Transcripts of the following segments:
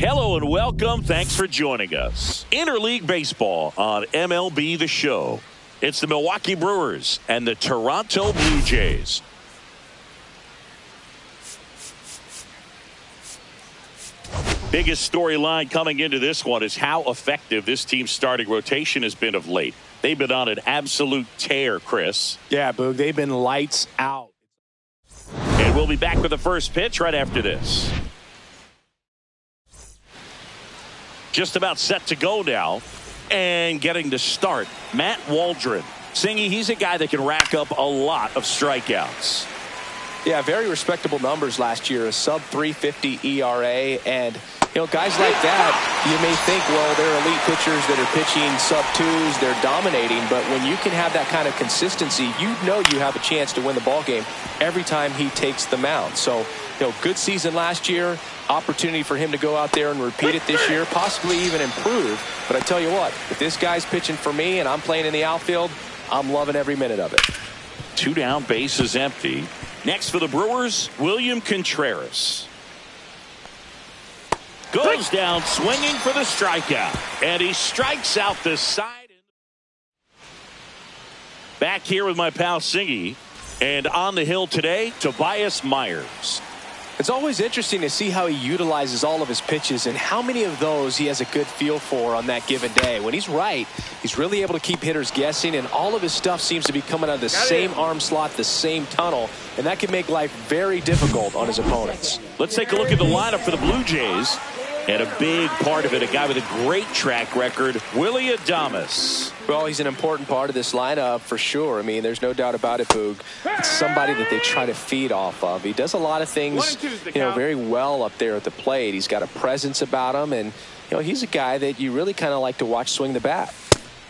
Hello and welcome. Thanks for joining us. Interleague Baseball on MLB The Show. It's the Milwaukee Brewers and the Toronto Blue Jays. Biggest storyline coming into this one is how effective this team's starting rotation has been of late. They've been on an absolute tear, Chris. Yeah, Boog, they've been lights out. And we'll be back with the first pitch right after this. Just about set to go now. And getting to start, Matt Waldron. Singy, he's a guy that can rack up a lot of strikeouts. Yeah, very respectable numbers last year, a sub 350 ERA, and guys like that, you may think, well, they're elite pitchers that are pitching sub twos, they're dominating, but when you can have that kind of consistency, you have a chance to win the ball game every time he takes the mound. So, good season last year, opportunity for him to go out there and repeat it this year, possibly even improve. But I tell you what, if this guy's pitching for me and I'm playing in the outfield, I'm loving every minute of it. 2 down, base is empty. Next for the Brewers, William Contreras. Goes down swinging for the strikeout. And he strikes out the side. Back here with my pal Singy. And on the hill today, Tobias Myers. It's always interesting to see how he utilizes all of his pitches and how many of those he has a good feel for on that given day. When he's right, he's really able to keep hitters guessing, and all of his stuff seems to be coming out of the same arm slot, the same tunnel, and that can make life very difficult on his opponents. Let's take a look at the lineup for the Blue Jays. And a big part of it, a guy with a great track record, Willie Adames. Well, he's an important part of this lineup for sure. I mean, there's no doubt about it, Boog. It's somebody that they try to feed off of. He does a lot of things, very well up there at the plate. He's got a presence about him, and, he's a guy that you really kind of like to watch swing the bat.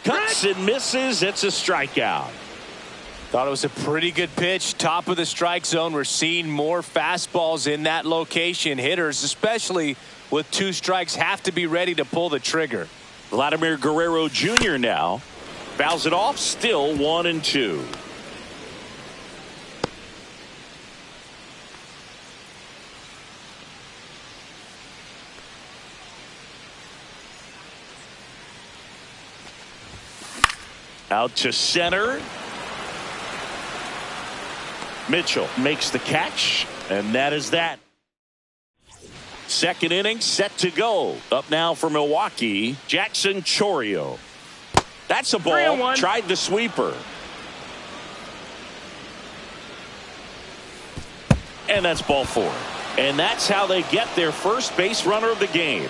Cuts and misses. It's a strikeout. Thought it was a pretty good pitch. Top of the strike zone. We're seeing more fastballs in that location. Hitters, especially with 2 strikes, have to be ready to pull the trigger. Vladimir Guerrero Jr. now fouls it off, still 1-2. Out to center. Mitchell makes the catch, and that is that. Second inning set to go. Up now for Milwaukee, Jackson Chourio. That's a ball. Tried the sweeper. And that's ball 4. And that's how they get their first base runner of the game.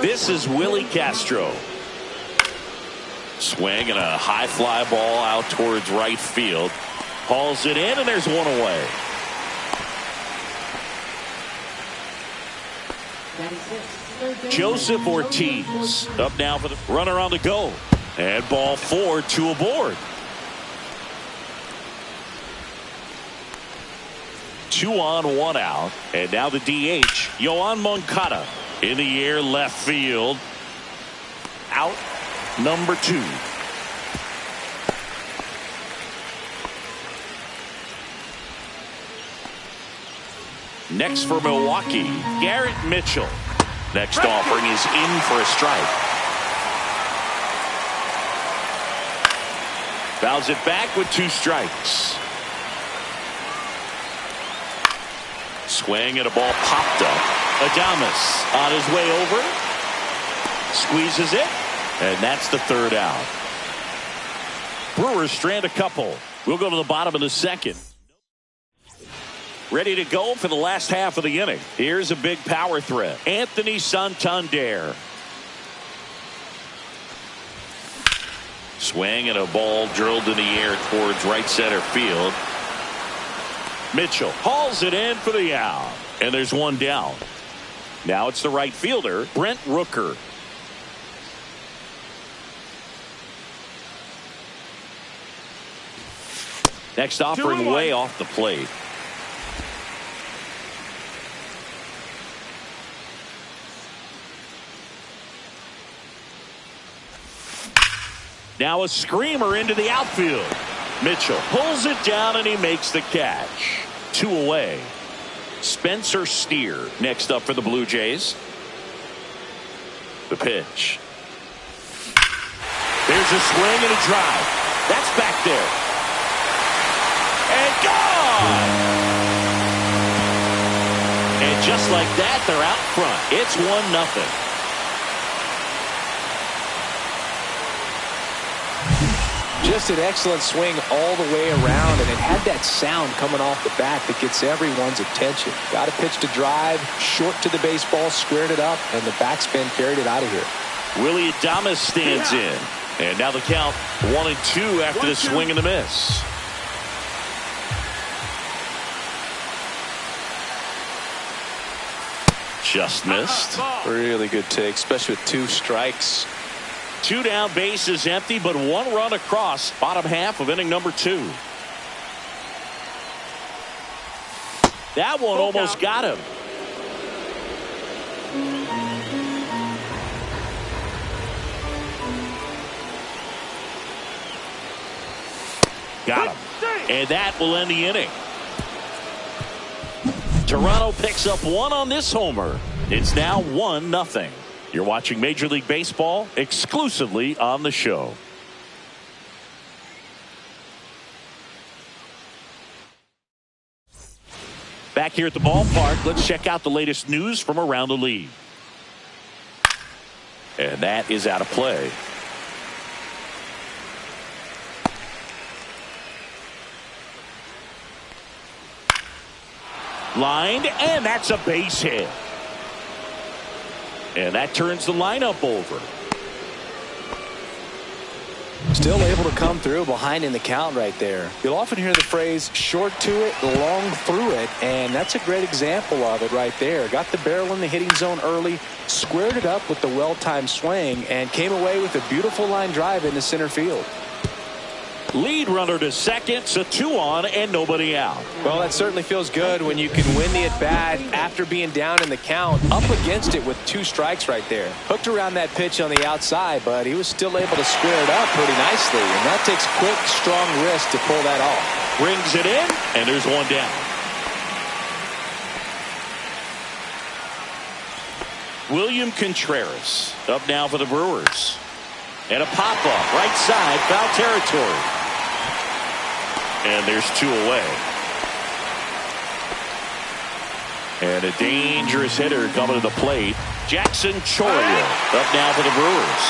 This is Willie Castro. Swing and a high fly ball out towards right field. Hauls it in, and there's one away. Joseph Ortiz up now for the runner on the go. And ball 4, 2 aboard. 2 on, 1 out. And now the DH, Yoan Moncada. In the air, left field. Out, number 2. Next for Milwaukee, Garrett Mitchell. Next offering is in for a strike. Fouls it back with 2 strikes. Swing and a ball popped up. Adames on his way over. Squeezes it. And that's the 3rd out. Brewers strand a couple. We'll go to the bottom of the 2nd. Ready to go for the last half of the inning. Here's a big power threat. Anthony Santander. Swing and a ball drilled in the air towards right center field. Mitchell hauls it in for the out. And there's 1 down. Now it's the right fielder, Brent Rooker. Next offering way off the plate. Now a screamer into the outfield. Mitchell pulls it down and he makes the catch. 2 away. Spencer Steer next up for the Blue Jays. The pitch. There's a swing and a drive. That's back there. And gone! And just like that, they're out front. It's 1-0. Just an excellent swing all the way around, and it had that sound coming off the bat that gets everyone's attention. Got a pitch to drive, short to the baseball, squared it up, and the backspin carried it out of here. Willie Adames stands in. And now the count 1-2 after the swing and the miss. Just missed. Really good take, especially with 2 strikes. 2 down, bases empty, but 1 run across. Bottom half of inning number 2. That one almost got him. Got him. And that will end the inning. Toronto picks up 1 on this homer. It's now 1-0. You're watching Major League Baseball exclusively on the show. Back here at the ballpark, let's check out the latest news from around the league. And that is out of play. Lined, and that's a base hit. And that turns the lineup over. Still able to come through behind in the count right there. You'll often hear the phrase short to it, long through it, and that's a great example of it right there. Got the barrel in the hitting zone early, squared it up with the well-timed swing, and came away with a beautiful line drive into center field. Lead runner to second, so 2 on and nobody out. Well, that certainly feels good when you can win the at-bat after being down in the count, up against it with 2 strikes right there. Hooked around that pitch on the outside, but he was still able to square it up pretty nicely, and that takes quick, strong wrist to pull that off. Brings it in, and there's 1 down. William Contreras up now for the Brewers. And a pop-up, right side, foul territory. And there's 2 away. And a dangerous hitter coming to the plate. Jackson Choria up now for the Brewers.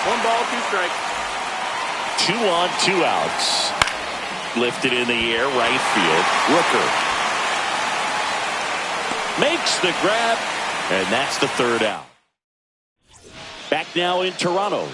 1 ball, 2 strikes. 2 on, 2 outs. Lifted in the air, right field. Rooker makes the grab, and that's the 3rd out. Back now in Toronto.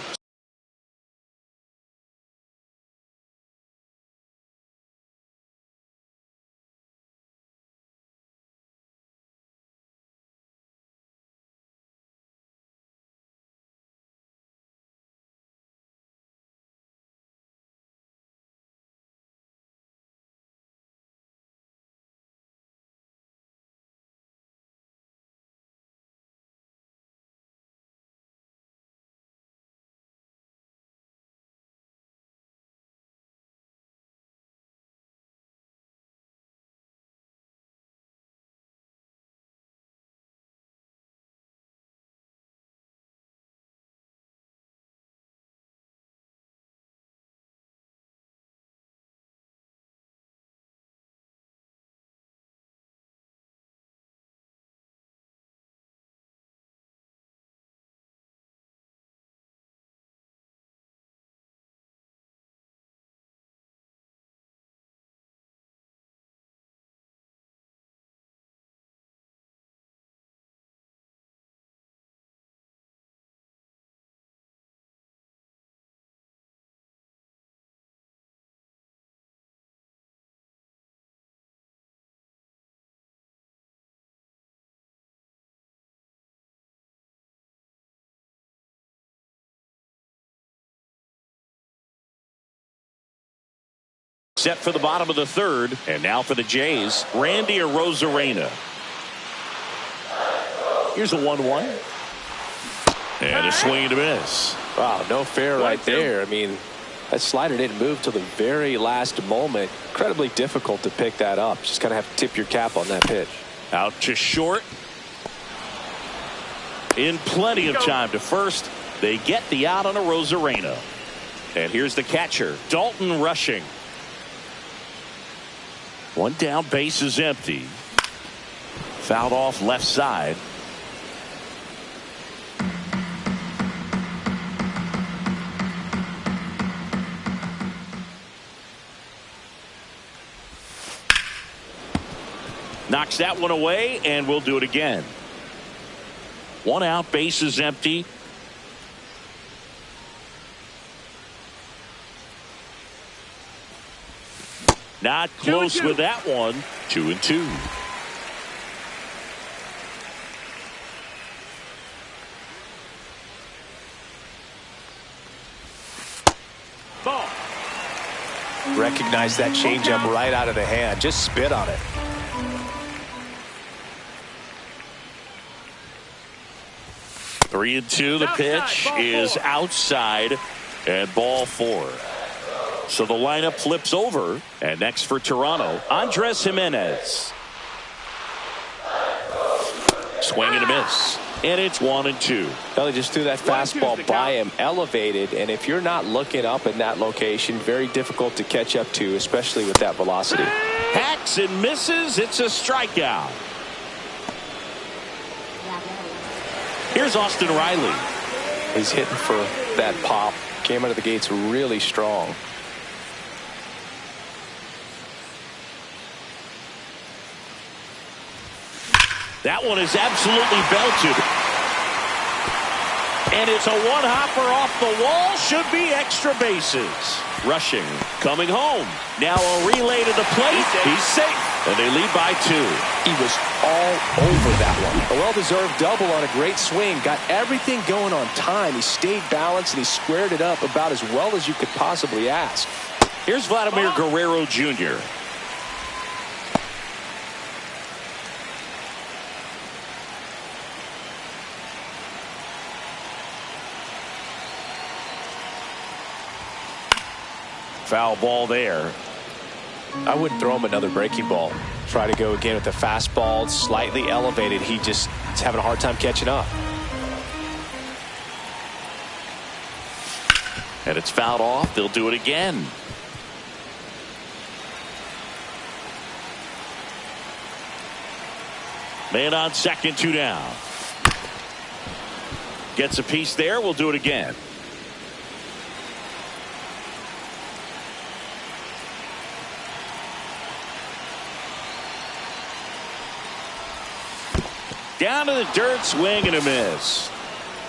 Set for the bottom of the 3rd, and now for the Jays, Randy Arozarena. Here's a 1-1. And a swing and a miss. Wow, no fair right there. I mean, that slider didn't move till the very last moment. Incredibly difficult to pick that up. Just kind of have to tip your cap on that pitch. Out to short. In plenty of time to first. They get the out on a Rosarena. And here's the catcher, Dalton rushing. One down, base is empty. Fouled off left side. Knocks that one away, and we'll do it again. One out, base is empty. Not close with that one. 2-2. Ball. Recognize that changeup right out of the hand. Just spit on it. Three and two. The pitch is outside, and ball four. So the lineup flips over, and next for Toronto, Andres Jimenez. Swing and a miss, and it's 1-2. Well, he just threw that fastball by him, elevated, and if you're not looking up in that location, very difficult to catch up to, especially with that velocity. Hacks and misses. It's a strikeout. Here's Austin Riley. He's hitting for that pop. Came out of the gates really strong. That one is absolutely belted. And it's a one-hopper off the wall. Should be extra bases. Rushing. Coming home. Now a relay to the plate. He's safe. And they lead by 2. He was all over that one. A well-deserved double on a great swing. Got everything going on time. He stayed balanced and he squared it up about as well as you could possibly ask. Here's Vladimir Guerrero Jr. Foul ball there. I wouldn't throw him another breaking ball. Try to go again with the fastball, slightly elevated. He just is having a hard time catching up. And it's fouled off. They'll do it again. Man on second, 2 down. Gets a piece there. We'll do it again. Down to the dirt, swing and a miss.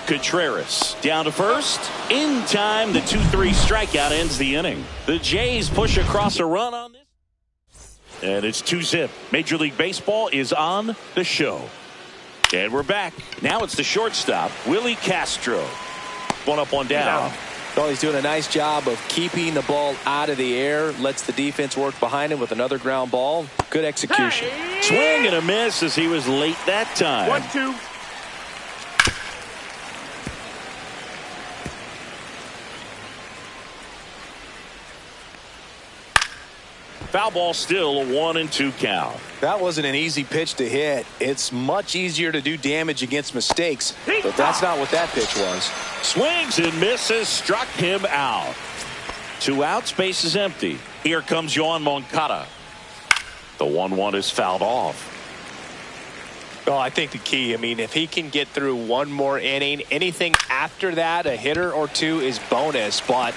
Contreras down to first. In time, the 2-3 strikeout ends the inning. The Jays push across a run on this. And it's 2-zip. Major League Baseball is on the show. And we're back. Now it's the shortstop, Willie Castro. One up, one down. Well, he's doing a nice job of keeping the ball out of the air. Lets the defense work behind him with another ground ball. Good execution. Hey! Swing and a miss as he was late that time. 1-2. Foul ball, still a 1-2 count. That wasn't an easy pitch to hit. It's much easier to do damage against mistakes, but that's not what that pitch was. Swings and misses, struck him out. 2 outs, base is empty. Here comes Yoan Moncada. The 1-1 is fouled off. Well, I think the key, if he can get through one more inning, anything after that, a hitter or two is bonus, but...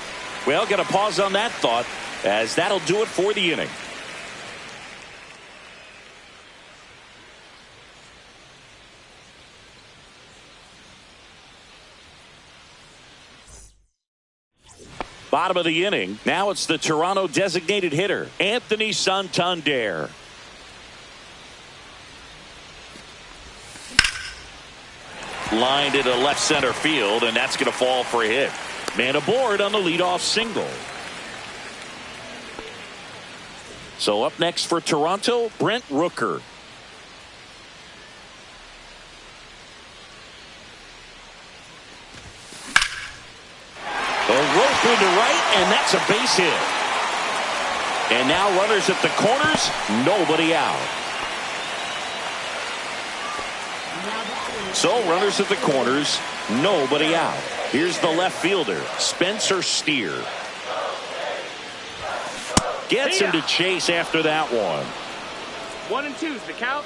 Well, got to pause on that thought, as that'll do it for the inning. Bottom of the inning. Now it's the Toronto designated hitter, Anthony Santander. Lined into left center field, and that's going to fall for a hit. Man aboard on the leadoff single. So up next for Toronto, Brent Rooker. A rope into right, and that's a base hit. And now runners at the corners, nobody out. So runners at the corners, nobody out. Here's the left fielder, Spencer Steer. Gets him to chase after that one. 1 and 2's the count.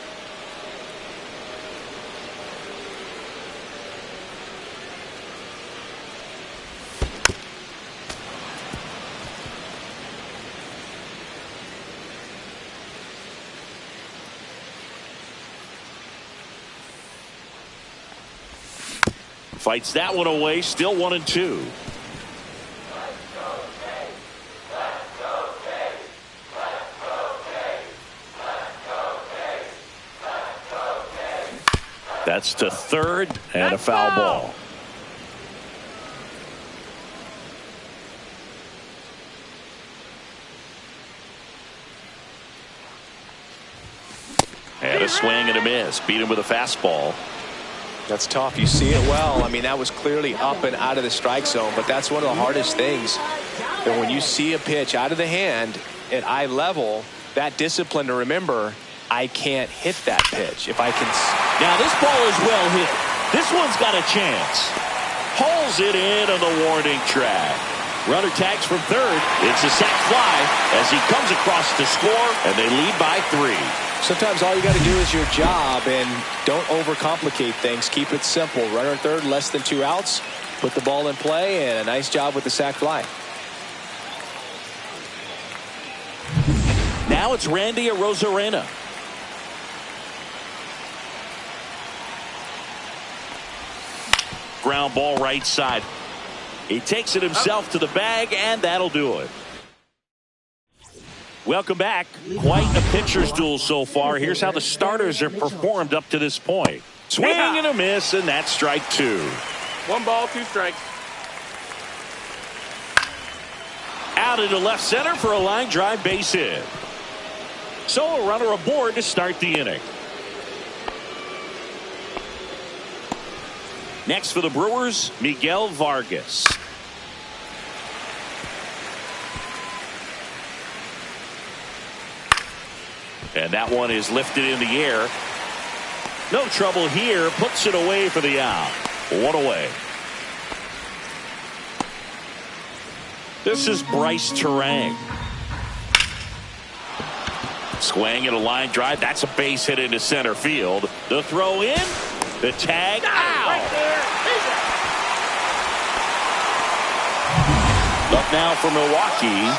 Fights that one away, still 1 and 2. That's to third and a foul ball. And a swing and a miss. Beat him with a fastball. That's tough. You see it well. I mean, that was clearly up and out of the strike zone, but that's one of the hardest things. And when you see a pitch out of the hand at eye level, that discipline to remember, I can't hit that pitch. If I can. Now this ball is well hit. This one's got a chance. Hauls it in on the warning track. Runner tags from third. It's a sac fly as he comes across to score, and they lead by 3. Sometimes all you got to do is your job and don't overcomplicate things. Keep it simple. Runner at third, less than 2 outs. Put the ball in play, and a nice job with the sac fly. Now it's Randy Arozarena. Ground ball right side. He takes it himself to the bag, and that'll do it. Welcome back. Quite a pitcher's duel so far. Here's how the starters have performed up to this point. Swing and a miss, and that's strike 2. 1 ball, 2 strikes. Out into left center for a line drive base hit. So a runner aboard to start the inning. Next for the Brewers, Miguel Vargas. And that one is lifted in the air. No trouble here. Puts it away for the out. 1 away. This is Bryce Terang. Swing and a line drive. That's a base hit into center field. The throw in. The tag out. Right there. Up now for Milwaukee.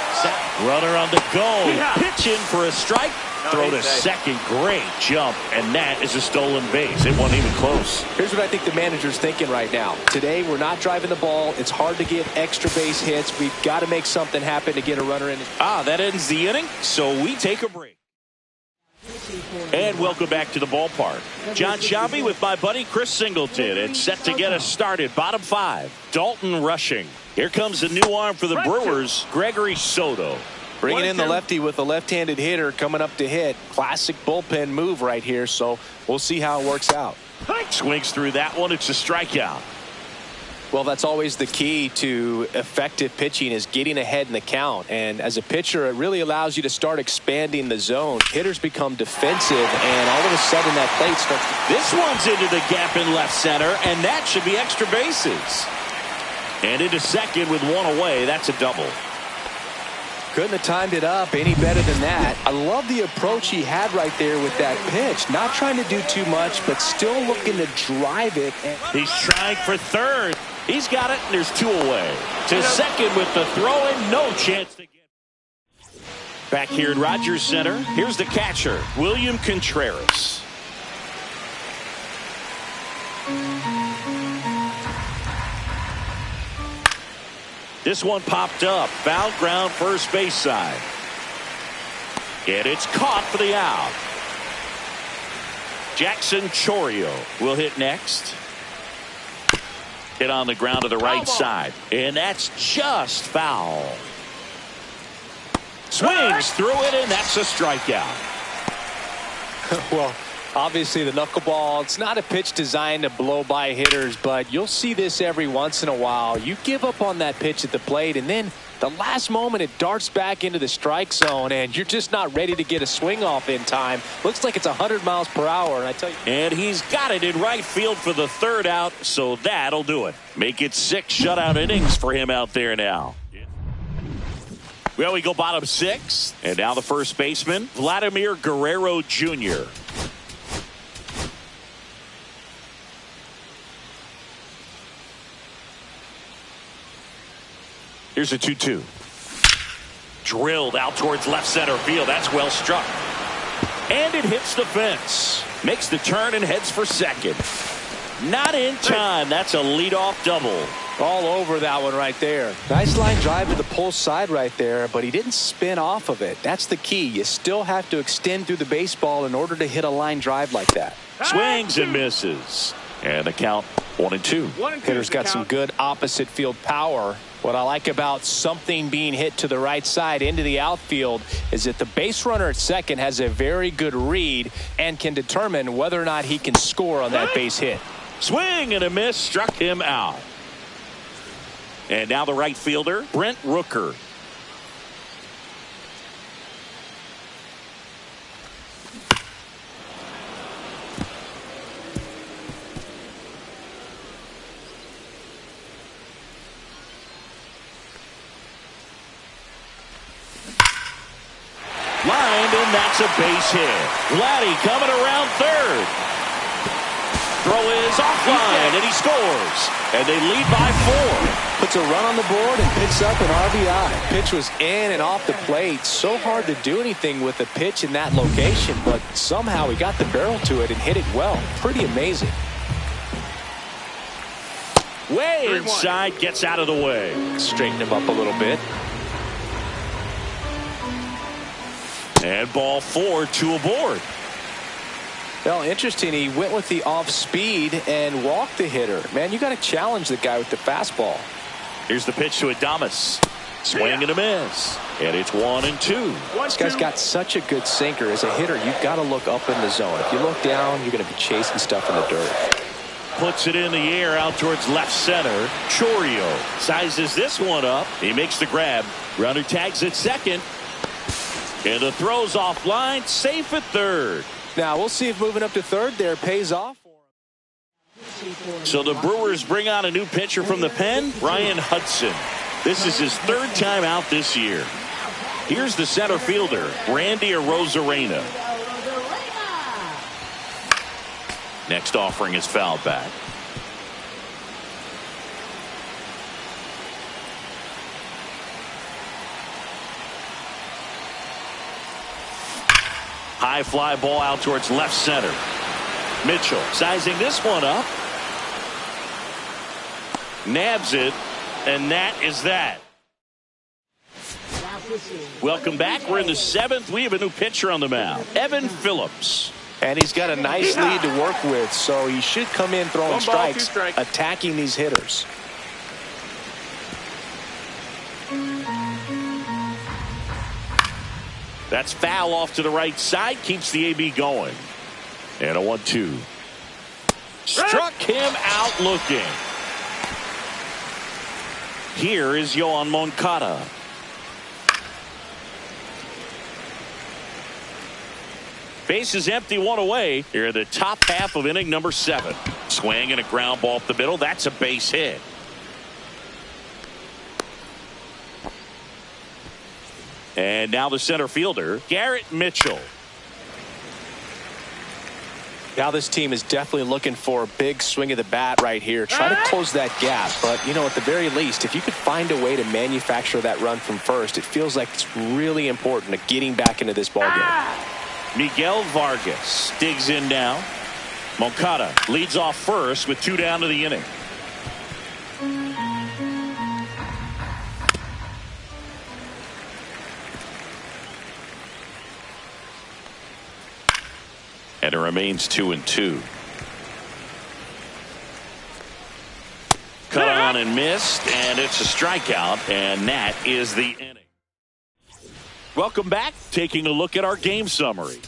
Runner on the go. Pitch in for a strike. Throw to second. Great jump. And that is a stolen base. It wasn't even close. Here's what I think the manager's thinking right now. Today, we're not driving the ball. It's hard to get extra base hits. We've got to make something happen to get a runner in. That ends the inning. So we take a break. And welcome back to the ballpark. John Shabby with my buddy Chris Singleton. And set to get us started. Bottom 5. Dalton rushing. Here comes a new arm for the Brewers, Gregory Soto. Bringing in the lefty with a left-handed hitter coming up to hit. Classic bullpen move right here, so we'll see how it works out. Swings through that one. It's a strikeout. Well, that's always the key to effective pitching is getting ahead in the count. And as a pitcher, it really allows you to start expanding the zone. Hitters become defensive, and all of a sudden that plate starts. This one's into the gap in left center, and that should be extra bases. And into second with 1 away. That's a double. Couldn't have timed it up any better than that. I love the approach he had right there with that pitch. Not trying to do too much, but still looking to drive it. He's trying for third. He's got it, and there's 2 away. To second with the throw, and no chance to get. Back here at Rogers Center, here's the catcher, William Contreras. This one popped up. Foul ground first base side. And it's caught for the out. Jackson Chourio will hit next. Hit on the ground to the right side. And that's just foul. Swings through it, and that's a strikeout. Well, Obviously, the knuckleball, it's not a pitch designed to blow by hitters, but you'll see this every once in a while. You give up on that pitch at the plate, and then the last moment it darts back into the strike zone, and you're just not ready to get a swing off in time. Looks like it's 100 miles per hour, and I tell you. And he's got it in right field for the third out, so that'll do it. Make it 6 shutout innings for him out there now. Well, we go bottom 6, and now the first baseman, Vladimir Guerrero Jr. Here's a 2-2. Drilled out towards left center field. That's well struck. And it hits the fence. Makes the turn and heads for second. Not in time. That's a leadoff double. All over that one right there. Nice line drive to the pull side right there, but he didn't spin off of it. That's the key. You still have to extend through the baseball in order to hit a line drive like that. Swings and misses. And the count 1-2. Hitter's got some good opposite field power. What I like about something being hit to the right side into the outfield is that the base runner at second has a very good read and can determine whether or not he can score on that base hit. Swing and a miss, struck him out. And now the right fielder, Brent Rooker. Lined, and that's a base hit. Vladdy coming around third. Throw is offline, and he scores. And they lead by 4. Puts a run on the board and picks up an RBI. Pitch was in and off the plate. So hard to do anything with a pitch in that location, but somehow he got the barrel to it and hit it well. Pretty amazing. Way inside, gets out of the way. Straighten him up a little bit. And ball 4, 2 aboard. Well, interesting. He went with the off speed and walked the hitter. Man, you got to challenge the guy with the fastball. Here's the pitch to Adames. Swing and a miss. And it's 1-2. This guy's got such a good sinker. As a hitter, you've got to look up in the zone. If you look down, you're going to be chasing stuff in the dirt. Puts it in the air out towards left center. Chorio sizes this one up. He makes the grab. Runner tags at second. And the throw's offline. Safe at third. Now, we'll see if moving up to third there pays off. So the Brewers bring on a new pitcher from the pen, Ryan Hudson. This is his third time out this year. Here's the center fielder, Randy Arozarena. Next offering is fouled back. High fly ball out towards left center. Mitchell sizing this one up. Nabs it, and that is that. Welcome back. We're in the 7th. We have a new pitcher on the mound, Evan Phillips. And he's got a nice lead to work with, so he should come in throwing strikes, attacking these hitters. That's foul off to the right side. Keeps the AB going. And a 1-2. Struck him out looking. Here is Yoan Moncada. Base is empty, 1 away. Here in the top half of inning number 7. Swing and a ground ball up the middle. That's a base hit. And now the center fielder, Garrett Mitchell. Now this team is definitely looking for a big swing of the bat right here. Try to close that gap. But, you know, at the very least, if you could find a way to manufacture that run from first, it feels like it's really important to getting back into this ballgame. Miguel Vargas digs in now. Moncada leads off first with 2 down to the inning. And it remains 2-2. Cut on and missed, and it's a strikeout, and that is the inning. Welcome back. Taking a look at our game summary.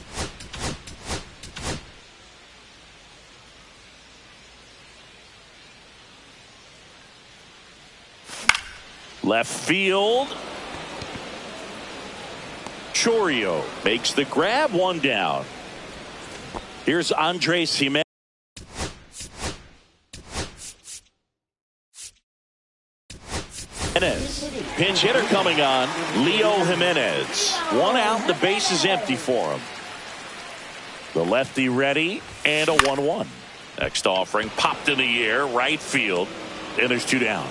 Left field. Chourio makes the grab, one down. Here's Andres Jimenez. Pinch hitter coming on. Leo Jimenez. One out. The base is empty for him. The lefty ready, and a 1-1. Next offering popped in the air, right field, and there's 2 down.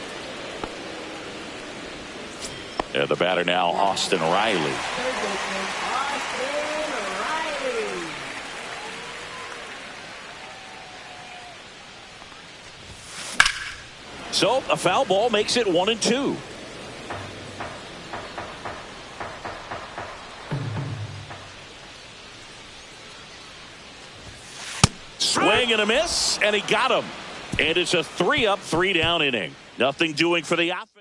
And the batter now, Austin Riley. So a foul ball makes it 1-2. Swing and a miss, and he got him. And it's a 3-up, 3-down inning. Nothing doing for the offense.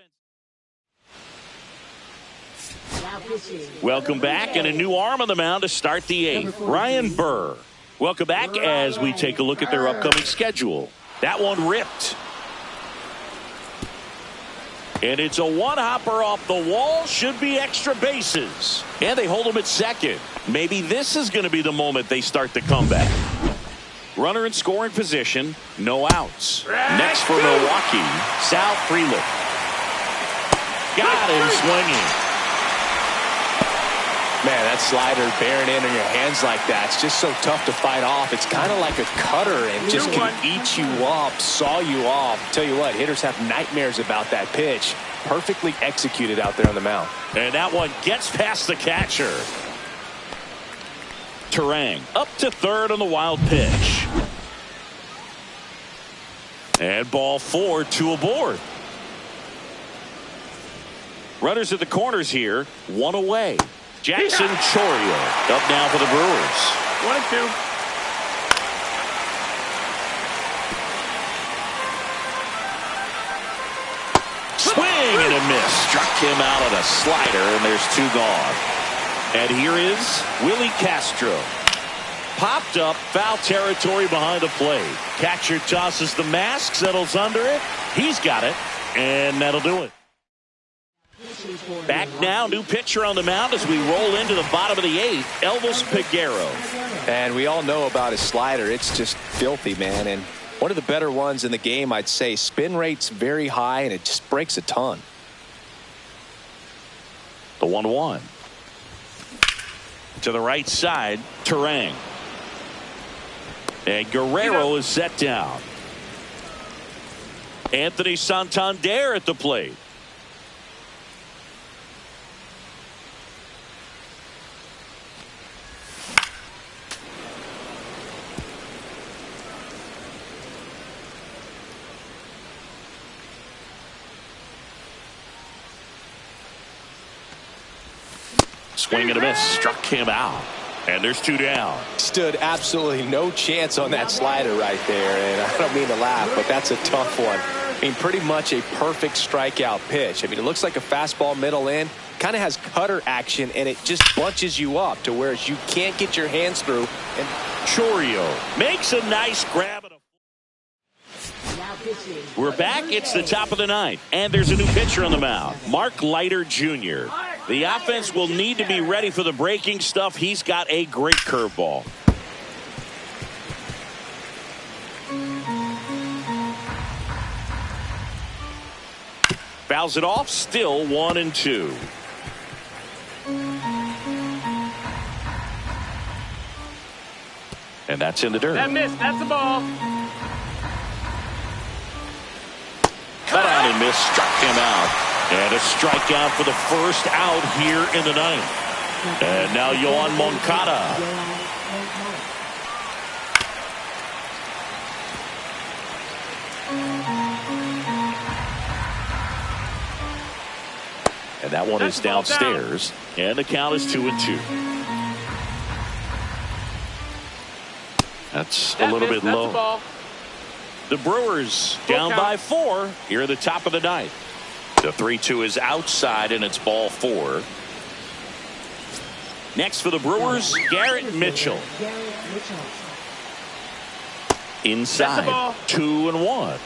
Welcome back, and a new arm on the mound to start the 8th. Ryan Burr. Welcome back as we take a look at their upcoming schedule. That one ripped. And it's a one-hopper off the wall. Should be extra bases. And they hold him at second. Maybe this is going to be the moment they start the comeback. Runner in scoring position. No outs. Next for Milwaukee, Sal Frelick. Got him swinging. Man, that slider bearing in on your hands like that, it's just so tough to fight off. It's kind of like a cutter and just can eat you up, saw you off. Tell you what, hitters have nightmares about that pitch. Perfectly executed out there on the mound. And that one gets past the catcher. Terang up to third on the wild pitch. And ball 4, 2 aboard. Runners at the corners here, 1 away. Jackson Chourio up now for the Brewers. 1-2. Swing and a miss. Struck him out on a slider, and there's 2 gone. And here is Willie Castro. Popped up, foul territory behind the plate. Catcher tosses the mask, settles under it. He's got it, and that'll do it. Back now, new pitcher on the mound as we roll into the bottom of the 8th, Elvis Peguero. And we all know about his slider. It's just filthy, man. And one of the better ones in the game, I'd say. Spin rate's very high, and it just breaks a ton. The 1-1. To the right side, Terang. And Guerrero is set down. Anthony Santander at the plate. Swing and a miss. Struck him out. And there's 2 down. Stood absolutely no chance on that slider right there. And I don't mean to laugh, but that's a tough one. I mean, pretty much a perfect strikeout pitch. I mean, it looks like a fastball middle in. Kind of has cutter action, and it just bunches you up to where you can't get your hands through. And Chourio makes a nice grab. We're back. It's the top of the 9th, and there's a new pitcher on the mound, Mark Leiter Jr. The offense will need to be ready for the breaking stuff. He's got a great curveball. Fouls it off. Still 1-2. And that's in the dirt. That missed. That's a ball. Cut out and miss. Struck him out. And a strikeout for the first out here in the 9th. And now Yohan Moncada. And that one is downstairs. And the count is 2-2. That's a little bit low. The Brewers down by 4 here at the top of the 9th. The 3-2 is outside, and it's ball 4. Next for the Brewers, Garrett Mitchell. Inside, 2-1.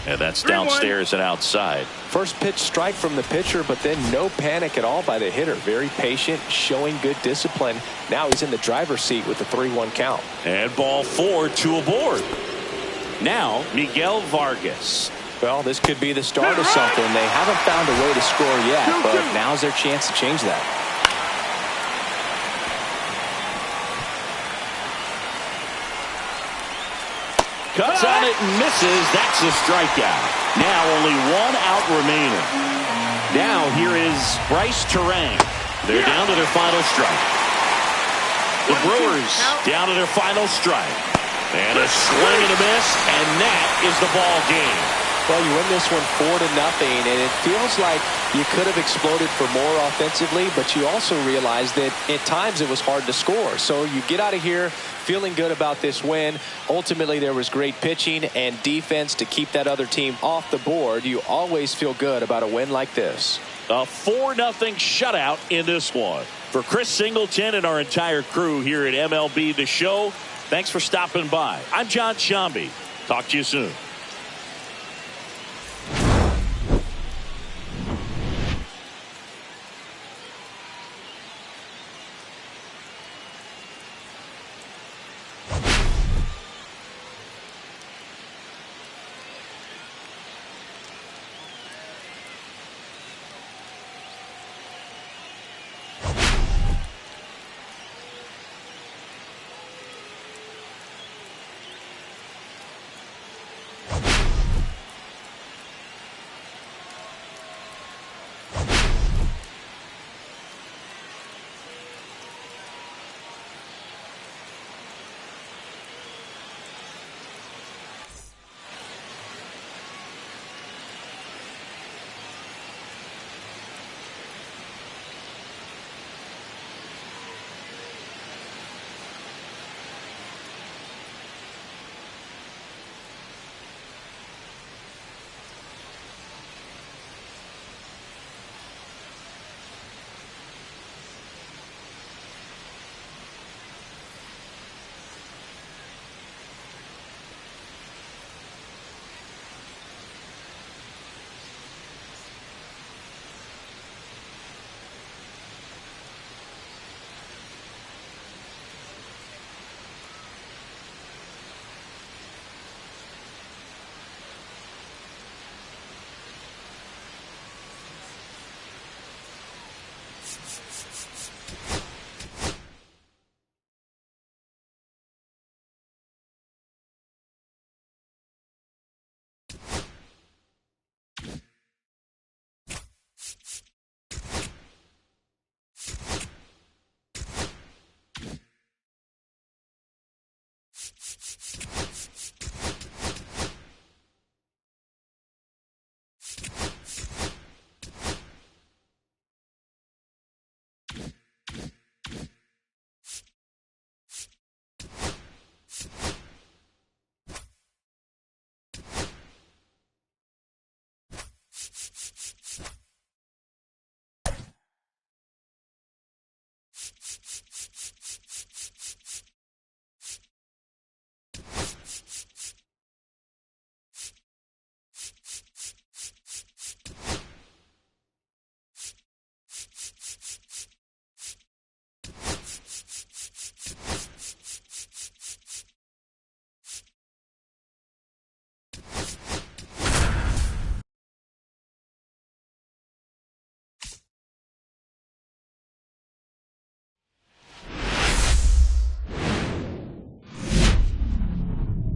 And that's downstairs and outside. First pitch strike from the pitcher, but then no panic at all by the hitter. Very patient, showing good discipline. Now he's in the driver's seat with the 3-1 count. And ball 4, 2 aboard. Now Miguel Vargas. Well, this could be the start of something. They haven't found a way to score yet, but now's their chance to change that. Cuts on it and misses. That's a strikeout. Now only 1 out remaining. Now here is Bryce Terang. They're down to their final strike. The Brewers down to their final strike. And a swing and a miss, and that is the ball game. Well, you win this one 4-0, and it feels like you could have exploded for more offensively, but you also realize that at times it was hard to score. So you get out of here feeling good about this win. Ultimately, there was great pitching and defense to keep that other team off the board. You always feel good about a win like this. A 4-0 shutout in this one. For Chris Singleton and our entire crew here at MLB The Show, thanks for stopping by. I'm John Shambi. Talk to you soon.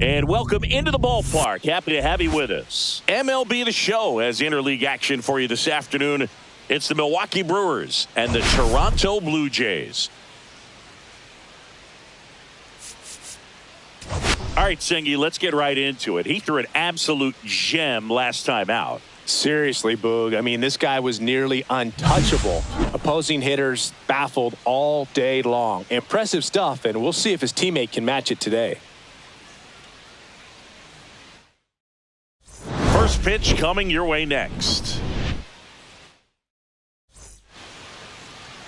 And welcome into the ballpark. Happy to have you with us. MLB The Show has interleague action for you this afternoon. It's the Milwaukee Brewers and the Toronto Blue Jays. All right, Singy, let's get right into it. He threw an absolute gem last time out. Seriously, Boog. I mean, this guy was nearly untouchable. Opposing hitters baffled all day long. Impressive stuff, and we'll see if his teammate can match it today. First pitch coming your way next.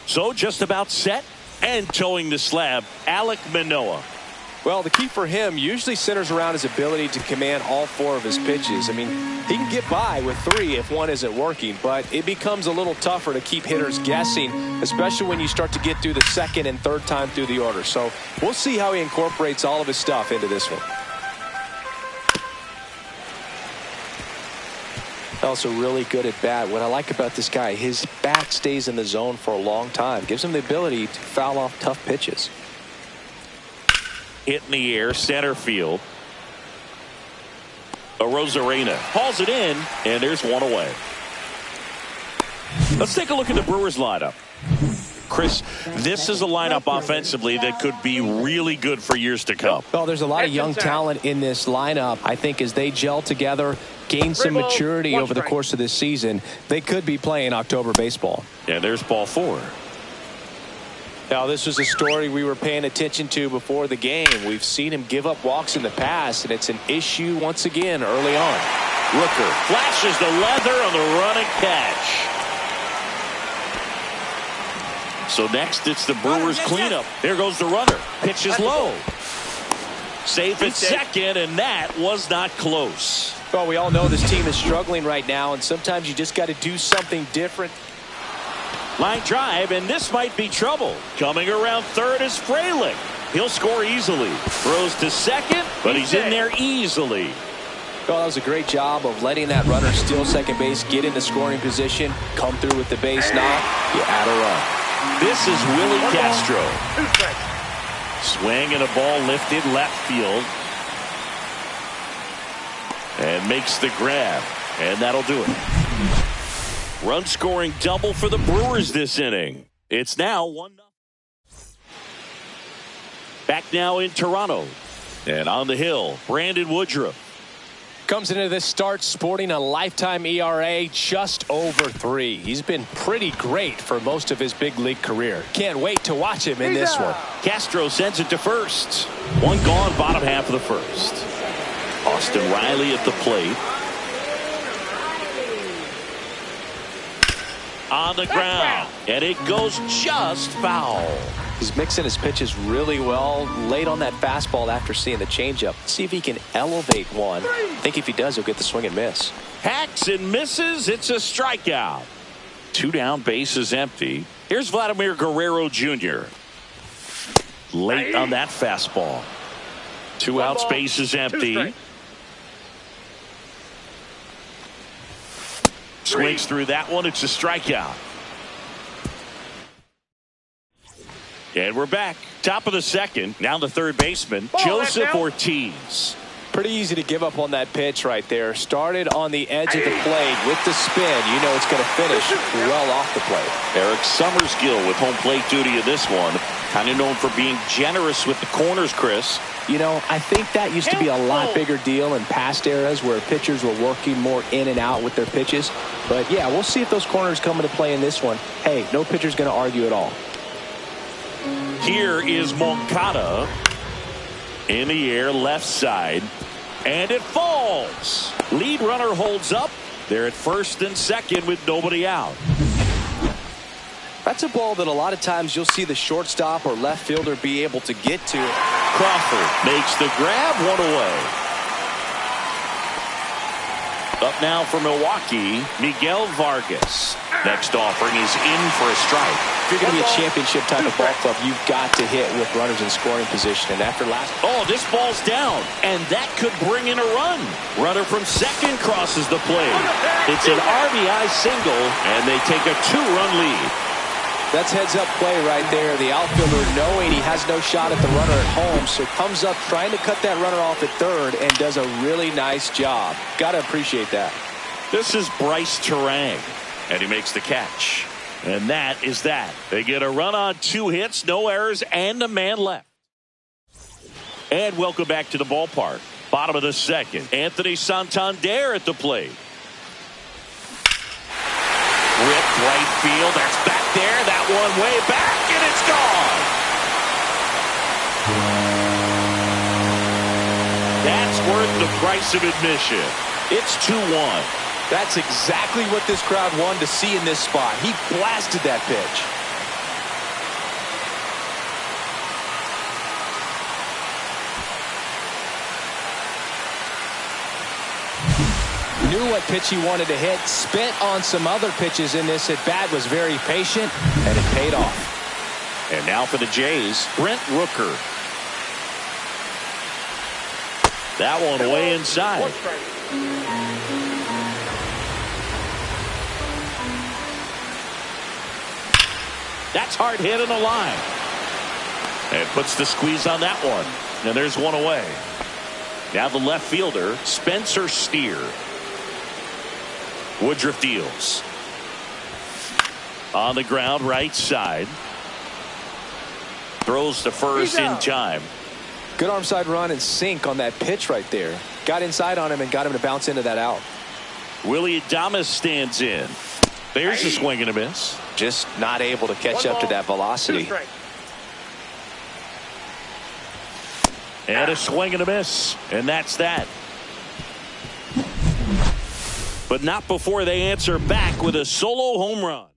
So just about set and towing the slab, Alek Manoah. Well, the key for him usually centers around his ability to command all 4 of his pitches. I mean, he can get by with 3 if one isn't working, but it becomes a little tougher to keep hitters guessing, especially when you start to get through the second and third time through the order. So we'll see how he incorporates all of his stuff into this one. Also really good at bat. What I like about this guy, his bat stays in the zone for a long time. Gives him the ability to foul off tough pitches. Hit in the air, center field. Rosarena hauls it in, and there's one away. Let's take a look at the Brewers lineup. Chris, this is a lineup offensively that could be really good for years to come. Well, there's a lot of young talent in this lineup. I think as they gel together, gain some maturity over the course of this season, they could be playing October baseball. And there's ball 4. Now, this was a story we were paying attention to before the game. We've seen him give up walks in the past, and it's an issue once again early on. Rooker flashes the leather on the running catch. So next, it's the Brewers cleanup. There goes the runner. Pitch is low. Safe at second, and that was not close. Well, we all know this team is struggling right now, and sometimes you just got to do something different. Line drive, and this might be trouble. Coming around third is Frelick. He'll score easily. Throws to second, but he's in there easily. Well, that was a great job of letting that runner steal second base, get into scoring position, come through with the base knock. You add a run. This is Willie Castro. Swing and a ball lifted left field. And makes the grab. And that'll do it. Run scoring double for the Brewers this inning. It's now 1-0. Back now in Toronto. And on the hill, Brandon Woodruff. Comes into this start sporting a lifetime ERA just over 3. He's been pretty great for most of his big league career. Can't wait to watch him in this one. Castro sends it to first. One gone, bottom half of the first. Austin Riley at the plate. On the ground, and it goes just foul. He's mixing his pitches really well. Late on that fastball after seeing the changeup. See if he can elevate one. I think if he does, he'll get the swing and miss. Hacks and misses. It's a strikeout. 2 down, bases empty. Here's Vladimir Guerrero Jr. Late on that fastball. 2 outs, bases empty. Swings through that one. It's a strikeout. And we're back. Top of the second. Now the third baseman, Joseph Ortiz. Pretty easy to give up on that pitch right there. Started on the edge of the plate with the spin. You know it's going to finish well off the plate. Eric Summersgill with home plate duty in this one. Kind of known for being generous with the corners, Chris. You know, I think that used to be a lot bigger deal in past eras where pitchers were working more in and out with their pitches. But, yeah, we'll see if those corners come into play in this one. Hey, no pitcher's going to argue at all. Here is Moncada in the air, left side, and it falls. Lead runner holds up. They're at first and second with nobody out. That's a ball that a lot of times you'll see the shortstop or left fielder be able to get to. Crawford makes the grab, one away. Up now for Milwaukee, Miguel Vargas. Next offering is in for a strike. If you're going to be a championship type of ball club, you've got to hit with runners in scoring position. And after last... Oh, this ball's down, and that could bring in a run. Runner from second crosses the plate. It's an RBI single, and they take a 2-run lead. That's heads-up play right there. The outfielder knowing he has no shot at the runner at home, so comes up trying to cut that runner off at third and does a really nice job. Got to appreciate that. This is Bryce Terang, and he makes the catch. And that is that. They get a run on 2 hits, no errors, and a man left. And welcome back to the ballpark. Bottom of the second. Anthony Santander at the plate. Ripped right field. That's back there. That one way back, and it's gone. That's worth the price of admission. It's 2-1. That's exactly what this crowd wanted to see in this spot. He blasted that pitch. knew what pitch he wanted to hit, spent on some other pitches in this at bat, was very patient, and it paid off. And now for the Jays, Brent Rooker. That one way inside. That's hard hit in the line. And puts the squeeze on that one. And there's one away. Now the left fielder, Spencer Steer. Woodruff deals. On the ground, right side. Throws to first in time. Good arm side run and sink on that pitch right there. Got inside on him and got him to bounce into that out. Willie Adames stands in. There's a swing and a miss. Just not able to catch up to that velocity. And a swing and a miss. And that's that. But not before they answer back with a solo home run.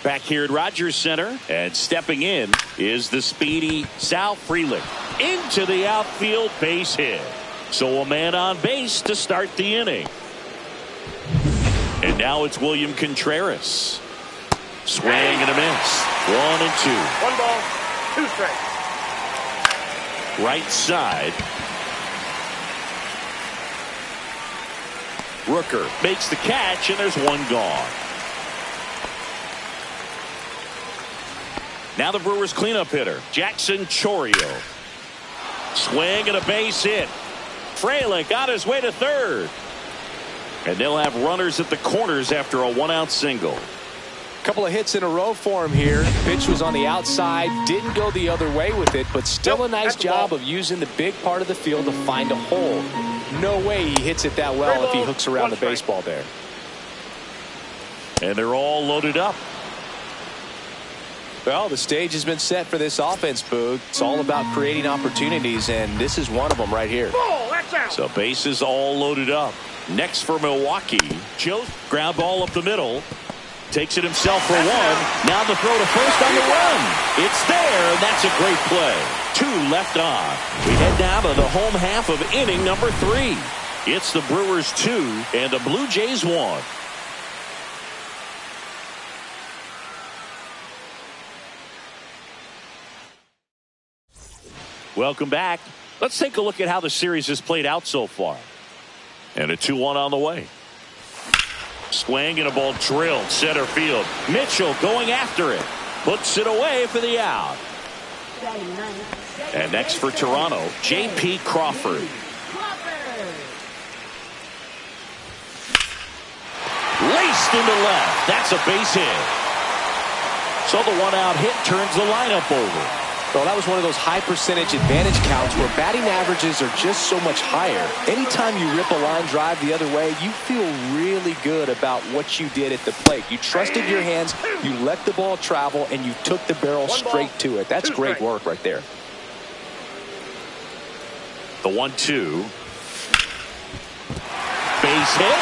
Back here at Rogers Center, and stepping in is the speedy Sal Frelick into the outfield, base hit. So a man on base to start the inning. And now it's William Contreras. Swing and a miss. 1-2. 1 ball, 2 strikes. Right side. Rooker makes the catch, and there's one gone. Now the Brewers cleanup hitter, Jackson Chourio. Swing and a base hit. Frelick on his way to third. And they'll have runners at the corners after a 1-out single. Couple of hits in a row for him here. Pitch was on the outside, didn't go the other way with it, but still a nice job of using the big part of the field to find a hole. No way he hits it that well if he hooks around the baseball there. And they're all loaded up. Well, the stage has been set for this offense, Boog. It's all about creating opportunities, and this is one of them right here. So bases all loaded up. Next for Milwaukee, Joe, ground ball up the middle. Takes it himself for one. Now the throw to first on the run. It's there, and that's a great play. 2 left on. We head now to the home half of inning number 3. It's the Brewers 2 and the Blue Jays 1. Welcome back. Let's take a look at how the series has played out so far. And a 2-1 on the way. Swing and a ball drilled center field. Mitchell going after it. Puts it away for the out. And next for Toronto, J.P. Crawford. Laced into left. That's a base hit. So the 1-out hit turns the lineup over. Well, that was one of those high percentage advantage counts where batting averages are just so much higher. Anytime you rip a line drive the other way, you feel really good about what you did at the plate. You trusted your hands, you let the ball travel, and you took the barrel straight to it. That's great work right there. The 1-2. Base hit.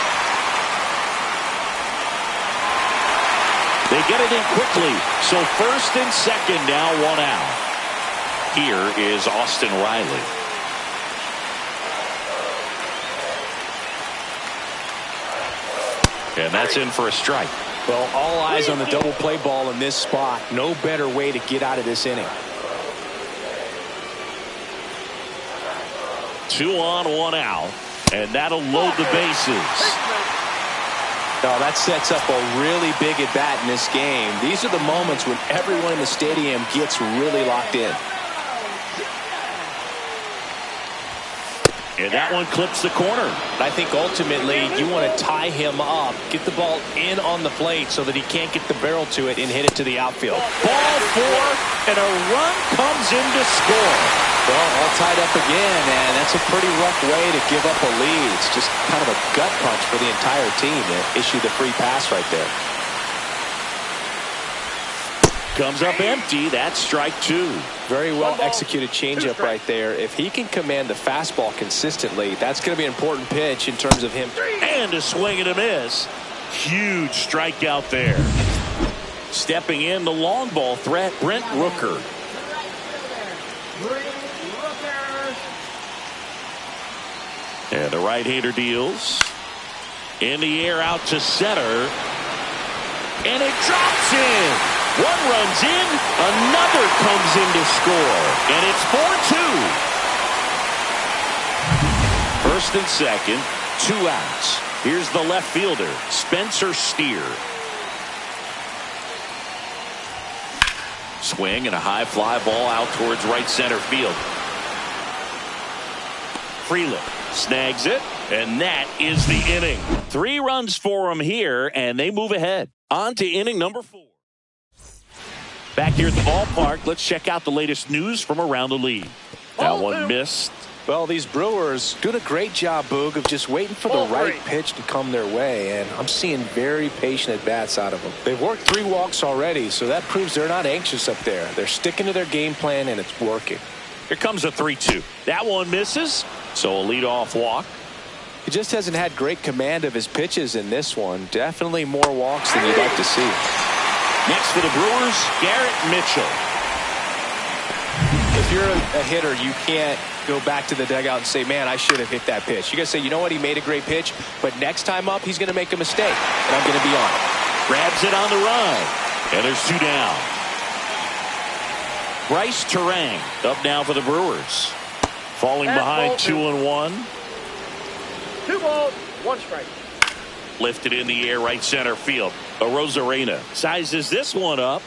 They get it in quickly. So first and second now, 1 out. Here is Austin Riley. And that's in for a strike. Well, all eyes on the double play ball in this spot. No better way to get out of this inning. 2 on, 1 out. And that'll load the bases. No, that sets up a really big at bat in this game. These are the moments when everyone in the stadium gets really locked in. And that one clips the corner. I think ultimately you want to tie him up, get the ball in on the plate so that he can't get the barrel to it and hit it to the outfield. Ball 4, and a run comes in to score. Well, all tied up again, and that's a pretty rough way to give up a lead. It's just kind of a gut punch for the entire team to issue the free pass right there. Comes up empty. That's strike 2. Very well executed changeup right there. If he can command the fastball consistently, that's going to be an important pitch in terms of him. And a swing and a miss. Huge strikeout there. Stepping in the long ball threat, Brent Rooker. And the right-hander deals. In the air out to center. And it drops in. One runs in. Another comes in to score. And it's 4-2. First and second. 2 outs. Here's the left fielder, Spencer Steer. Swing and a high fly ball out towards right center field. Freeland snags it, and that is the inning. 3 runs for him here, and they move ahead. On to inning number 4. Back here at the ballpark, let's check out the latest news from around the league. That one missed. Well, these Brewers doing a great job, Boog, of just waiting for the right pitch to come their way, and I'm seeing very patient at-bats out of them. They've worked 3 walks already, so that proves they're not anxious up there. They're sticking to their game plan, and it's working. Here comes a 3-2. That one misses, so a leadoff walk. He just hasn't had great command of his pitches in this one. Definitely more walks than you'd like to see. Next for the Brewers, Garrett Mitchell. If you're a hitter, you can't go back to the dugout and say, man, I should have hit that pitch. You got to say, you know what, he made a great pitch, but next time up, he's going to make a mistake, and I'm going to be on it. Grabs it on the run, and there's 2 down. Bryce Terang up now for the Brewers. Falling behind 2-1. 2 balls, 1 strike. Lifted in the air right center field. Arozarena sizes this one up,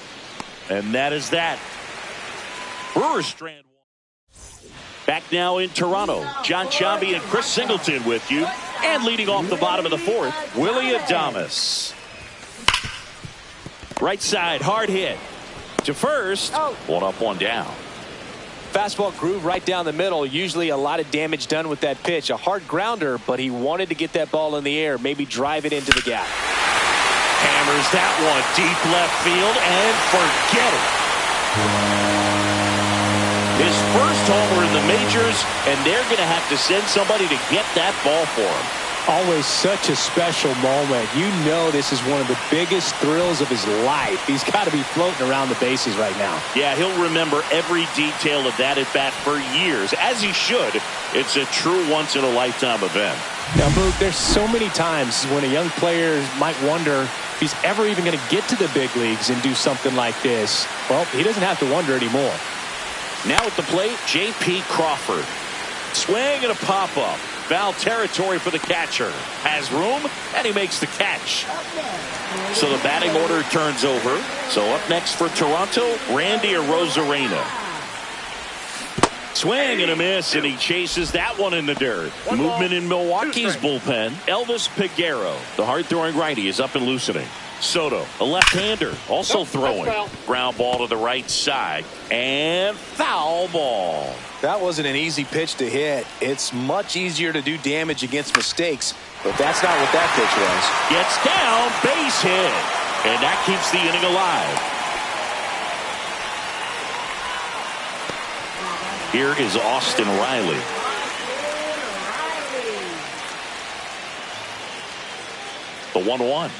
and that is that. Brewers strand 1. Back now in Toronto, John Chambi and Chris Singleton with you. And leading off the bottom of the 4th, Willie Adames. Right side, hard hit. To first, 1 up, 1 down. Fastball groove right down the middle. Usually a lot of damage done with that pitch. A hard grounder, but he wanted to get that ball in the air, maybe drive it into the gap. Hammers that one deep left field, and forget it. His first homer in the majors, and they're going to have to send somebody to get that ball for him. Always such a special moment. You know this is one of the biggest thrills of his life. He's got to be floating around the bases right now. Yeah, he'll remember every detail of that at bat for years, as he should. It's a true once-in-a-lifetime event. Now, Boog, there's so many times when a young player might wonder if he's ever even going to get to the big leagues and do something like this. Well, he doesn't have to wonder anymore. Now at the plate, J.P. Crawford. Swing and a pop-up. Foul territory for the catcher. Has room, and he makes the catch. So the batting order turns over. So up next for Toronto, Randy Arozarena. Swing and a miss, and he chases that one in the dirt. Movement in Milwaukee's bullpen. Elvis Peguero, the hard-throwing righty, is up and loosening. Soto, a left-hander, also throwing. Ground ball to the right side, and foul ball. That wasn't an easy pitch to hit. It's much easier to do damage against mistakes, but that's not what that pitch was. Gets down, base hit, and that keeps the inning alive. Here is Austin Riley. The 1-1.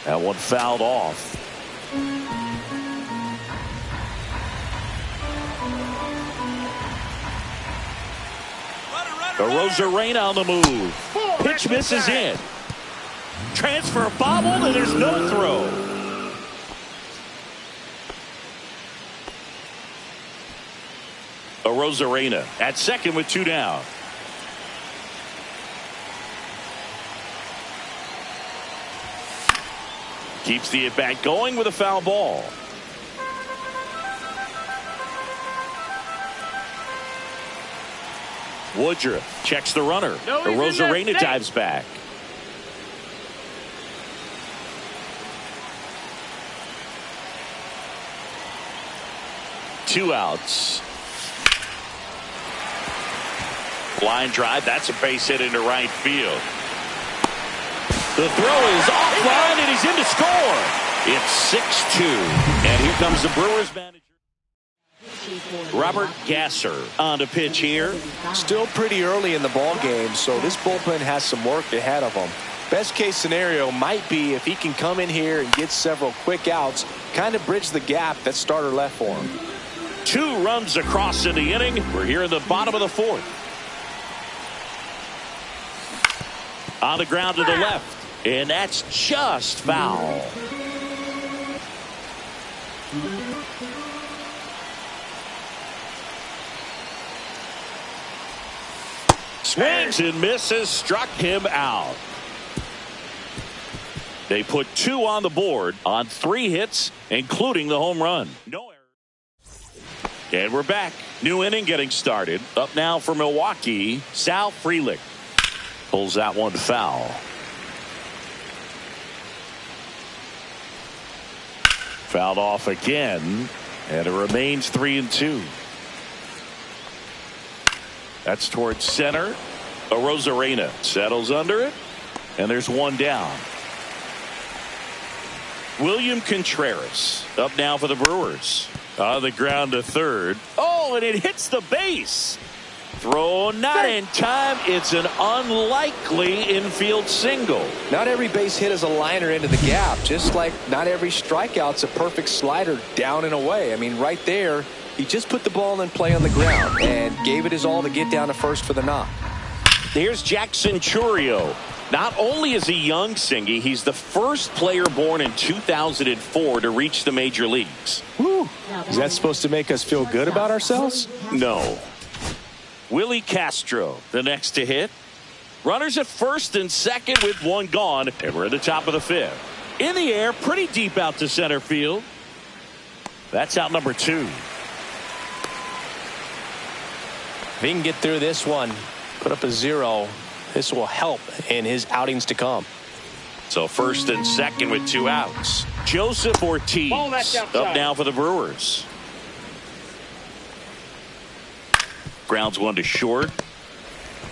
That one fouled off. Arozarena on the move. Pitch misses in. Transfer bobbled, and there's no throw. Arozarena at second with 2 down. Keeps the at-bat going with a foul ball. Woodruff checks the runner. Arozarena dives back. Two outs. Line drive. That's a base hit into right field. The throw is offline, and he's in to score. It's 6-2. And here comes the Brewers manager, Robert Gasser, on to pitch here. Still pretty early in the ball game, so this bullpen has some work ahead of them. Best case scenario might be if he can come in here and get several quick outs, kind of bridge the gap that starter left for him. 2 runs across in the inning. We're here in the bottom of the 4th. On the ground to the left. And that's just foul. Swings and misses, struck him out. They put 2 on the board on 3 hits, including the home run. No error. And we're back. New inning getting started. Up now for Milwaukee, Sal Frelick. Pulls that one foul. Fouled off again, and it remains 3-2. That's towards center. Arozarena settles under it, and there's one down. William Contreras up now for the Brewers. On the ground to third. Oh, and it hits the base. Throw not in time. It's an unlikely infield single. Not every base hit is a liner into the gap, just like not every strikeout's a perfect slider down and away. I mean, right there, he just put the ball in play on the ground and gave it his all to get down to first for the knock. Here's Jackson Chourio. Not only is he young, Singy, he's the first player born in 2004 to reach the major leagues. Woo. Is that supposed to make us feel good about ourselves? No. Willie Castro, the next to hit. Runners at first and second with one gone, and we're at the top of the 5th. In the air, pretty deep out to center field. That's out number 2. If he can get through this one, put up a 0, this will help in his outings to come. So first and second with 2 outs. Joseph Ortiz up now for the Brewers. Grounds one to short.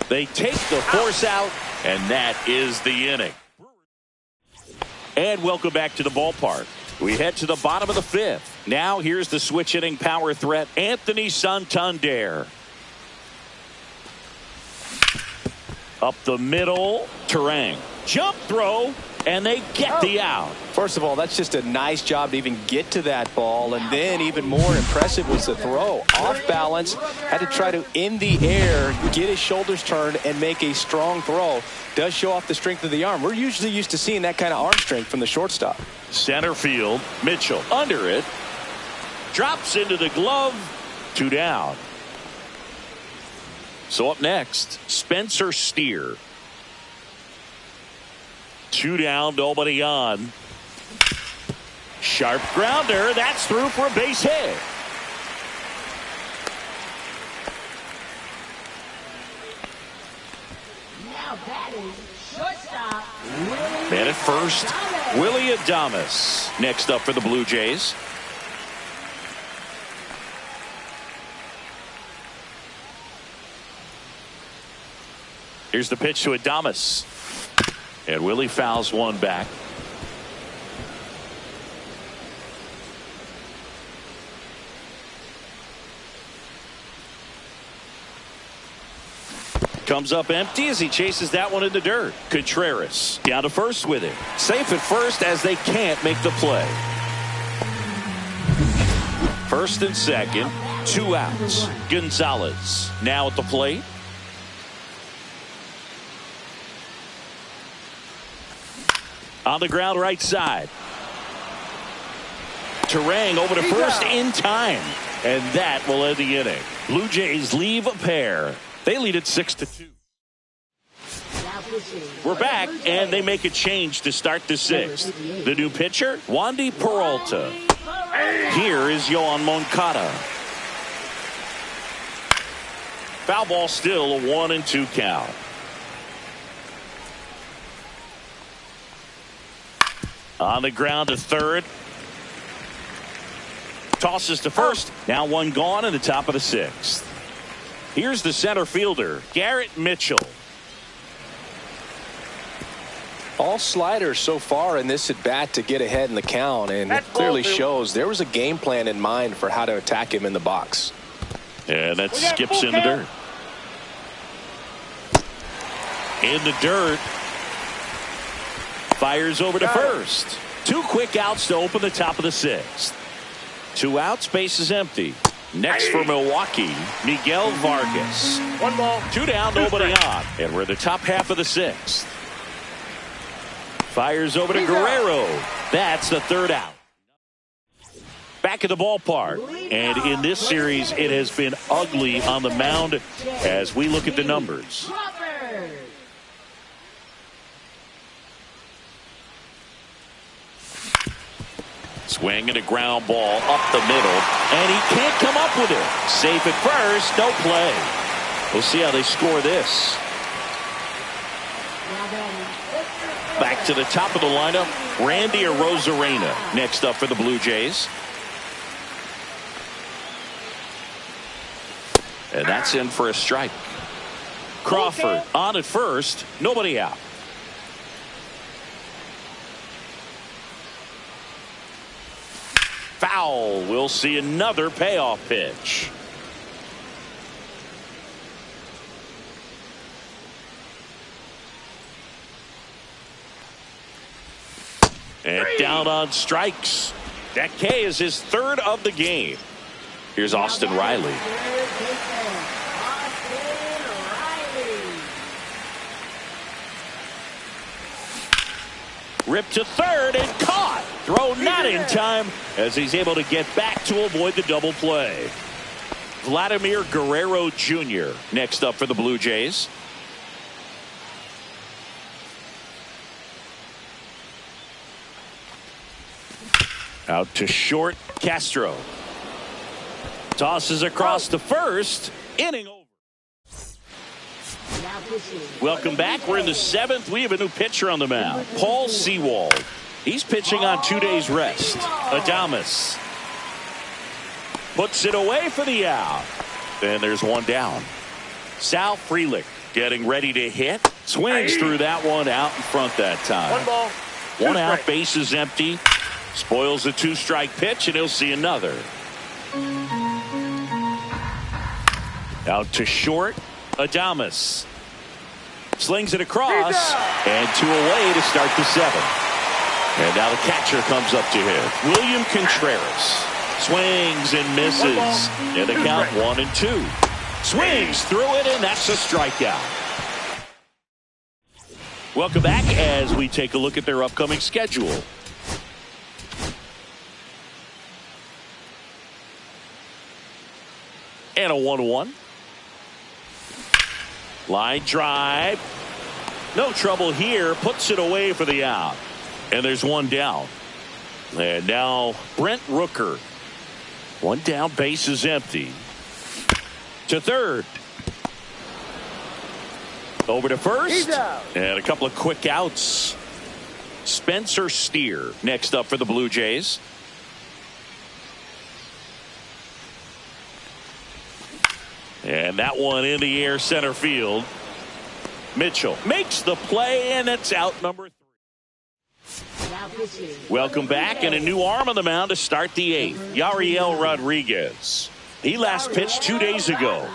They take the force out, and that is the inning. And welcome back to the ballpark. We head to the bottom of the 5th. Now here's the switch hitting power threat, Anthony Santander. Up the middle, Turang. Jump throw, and they get the out. First of all, that's just a nice job to even get to that ball, and then even more impressive was the throw. Off balance, had to try to, in the air, get his shoulders turned and make a strong throw. Does show off the strength of the arm. We're usually used to seeing that kind of arm strength from the shortstop. Center field, Mitchell under it. Drops into the glove. 2 down. So up next, Spencer Steer. 2 down, nobody on. Sharp grounder. That's through for a base hit. Now batting shortstop. Man at first, Willie Adames. Next up for the Blue Jays. Here's the pitch to Adames. And Willie fouls one back. Comes up empty as he chases that one in the dirt. Contreras down to first with it. Safe at first as they can't make the play. First and second, 2 outs. Gonzalez now at the plate. On the ground right side. Turang over to first in time. And that will end the inning. Blue Jays leave a pair. They lead it 6-2. We're back, and they make a change to start the 6th. The new pitcher, Wandy Peralta. Here is Yohan Moncada. Foul ball still, a 1-2 count. On the ground to third. Tosses to first. Now one gone in the top of the 6th. Here's the center fielder, Garrett Mitchell. All sliders so far in this at bat to get ahead in the count, and it clearly shows there was a game plan in mind for how to attack him in the box. And that skips in the dirt. In the dirt. Fires over to first. 2 quick outs to open the top of the 6th. 2 outs, base is empty. Next for Milwaukee, Miguel Vargas. 1 ball. 2 down, nobody on. And we're in the top half of the 6th. Fires over to Guerrero. That's the third out. Back at the ballpark. And in this series, it has been ugly on the mound as we look at the numbers. Swing and a ground ball up the middle. And he can't come up with it. Safe at first. No play. We'll see how they score this. Back to the top of the lineup. Randy Arozarena next up for the Blue Jays. And that's in for a strike. Crawford on at first. Nobody out. Foul. We'll see another payoff pitch. And down on strikes. That K is his third of the game. Here's Austin Riley. Ripped to third and caught. Throw not in time as he's able to get back to avoid the double play. Vladimir Guerrero Jr. next up for the Blue Jays. Out to short, Castro. Tosses across to first. Inning over. Welcome back. We're in the seventh. We have a new pitcher on the mound. Paul Sewald. He's pitching on 2 days rest. Adames puts it away for the out. And there's one down. Sal Frelick getting ready to hit. Swings through that one out in front that time. One ball. One out, bases empty. Spoils a two-strike pitch, and he'll see another. Out to short, Adames. Slings it across, and two away to start the seventh. And now the catcher comes up to him. William Contreras swings and misses. And the count 1-2. Swings through it, and that's a strikeout. Welcome back as we take a look at their upcoming schedule. And a 1-1. Line drive. No trouble here. Puts it away for the out. And there's one down. And now Brent Rooker. One down, base is empty. To third. Over to first. And a couple of quick outs. Spencer Steer next up for the Blue Jays. And that one in the air center field. Mitchell makes the play, and it's out number 3. Welcome back, and a new arm on the mound to start the 8th. Yariel Rodriguez. He last pitched 2 days ago.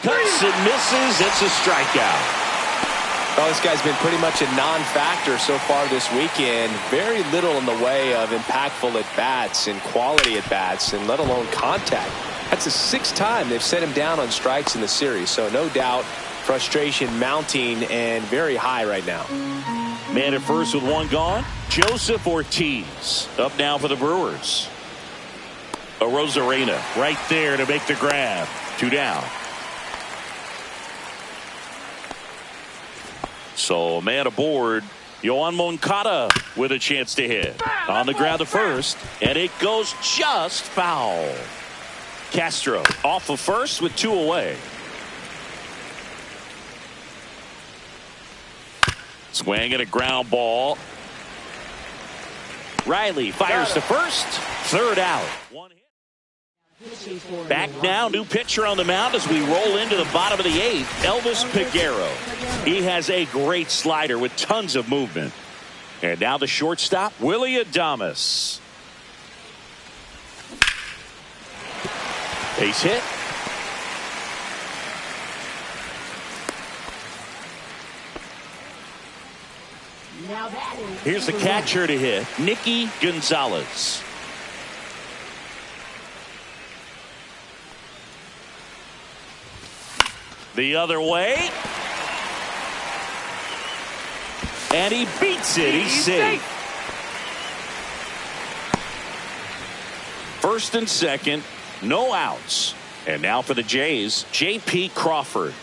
Cuts and misses. It's a strikeout. Well, this guy's been pretty much a non-factor so far this weekend. Very little in the way of impactful at-bats and quality at-bats, and let alone contact. That's the 6th time they've set him down on strikes in the series. So no doubt frustration mounting and very high right now. Man at first with one gone. Joseph Ortiz up now for the Brewers. Arozarena right there to make the grab. 2 down. So man aboard. Yohan Moncada with a chance to hit. On the ground to first. And it goes just foul. Castro off of first with 2 away. Swing and a ground ball. Riley fires to first. 3rd out. 1 hit. Back now, new pitcher on the mound as we roll into the bottom of the 8th. Elvis Peguero. He has a great slider with tons of movement. And now the shortstop, Willie Adames. Base hit. Here's the catcher to hit, Nicky Gonzalez. The other way. And he beats it. He's safe. First and second, no outs. And now for the Jays, J.P. Crawford.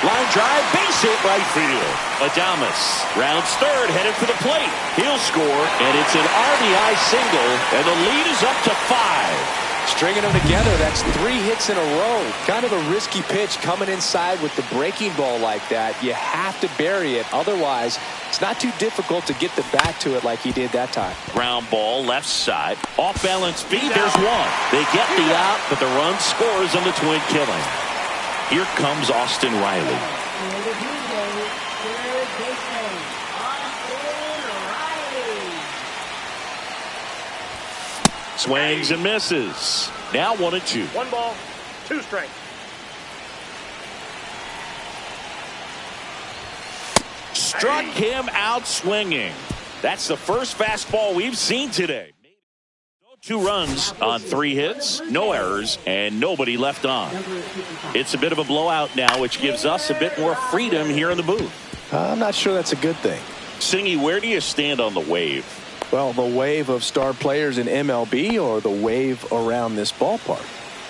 Line drive, base hit, right field. Adames rounds third, headed for the plate. He'll score, and it's an RBI single, and the lead is up to 5. Stringing them together, that's 3 hits in a row. Kind of a risky pitch coming inside with the breaking ball like that. You have to bury it. Otherwise, it's not too difficult to get the bat to it like he did that time. Ground ball, left side. Off balance feed, there's one. They get the out, but the run scores on the twin killing. Here comes Austin Riley. Swings and misses. Now 1-2. 1 ball, 2 strikes. Struck him out swinging. That's the first fastball we've seen today. 2 runs on 3 hits, no errors, and nobody left on. It's a bit of a blowout now, which gives us a bit more freedom here in the booth. I'm not sure that's a good thing. Singy, where do you stand on the wave? Well, the wave of star players in MLB or the wave around this ballpark?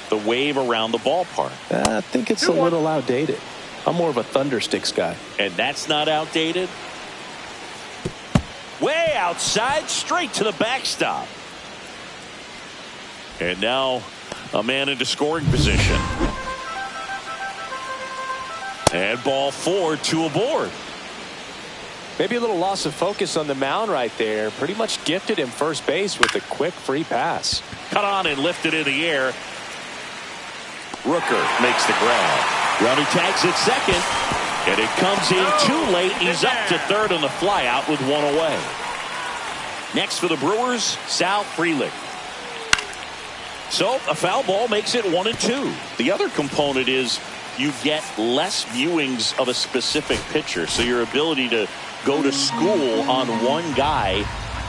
The wave around the ballpark. I think it's a little outdated. I'm more of a thundersticks guy. And that's not outdated? Way outside, straight to the backstop. And now a man into scoring position. And ball 4, 2 aboard. Maybe a little loss of focus on the mound right there. Pretty much gifted him first base with a quick free pass. Cut on and lifted in the air. Rooker makes the grab. Runner tags at second. And it comes in too late. He's up to third on the flyout with 1 away. Next for the Brewers, Sal Frelick. So a foul ball makes it 1-2. The other component is you get less viewings of a specific pitcher. So your ability to go to school on one guy,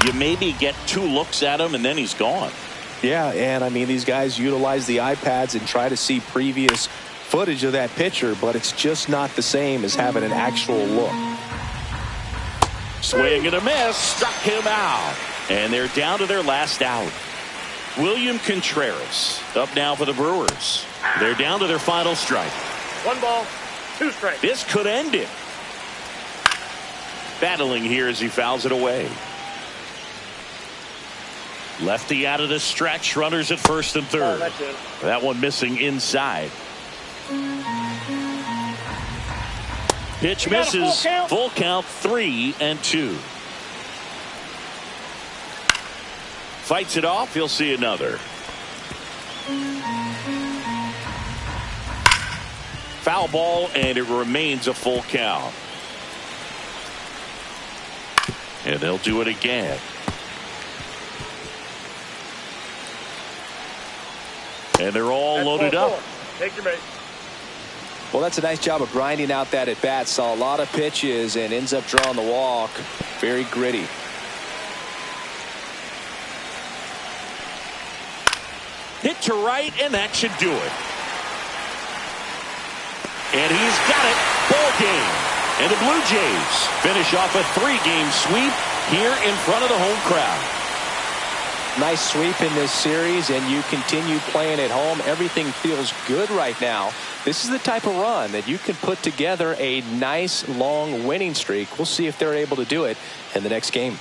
you maybe get 2 looks at him and then he's gone. Yeah, and I mean, these guys utilize the iPads and try to see previous footage of that pitcher, but it's just not the same as having an actual look. Swing and a miss, struck him out. And they're down to their last out. William Contreras up now for the Brewers. They're down to their final strike. 1 ball, 2 strikes. This could end it. Battling here as he fouls it away. Lefty out of the stretch. Runners at first and third. That's it. That one missing inside. Pitch misses. Full count 3-2. Fights it off. He'll see another. Foul ball, and it remains a full count. And they'll do it again. And they're all loaded up. Take your base. Well, that's a nice job of grinding out that at bat. Saw a lot of pitches and ends up drawing the walk. Very gritty. Hit to right, and that should do it. And he's got it. Ball game. And the Blue Jays finish off a 3-game sweep here in front of the home crowd. Nice sweep in this series, and you continue playing at home. Everything feels good right now. This is the type of run that you can put together a nice long winning streak. We'll see if they're able to do it in the next game.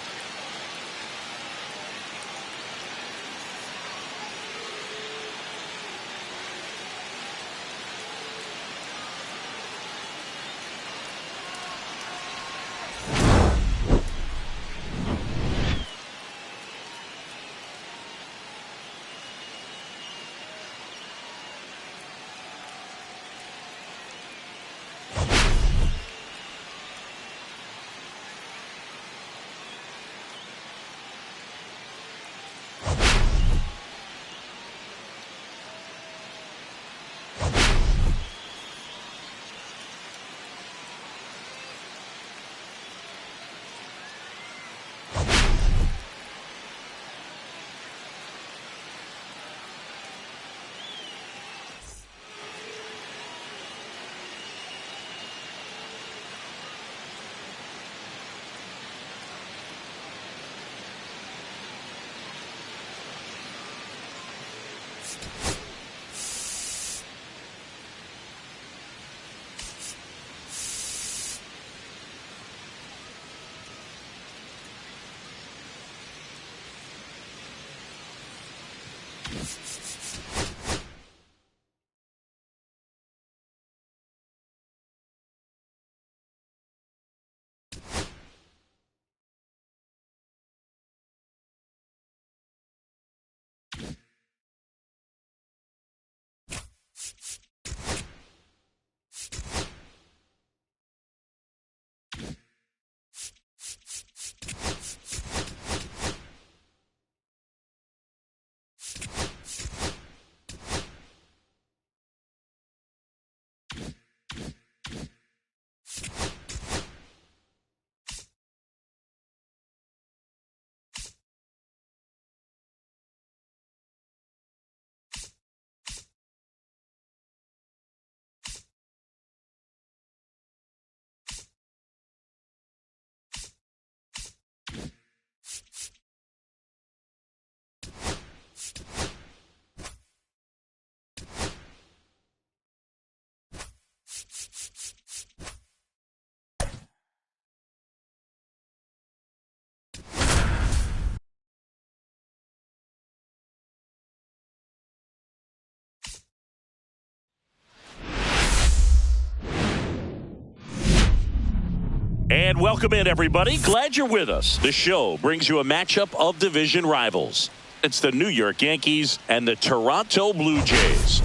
And welcome in, everybody. Glad you're with us. The show brings you a matchup of division rivals. It's the New York Yankees and the Toronto Blue Jays.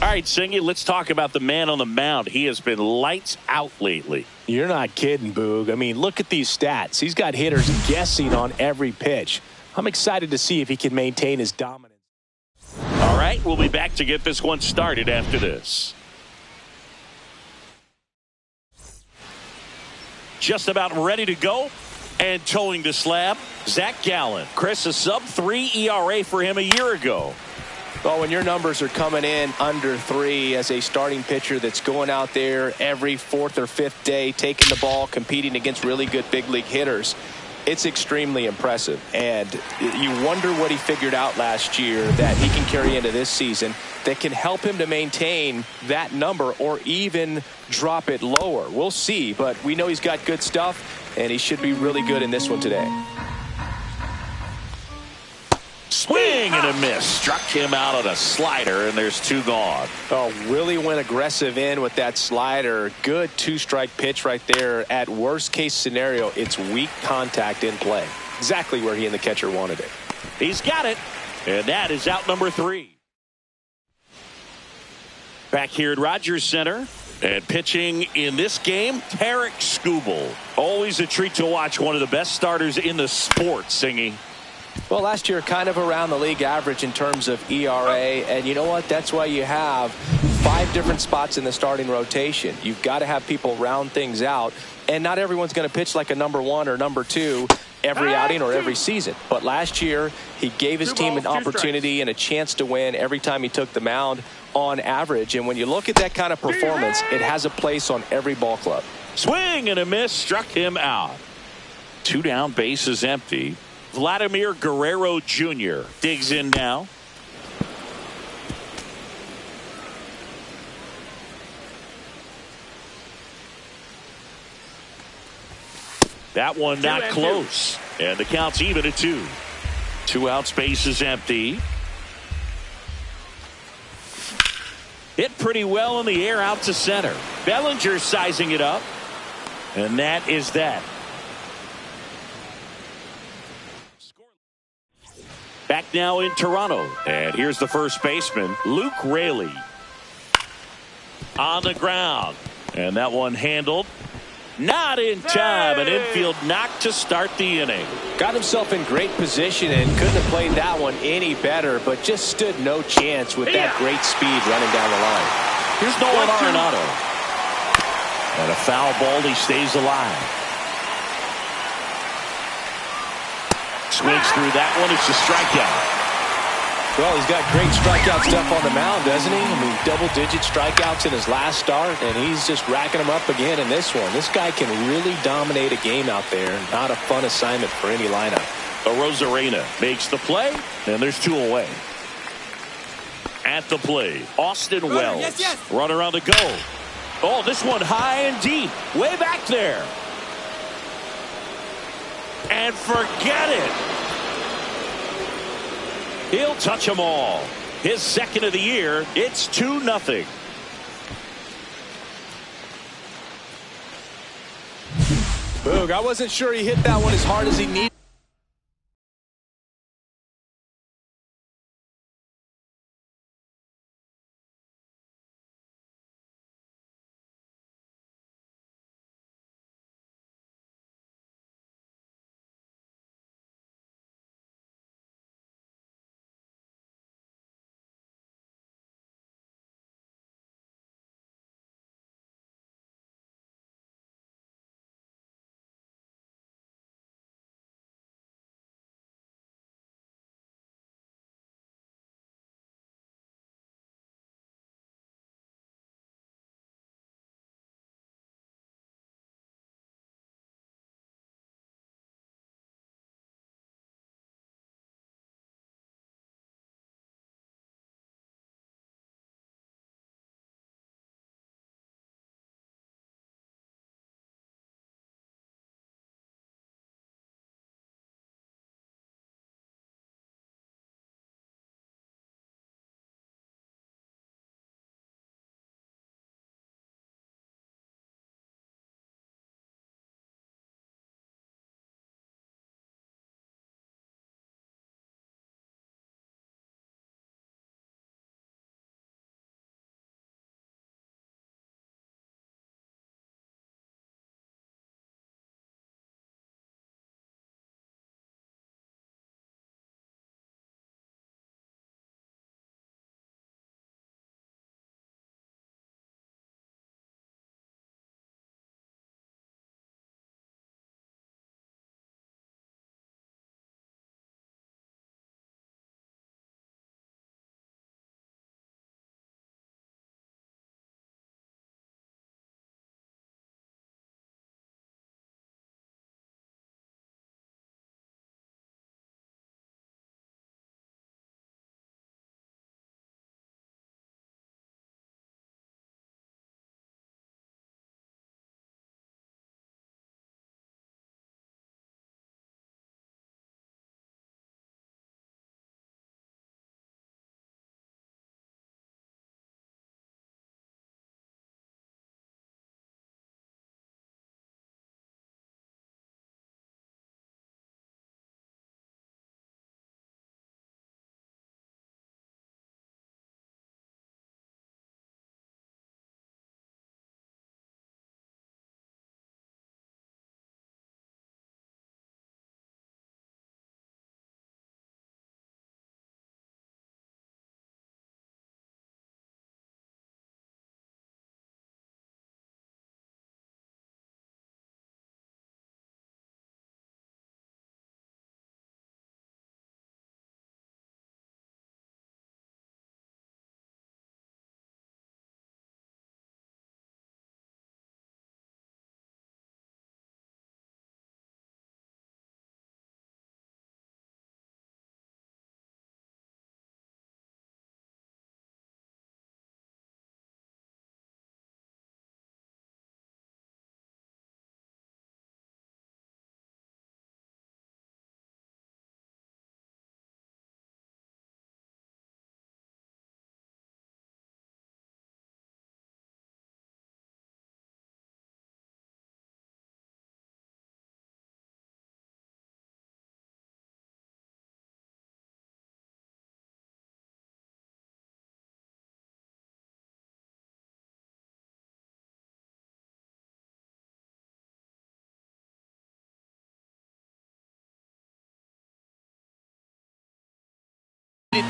All right, Singy, let's talk about the man on the mound. He has been lights out lately. You're not kidding, Boog. I mean, look at these stats. He's got hitters guessing on every pitch. I'm excited to see if he can maintain his dominance. All right, we'll be back to get this one started after this. Just about ready to go and towing the slab, Zach Gallen. Chris, a sub-3 ERA for him a year ago. Well, when your numbers are coming in under 3 as a starting pitcher that's going out there every 4th or 5th day, taking the ball, competing against really good big league hitters, it's extremely impressive. And you wonder what he figured out last year that he can carry into this season that can help him to maintain that number or even drop it lower. We'll see, but we know he's got good stuff, and he should be really good in this one today. Swing and a miss. Struck him out on a slider, and there's 2 gone. Oh, really went aggressive in with that slider. Good 2-strike pitch right there. At worst case scenario, it's weak contact in play. Exactly where he and the catcher wanted it. He's got it, and that is out number 3. Back here at Rogers Center, and pitching in this game, Tarek Skubal. Always a treat to watch one of the best starters in the sport, Singy. Well, last year kind of around the league average in terms of ERA, and you know what? That's why you have 5 different spots in the starting rotation. You've got to have people round things out, and not everyone's going to pitch like a number 1 or number 2 every outing or every season. But last year, he gave his team an opportunity and a chance to win every time he took the mound on average. And when you look at that kind of performance, it has a place on every ball club. Swing and a miss, struck him out. 2 down, bases empty. Vladimir Guerrero Jr. digs in now. That one not close. And the count's even at 2. 2 outs, bases empty. Hit pretty well in the air out to center. Bellinger sizing it up. And that is that. Back now in Toronto. And here's the first baseman, Luke Raley. On the ground. And that one handled. Not in time. An infield knock to start the inning. Got himself in great position and couldn't have played that one any better, but just stood no chance with that great speed running down the line. Here's Nolan Arenado. And a foul ball. He stays alive. Swings through that one. It's a strikeout. Well, he's got great strikeout stuff on the mound, doesn't he? I mean, double-digit strikeouts in his last start, and he's just racking them up again in this one. This guy can really dominate a game out there. Not a fun assignment for any lineup. Arozarena makes the play, and there's 2 away. At the plate, Austin Wells. Runner on the go. Oh, this one high and deep. Way back there. And forget it. He'll touch them all. His second of the year. It's 2-0. Boog, I wasn't sure he hit that one as hard as he needed.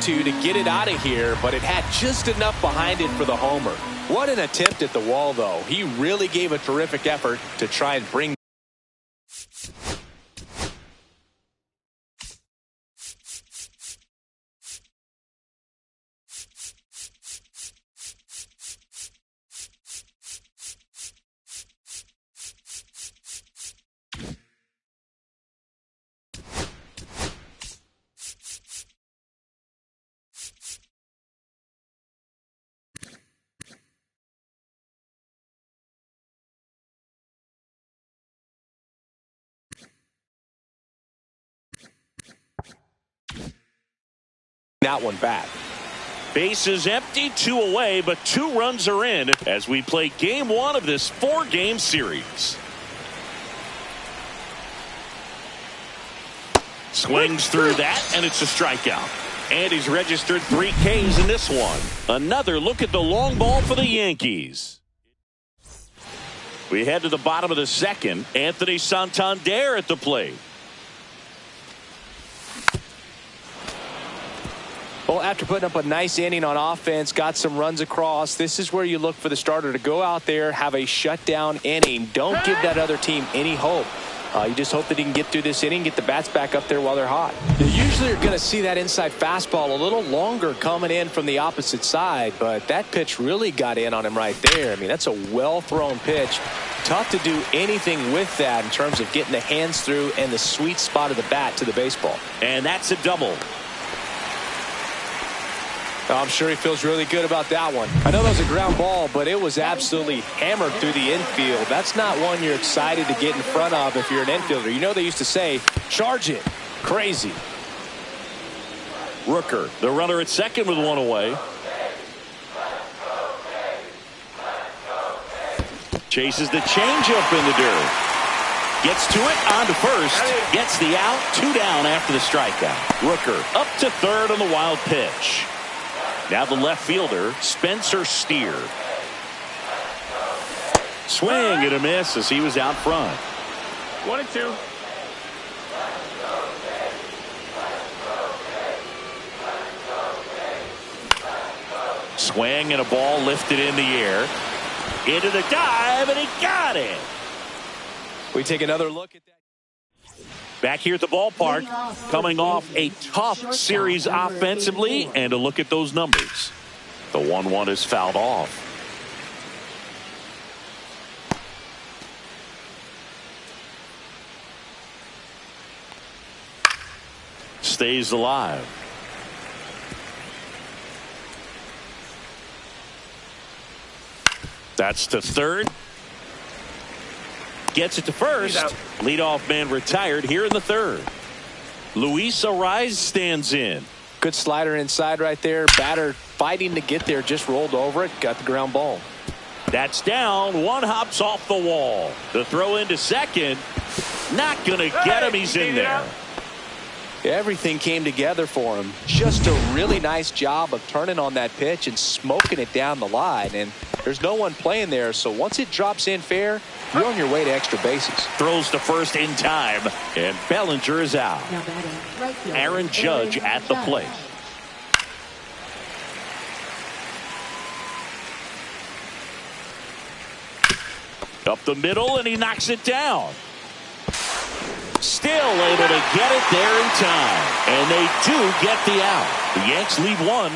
To get it out of here, but it had just enough behind it for the homer. What an attempt at the wall, though. He really gave a terrific effort to try and bring that one back. Bases empty, 2 away, but 2 runs are in as we play game 1 of this 4-game series. Swings through that, and it's a strikeout. And he's registered 3 Ks in this one. Another look at the long ball for the Yankees. We head to the bottom of the second. Anthony Santander at the plate. Well, after putting up a nice inning on offense, got some runs across, this is where you look for the starter to go out there, have a shutdown inning. Don't give that other team any hope. You just hope that he can get through this inning, get the bats back up there while they're hot. You usually are going to see that inside fastball a little longer coming in from the opposite side, but that pitch really got in on him right there. I mean, that's a well-thrown pitch. Tough to do anything with that in terms of getting the hands through and the sweet spot of the bat to the baseball. And that's a double. I'm sure he feels really good about that one. I know that was a ground ball, but it was absolutely hammered through the infield. That's not one you're excited to get in front of if you're an infielder. You know they used to say, charge it. Crazy. Rooker, the runner at second with 1 away. Chases the changeup in the dirt. Gets to it, on to first. Gets the out, 2 down after the strikeout. Rooker up to third on the wild pitch. Now the left fielder, Spencer Steer. Swing and a miss as he was out front. 1-2. Swing and a ball lifted in the air. Into the dive, and he got it. We take another look at that. Back here at the ballpark, coming off a tough series offensively, and a look at those numbers. The 1-1 is fouled off. Stays alive. That's to third. Gets it to first. Leadoff man retired here in the third. Luis Ariz stands in. Good slider inside right there. Batter fighting to get there. Just rolled over it. Got the ground ball. That's down. 1 hops off the wall. The throw into second. Not going to get him. He's in there. Everything came together for him. Just a really nice job of turning on that pitch and smoking it down the line. And there's no one playing there. So once it drops in fair, you're on your way to extra bases. Throws to first in time. And Bellinger is out. Aaron Judge at the plate. Up the middle, and he knocks it down. Still able to get it there in time. And they do get the out. The Yanks lead 1.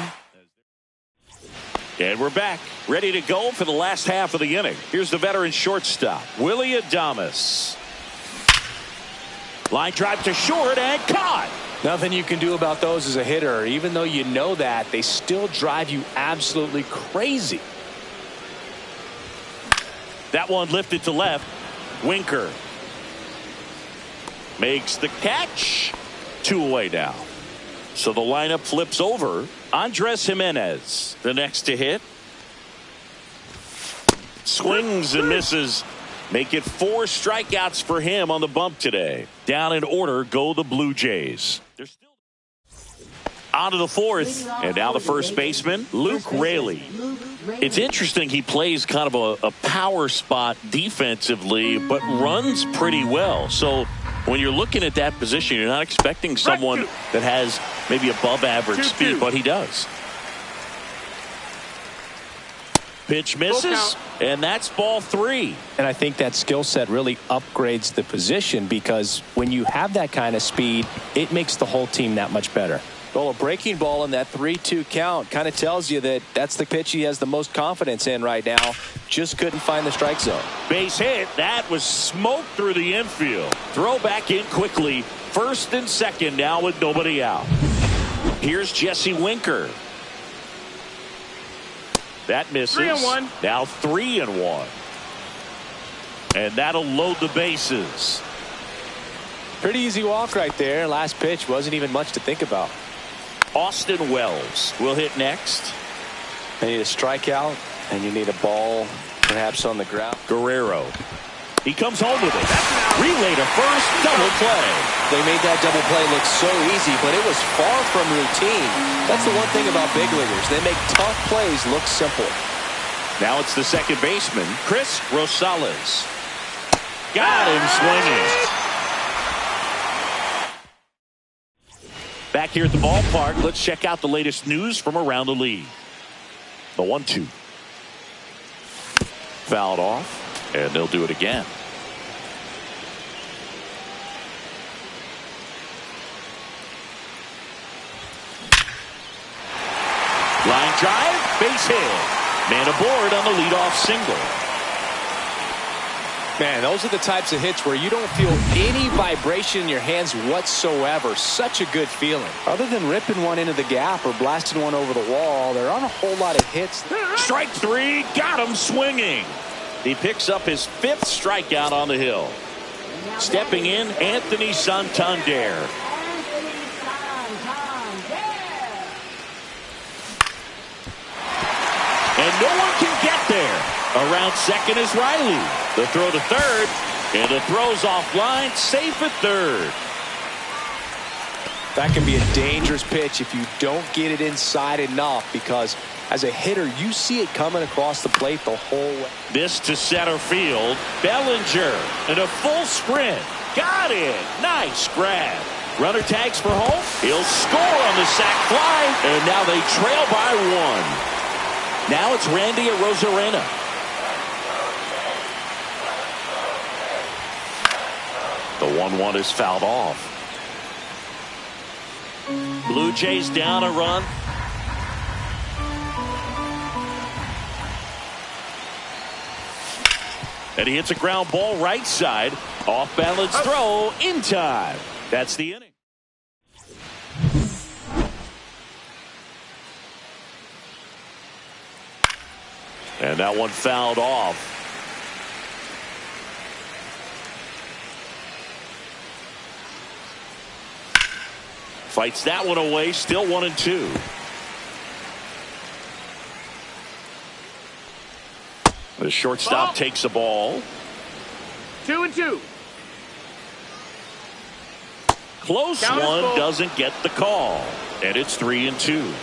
And we're back, ready to go for the last half of the inning. Here's the veteran shortstop, Willie Adames. Line drive to short and caught. Nothing you can do about those as a hitter. Even though you know that, they still drive you absolutely crazy. That one lifted to left. Winker makes the catch. 2 away now. So the lineup flips over. Andres Jimenez, the next to hit. Swings and misses. Make it 4 strikeouts for him on the bump today. Down in order go the Blue Jays. They're still on to the 4th. And now the first baseman, Luke Raley. It's interesting, he plays kind of a power spot defensively, but runs pretty well. So when you're looking at that position, you're not expecting someone that has maybe above average speed, but he does. Pitch misses, and that's ball 3. And I think that skill set really upgrades the position, because when you have that kind of speed, it makes the whole team that much better. Well, a breaking ball in that 3-2 count kind of tells you that that's the pitch he has the most confidence in right now. Just couldn't find the strike zone. Base hit. That was smoked through the infield. Throw back in quickly. First and second now with nobody out. Here's Jesse Winker. That misses. 3-1. Now 3-1. And that'll load the bases. Pretty easy walk right there. Last pitch wasn't even much to think about. Austin Wells will hit next. They need a strikeout, and you need a ball perhaps on the ground. Guerrero. He comes home with it. Relay to first, double play. They made that double play look so easy, but it was far from routine. That's the one thing about big leaguers. They make tough plays look simple. Now it's the second baseman, Chris Rosales. Got him swinging. Back here at the ballpark, let's check out the latest news from around the league. The 1-2. Fouled off. And they'll do it again. Line drive, base hit. Man aboard on the leadoff single. Man, those are the types of hits where you don't feel any vibration in your hands whatsoever. Such a good feeling. Other than ripping one into the gap or blasting one over the wall, there aren't a whole lot of hits. Strike three, got him swinging. He picks up his 5th strikeout on the hill. Stepping in, Anthony Santander. And no one can get there. Around second is Riley. The throw to third. And the throw's offline. Safe at third. That can be a dangerous pitch if you don't get it inside enough, because as a hitter, you see it coming across the plate the whole way. This to center field. Bellinger in a full sprint. Got it. Nice grab. Runner tags for home. He'll score on the sac fly. And now they trail by 1. Now it's Randy Arozarena. The 1-1 is fouled off. Blue Jays down a run. And he hits a ground ball right side. Off balance throw in time. That's the inning. And that one fouled off. Fights that one away. Still 1-2. The shortstop takes the ball. 2-2. Close one, doesn't get the call. And it's 3-2.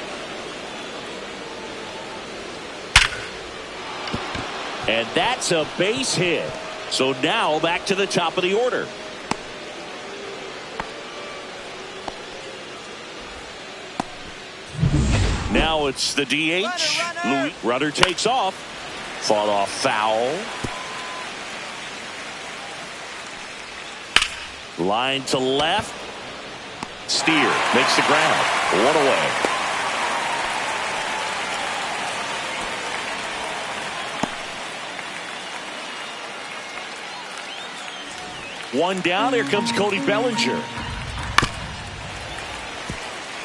And that's a base hit. So now back to the top of the order. Now it's the DH. Runner takes off. Fought off foul. Line to left. Steer makes the grab. 1 away. One down. Here comes Cody Bellinger.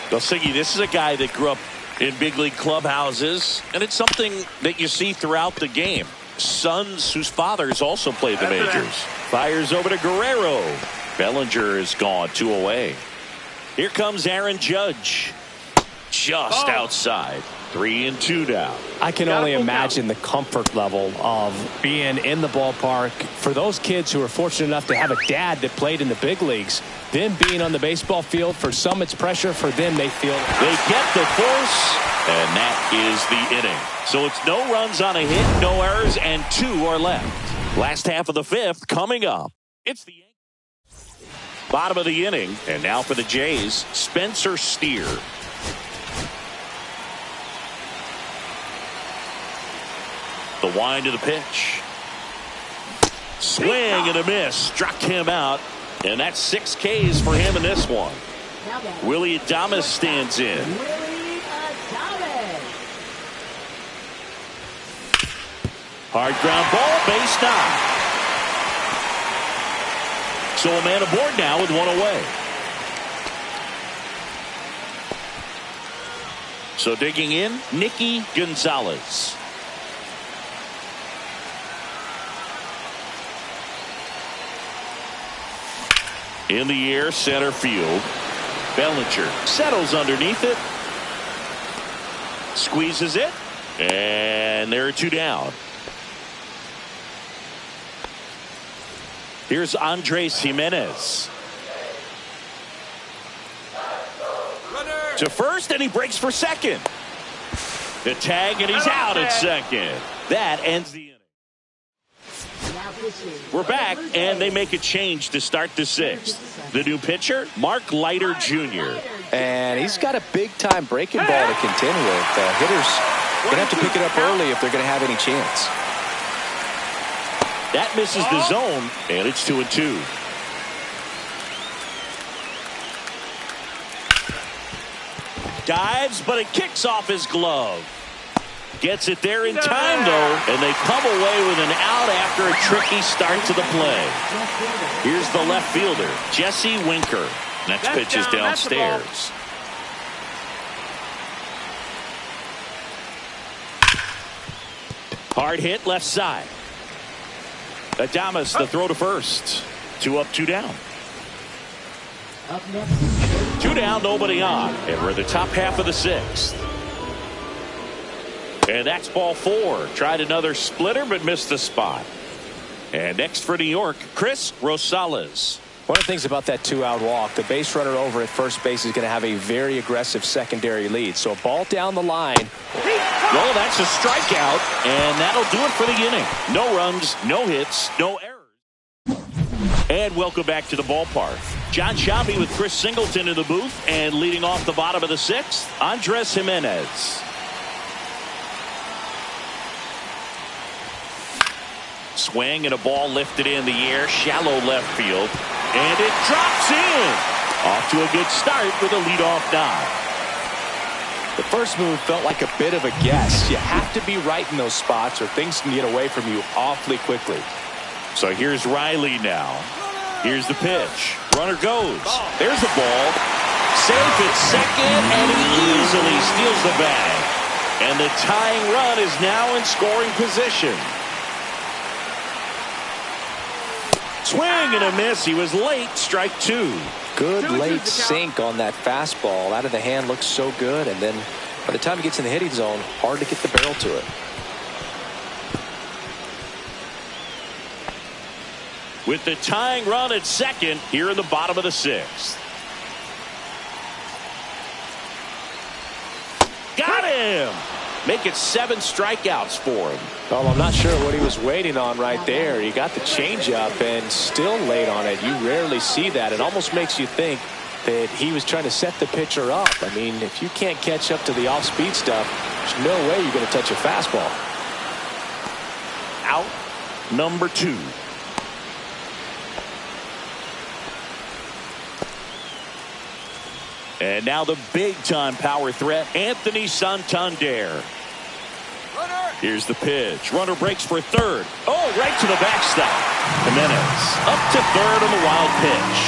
Delsigi, this is a guy that grew up in big league clubhouses, and it's something that you see throughout the game. Sons whose fathers also played the majors. Fires over to Guerrero. Bellinger is gone. 2 away. Here comes Aaron Judge. Just outside. 3-2 now. I can only imagine the comfort level of being in the ballpark for those kids who are fortunate enough to have a dad that played in the big leagues. Them being on the baseball field, for some it's pressure, for them they feel. They get the force, and that is the inning. So it's no runs on a hit, no errors, and 2 are left. Last half of the 5th coming up. It's the bottom of the inning, and now for the Jays, Spencer Steer. The wind of the pitch. Swing and a miss. Struck him out. And that's 6 Ks for him in this one. Willie Adames stands in. Hard ground ball, base knock. So a man aboard now with 1 away. So digging in, Nicky Gonzalez. In the air, center field. Bellinger settles underneath it. Squeezes it. And there are 2 down. Here's Andres Jimenez. To first, and he breaks for second. The tag, and he's out at second. That ends the inning. We're back, and they make a change to start the 6th. The new pitcher, Mark Leiter Jr. And he's got a big-time breaking ball to contend with. Hitters going to have to pick it up early if they're going to have any chance. That misses the zone, and it's 2-2. Dives, but it kicks off his glove. Gets it there in time, though, and they come away with an out after a tricky start to the play. Here's the left fielder, Jesse Winker. Next pitch is downstairs. Hard hit left side. Adames, the throw to first. 2 up, 2 down. 2 down, nobody on. And we're in the top half of the 6th. And that's ball 4. Tried another splitter, but missed the spot. And next for New York, Chris Rosales. One of the things about that 2-out walk, the base runner over at first base is going to have a very aggressive secondary lead. So a ball down the line. Well, that's a strikeout, and that'll do it for the inning. No runs, no hits, no errors. And welcome back to the ballpark. John Shelby with Chris Singleton in the booth, and leading off the bottom of the 6th, Andres Jimenez. Swing and a ball lifted in the air, shallow left field, and it drops in. Off to a good start with a leadoff dive. The first move felt like a bit of a guess. You have to be right in those spots or things can get away from you awfully quickly. So here's Riley now. Here's the pitch. Runner goes. There's the ball. Safe at second, and he easily steals the bag. And the tying run is now in scoring position. Swing and a miss. He was late. Strike 2. Good late sink on that fastball. Out of the hand looks so good, and then by the time he gets in the hitting zone, hard to get the barrel to it. With the tying run at second here in the bottom of the 6th. Got him! Make it 7 strikeouts for him. Well, I'm not sure what he was waiting on right there. He got the changeup and still late on it. You rarely see that. It almost makes you think that he was trying to set the pitcher up. I mean, if you can't catch up to the off-speed stuff, there's no way you're going to touch a fastball. Out number 2. And now the big-time power threat, Anthony Santander. Here's the pitch. Runner breaks for third. Oh, right to the backstop. Jimenez up to third on the wild pitch.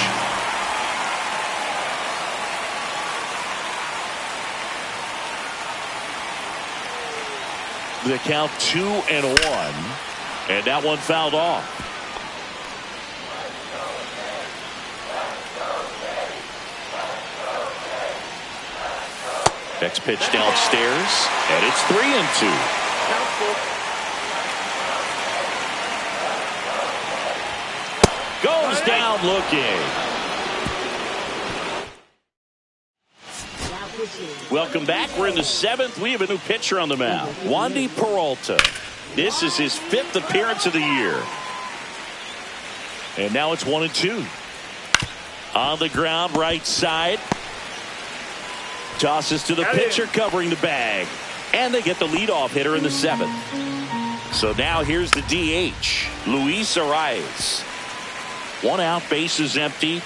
The count 2-1. And that one fouled off. Next pitch downstairs, and it's 3-2. Goes down looking. Welcome back. We're in the 7th. We have a new pitcher on the mound, Wandy Peralta. This is his 5th appearance of the year. And now it's 1-2. On the ground, right side. Tosses to the pitcher covering the bag. And they get the leadoff hitter in the 7th. So now here's the DH, Luis Arias. 1 out, base is empty.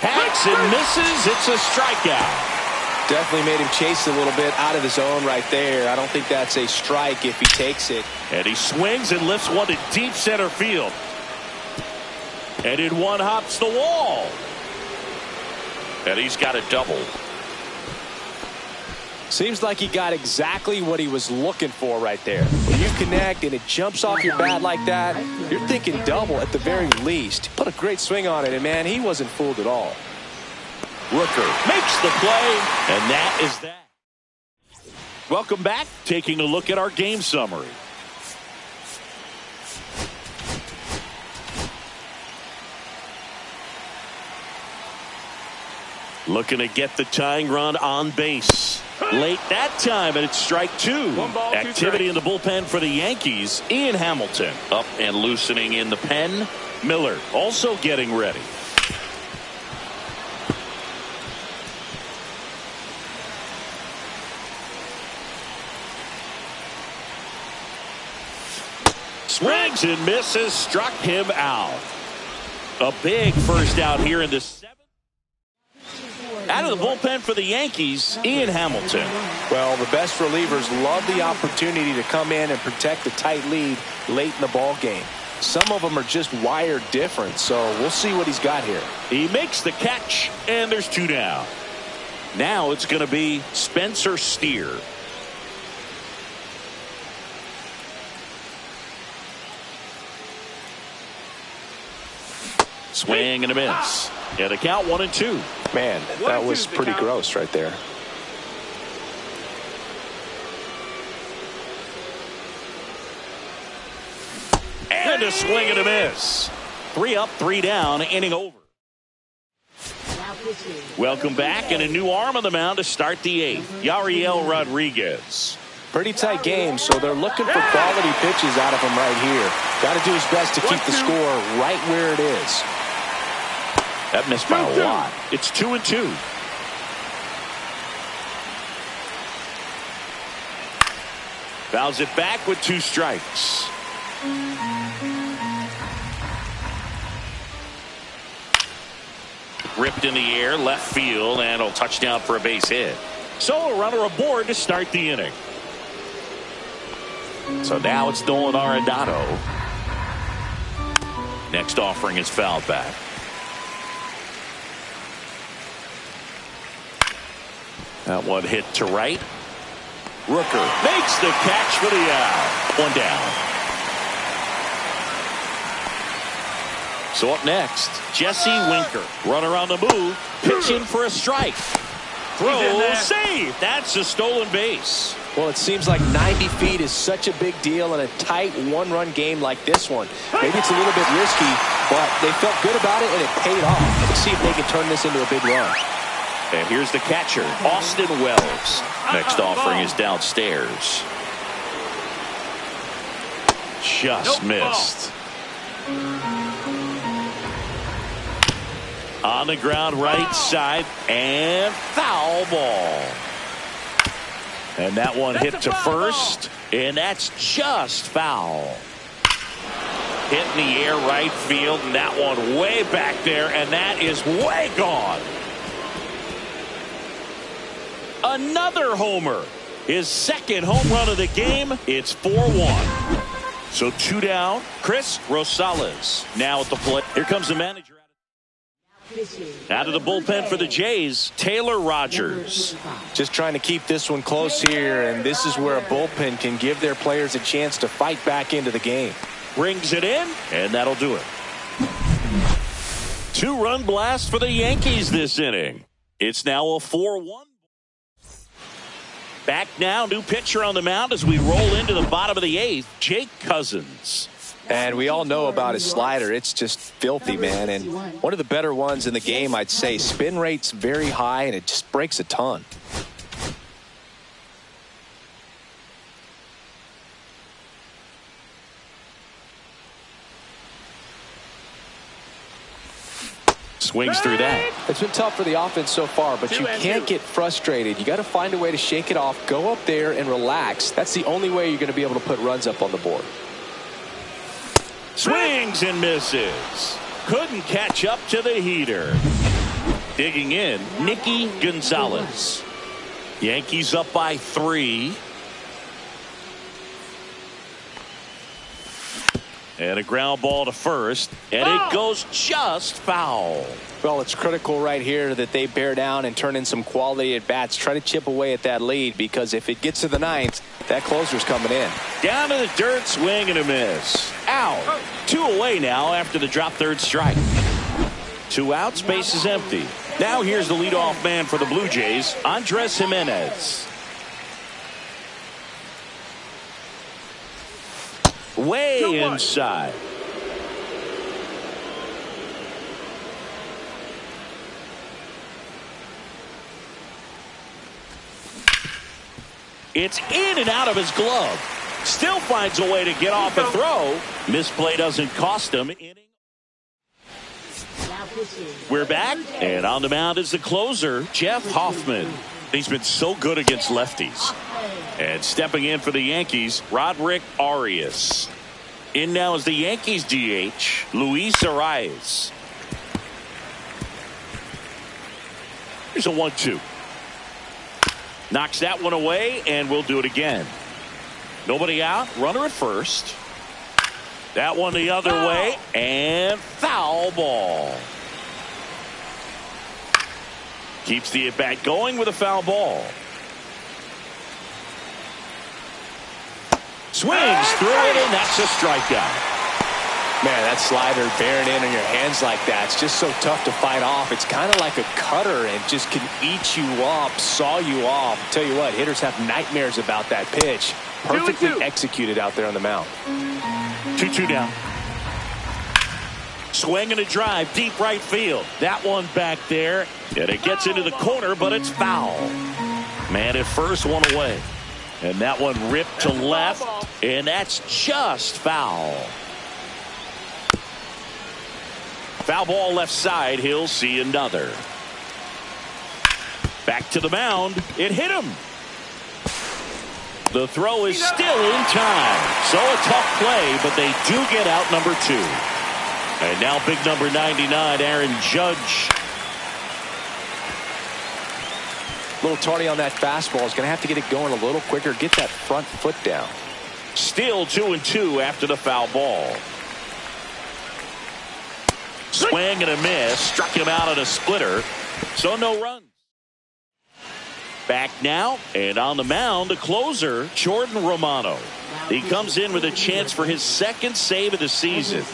Hacks and misses. It's a strikeout. Definitely made him chase a little bit out of the zone right there. I don't think that's a strike if he takes it. And he swings and lifts one to deep center field. And in one hops the wall. And he's got a double. Seems like he got exactly what he was looking for right there. When you connect and it jumps off your bat like that, you're thinking double at the very least. Put a great swing on it, and man, he wasn't fooled at all. Rooker makes the play, and that is that. Welcome back. Taking a look at our game summary. Looking to get the tying run on base. Late that time, and it's strike two. Activity in the bullpen for the Yankees. Ian Hamilton up and loosening in the pen. Miller also getting ready. Swings and misses, struck him out. A big first out here in the seventh. Out of the bullpen for the Yankees, Ian Hamilton. Well, the best relievers love the opportunity to come in and protect a tight lead late in the ball game. Some of them are just wired different, so we'll see what he's got here. He makes the catch, and there's two down. Now it's going to be Spencer Steer. Swing and a miss. And the count 1-2. Man, that was pretty gross right there. And a swing and a miss. 3 up, 3 down, inning over. Welcome back, and a new arm on the mound to start the 8th. Yariel Rodriguez. Pretty tight game, so they're looking for quality pitches out of him right here. Got to do his best to keep the score right where it is. That missed by a lot. It's 2-2. Fouls it back with 2 strikes. Ripped in the air, left field, and a touchdown for a base hit. So a runner aboard to start the inning. So now it's Nolan Arenado. Next offering is fouled back. That one hit to right. Rooker makes the catch for the out. 1 down. So up next, Jesse Winker. Runner on the move. Pitching for a strike. Throw, save. That's a stolen base. Well, it seems like 90 feet is such a big deal in a tight one-run game like this one. Maybe it's a little bit risky, but they felt good about it, and it paid off. Let's see if they can turn this into a big run. And here's the catcher, Austin Wells. Next offering is downstairs. Just missed. On the ground, right side, and foul ball. And that one hit to first, and that's just foul. Hit in the air, right field, and that one way back there, and that is way gone. Another homer. His second home run of the game. It's 4-1. So 2 down. Chris Rosales now at the plate. Here comes the manager. Out of the bullpen for the Jays, Taylor Rogers. Just trying to keep this one close here, and this is where a bullpen can give their players a chance to fight back into the game. Brings it in, and that'll do it. 2-run blast for the Yankees this inning. It's now a 4-1. Back now, new pitcher on the mound as we roll into the bottom of the 8th, Jake Cousins. And we all know about his slider. It's just filthy, man. And one of the better ones in the game, I'd say. Spin rate's very high, and it just breaks a ton. Swings through that. It's been tough for the offense so far, but you can't get frustrated. You got to find a way to shake it off, go up there and relax. That's the only way you're going to be able to put runs up on the board. Swings and misses. Couldn't catch up to the heater. Digging in, Nicky Gonzalez. Yankees up by 3. And a ground ball to first, and it goes just foul. Well, it's critical right here that they bear down and turn in some quality at bats. Try to chip away at that lead, because if it gets to the 9th, that closer's coming in. Down to the dirt, swing and a miss. Out. 2 away now after the drop third strike. 2 outs, base is empty. Now here's the leadoff man for the Blue Jays, Andres Jimenez. way 2-1. inside. It's in and out of his glove. Still finds a way to get off a throw. Misplay doesn't cost him. We're back, and on the mound is the closer, Jeff Hoffman. He's been so good against lefties. And stepping in for the Yankees, Roderick Arias. In now is the Yankees DH, Luis Arias. Here's a 1-2. Knocks that one away, and we'll do it again. Nobody out, runner at first. That one the other way, and foul ball. Keeps the at-bat going with a foul ball. Swings through it, and that's a strikeout. Man, that slider bearing in on your hands like that, it's just so tough to fight off. It's kind of like a cutter and just can eat you up, saw you off. Tell you what, hitters have nightmares about that pitch. Perfectly executed out there on the mound. 2-2 down. Swing and a drive, deep right field. That one back there, and it gets into the corner, but it's foul. Man at first, one away. And that one ripped to left, and that's just foul. Foul ball left side. He'll see another. Back to the mound. It hit him. The throw is still in time. So a tough play, but they do get out number 2. And now big number 99, Aaron Judge. A little tardy on that fastball. Is going to have to get it going a little quicker. Get that front foot down. Still 2-2 after the foul ball. Swing and a miss. Struck him out on a splitter. So no runs. Back now, and on the mound, the closer, Jordan Romano. He comes in with a chance for his second save of the season.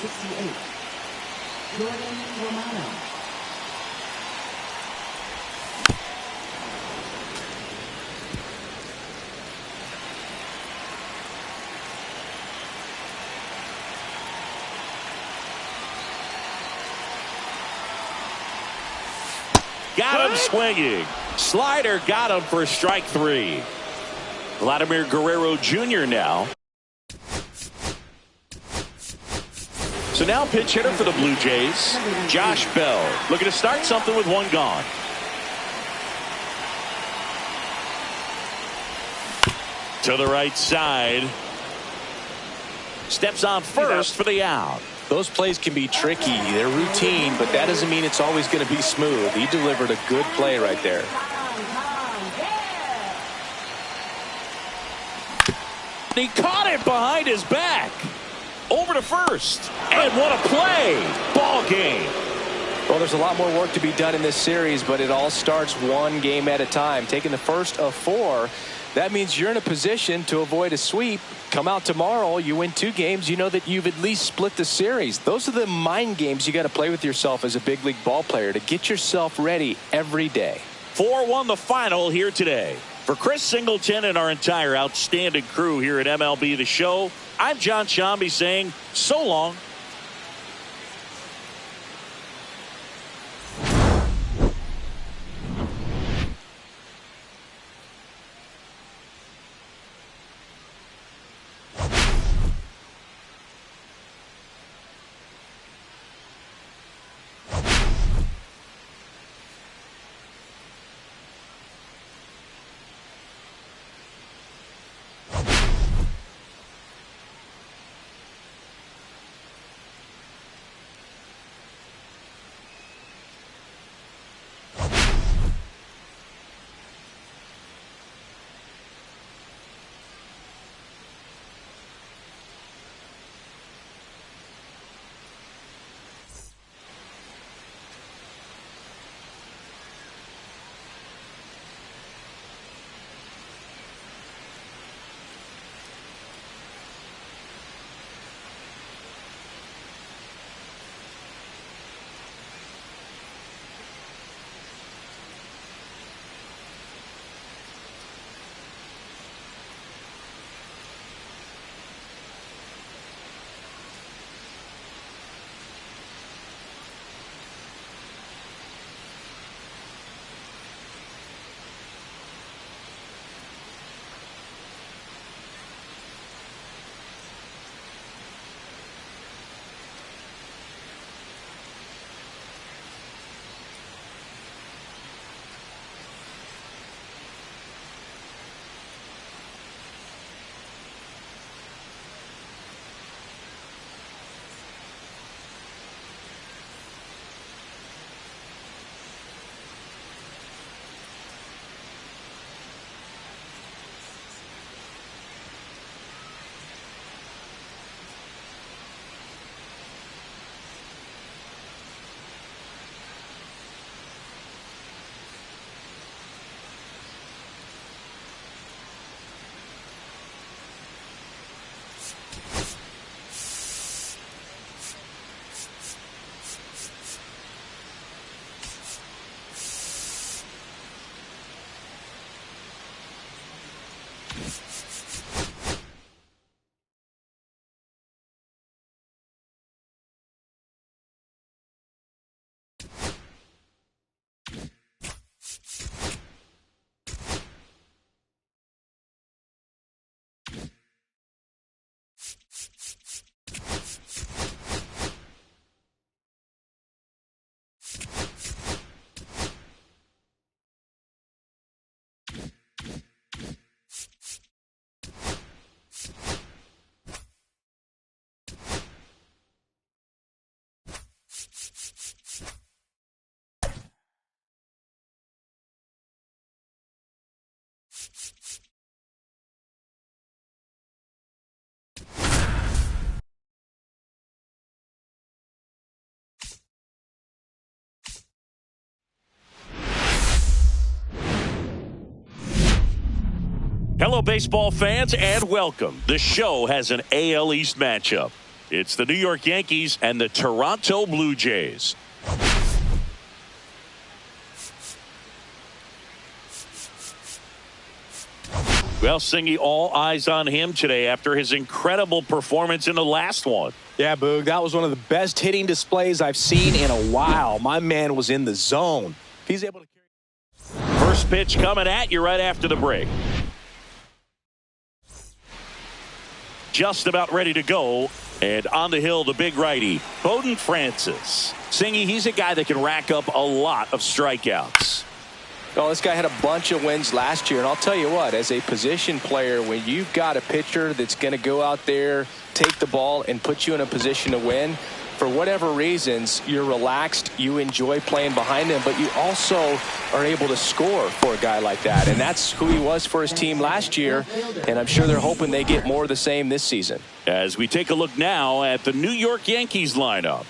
Got him swinging. Slider got him for strike 3. Vladimir Guerrero Jr. now. So now pinch hitter for the Blue Jays, Josh Bell. Looking to start something with one gone. To the right side. Steps on first for the out. Those plays can be tricky. They're routine, but that doesn't mean it's always going to be smooth. He delivered a good play right there. He caught it behind his back. Over to first. And what a play. Ball game. Well, there's a lot more work to be done in this series, but it all starts one game at a time. Taking the first of 4, that means you're in a position to avoid a sweep. Come out tomorrow, you win 2 games, you know that you've at least split the series. Those are the mind games you got to play with yourself as a big league ball player to get yourself ready every day. 4-1 the final here today. For Chris Singleton and our entire outstanding crew here at MLB The Show, I'm John Shambi saying so long. Hello, baseball fans, and welcome. The show has an AL East matchup. It's the New York Yankees and the Toronto Blue Jays. Well, Singy, all eyes on him today after his incredible performance in the last one. Yeah, Boog, that was one of the best hitting displays I've seen in a while. My man was in the zone. He's able to carry. First pitch coming at you right after the break. Just about ready to go. And on the hill, the big righty, Bowden Francis. Singy, he's a guy that can rack up a lot of strikeouts. Well, this guy had a bunch of wins last year, and I'll tell you what, as a position player, when you've got a pitcher that's going to go out there, take the ball, and put you in a position to win, for whatever reasons, you're relaxed, you enjoy playing behind him, but you also are able to score for a guy like that, and that's who he was for his team last year, and I'm sure they're hoping they get more of the same this season. As we take a look now at the New York Yankees lineup.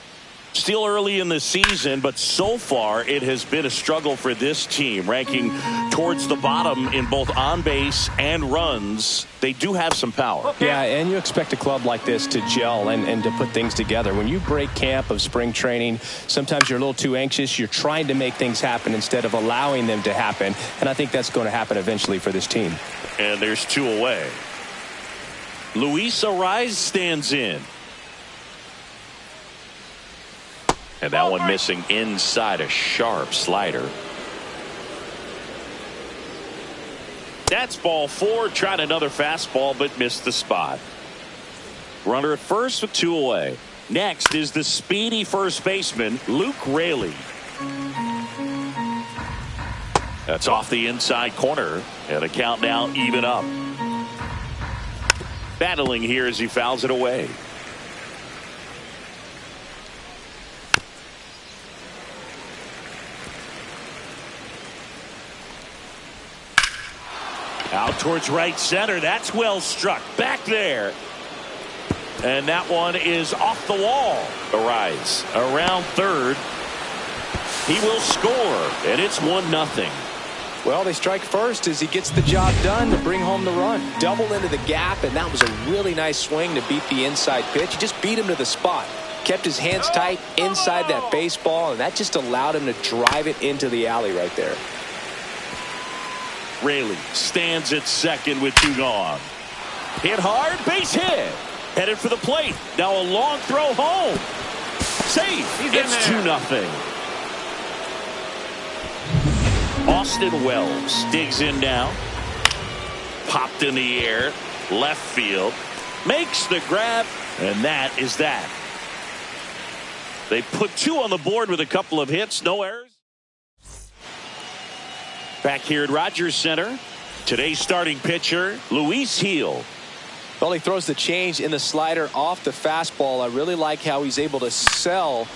Still early in the season, but so far it has been a struggle for this team, ranking towards the bottom in both on base and runs. They do have some power. Yeah, and you expect a club like this to gel and to put things together. When you break camp of spring training, sometimes you're a little too anxious. You're trying to make things happen instead of allowing them to happen, and I think that's going to happen eventually for this team. And there's two away. Luis Ariz stands in. And that one missing inside, a sharp slider. That's ball four. Tried another fastball, but missed the spot. Runner at first with two away. Next is the speedy first baseman, Luke Raley. That's off the inside corner. And a count now even up. Battling here as he fouls it away. Out towards right center. That's well struck. Back there. And that one is off the wall. Ariz around third. He will score. And it's 1-0. Well, they strike first as he gets the job done to bring home the run. Double into the gap, and that was a really nice swing to beat the inside pitch. He just beat him to the spot. Kept his hands tight inside that baseball, and that just allowed him to drive it into the alley right there. Raley stands at second with two gone. Hit hard, base hit. Headed for the plate. Now a long throw home. Safe. It's 2-0. Austin Wells digs in now. Popped in the air. Left field. Makes the grab. And that is that. They put two on the board with a couple of hits. No errors. Back here at Rogers Center, today's starting pitcher, Luis Gil. Well, he throws the change in the slider off the fastball. I really like how he's able to sell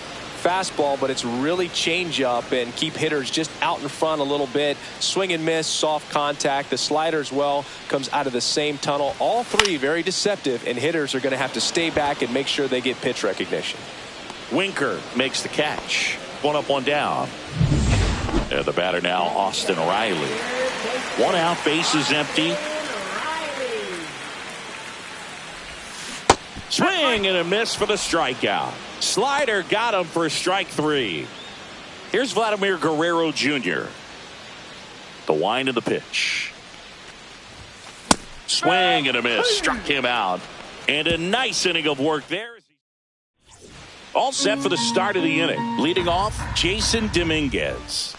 fastball, but it's really change up and keep hitters just out in front a little bit. Swing and miss, soft contact. The slider as well comes out of the same tunnel. All three very deceptive, and hitters are going to have to stay back and make sure they get pitch recognition. Winker makes the catch. One up, one down. And the batter now, Austin Riley. One out, base is empty. Swing and a miss for the strikeout. Slider got him for strike three. Here's Vladimir Guerrero Jr. The wind of the pitch. Swing and a miss. Struck him out. And a nice inning of work there. All set for the start of the inning. Leading off, Jason Dominguez.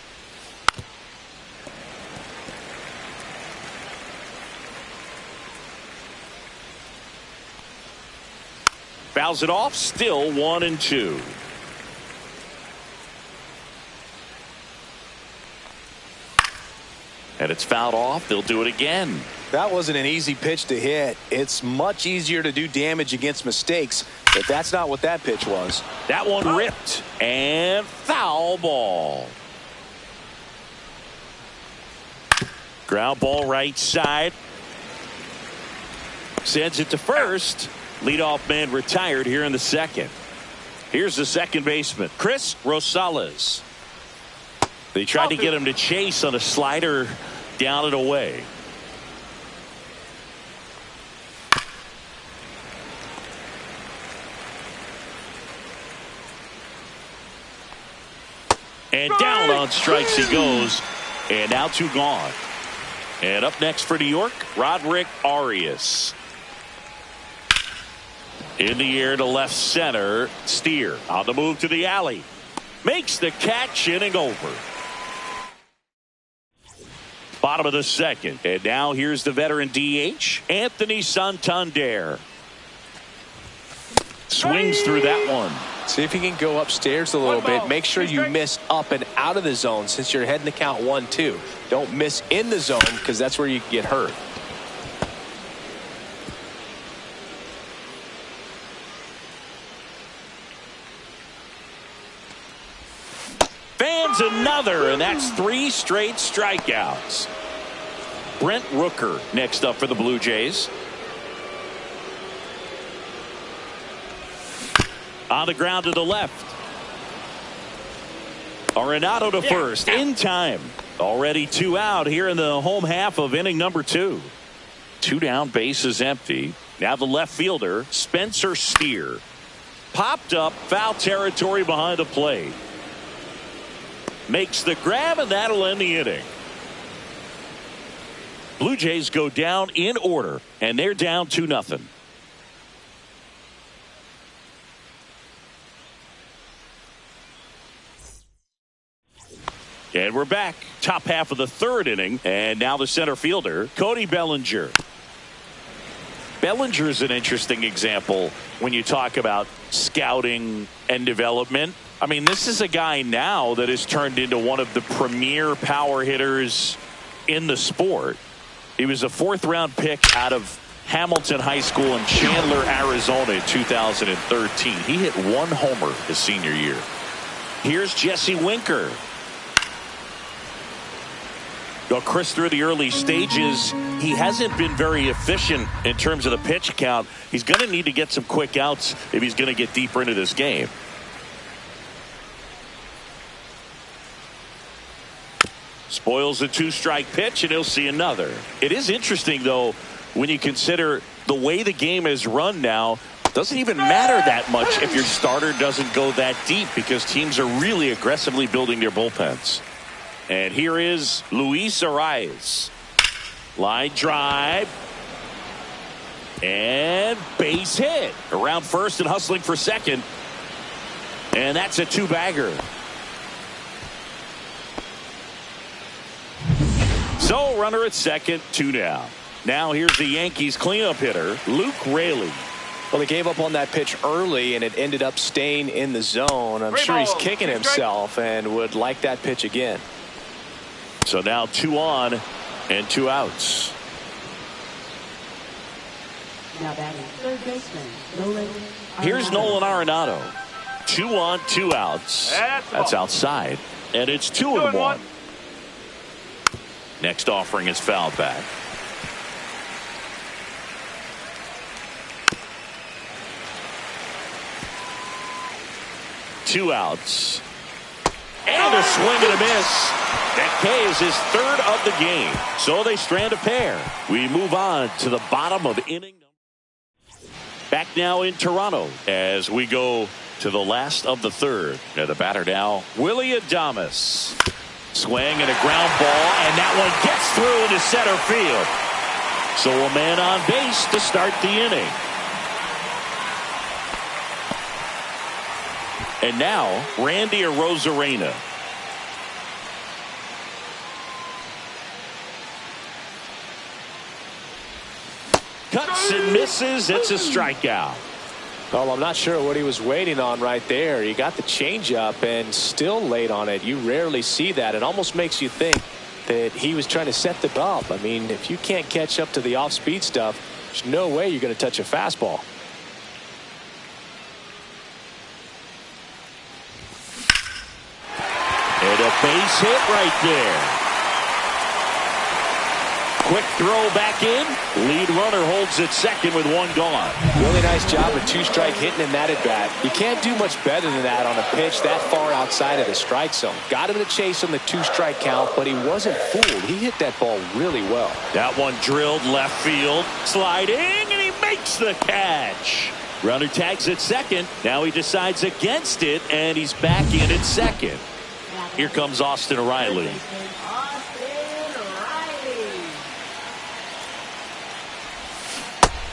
Fouls it off, still 1-2. And it's fouled off. They'll do it again. That wasn't an easy pitch to hit. It's much easier to do damage against mistakes, but that's not what that pitch was. That one ripped and foul ball. Ground ball right side. Sends it to first. Leadoff man retired here in the second. Here's the second baseman, Chris Rosales. They tried to get him to chase on a slider down and away. And down on strikes he goes. And now 2 gone. And up next for New York, Roderick Arias. In the air to left center. Steer on the move to the alley. Makes the catch, inning over. Bottom of the second. And now here's the veteran DH, Anthony Santander. Swings through that one. See if you can go upstairs a little bit. Make sure you miss up and out of the zone since you're heading to count 1-2. Don't miss in the zone because that's where you get hurt. Fans another, and that's 3 straight strikeouts. Brent Rooker next up for the Blue Jays. On the ground to the left. Arenado to first in time. Already 2 out here in the home half of inning number 2. 2 down, bases empty. Now the left fielder, Spencer Steer. Popped up, foul territory behind the plate. Makes the grab, and that'll end the inning. Blue Jays go down in order, and they're down 2-0. And we're back. Top half of the 3rd inning. And now the center fielder, Cody Bellinger. Bellinger's an interesting example when you talk about scouting and development. I mean, this is a guy now that has turned into one of the premier power hitters in the sport. He was a 4th-round pick out of Hamilton High School in Chandler, Arizona in 2013. He hit 1 homer his senior year. Here's Jesse Winker. Well, Chris, through the early stages, he hasn't been very efficient in terms of the pitch count. He's going to need to get some quick outs if he's going to get deeper into this game. Spoils a 2-strike pitch, and he'll see another. It is interesting, though, when you consider the way the game is run now. It doesn't even matter that much if your starter doesn't go that deep because teams are really aggressively building their bullpens. And here is Luis Arias. Line drive. And base hit. Around first and hustling for second. And that's a 2-bagger. So runner at second, 2 down. Now here's the Yankees cleanup hitter, Luke Raley. Well, they gave up on that pitch early, and it ended up staying in the zone. I'm sure he's kicking himself and would like that pitch again. So now 2 on and 2 outs. Now batting third baseman, Nolan Arenado. Here's Nolan Arenado. 2 on, 2 outs. That's outside. And it's 2-1. Next offering is fouled back. Two outs. And a swing and a miss. That K is his 3rd of the game. So they strand a pair. We move on to the bottom of inning. Back now in Toronto as we go to the last of the 3rd. Now the batter now, Willy Adames. Swing and a ground ball, and that one gets through into center field. So a man on base to start the inning. And now, Randy Arozarena. Cuts and misses. It's a strikeout. Well, I'm not sure what he was waiting on right there. He got the changeup and still late on it. You rarely see that. It almost makes you think that he was trying to set the up. I mean, if you can't catch up to the off-speed stuff, there's no way you're going to touch a fastball. And a base hit right there. Quick throw back in. Lead runner holds at second with 1 gone. Really nice job of 2-strike hitting in that at bat. You can't do much better than that on a pitch that far outside of the strike zone. Got him to chase on the 2-strike count, but he wasn't fooled. He hit that ball really well. That one drilled left field. Sliding, and he makes the catch. Runner tags at second. Now he decides against it, and he's back in at second. Here comes Austin Riley.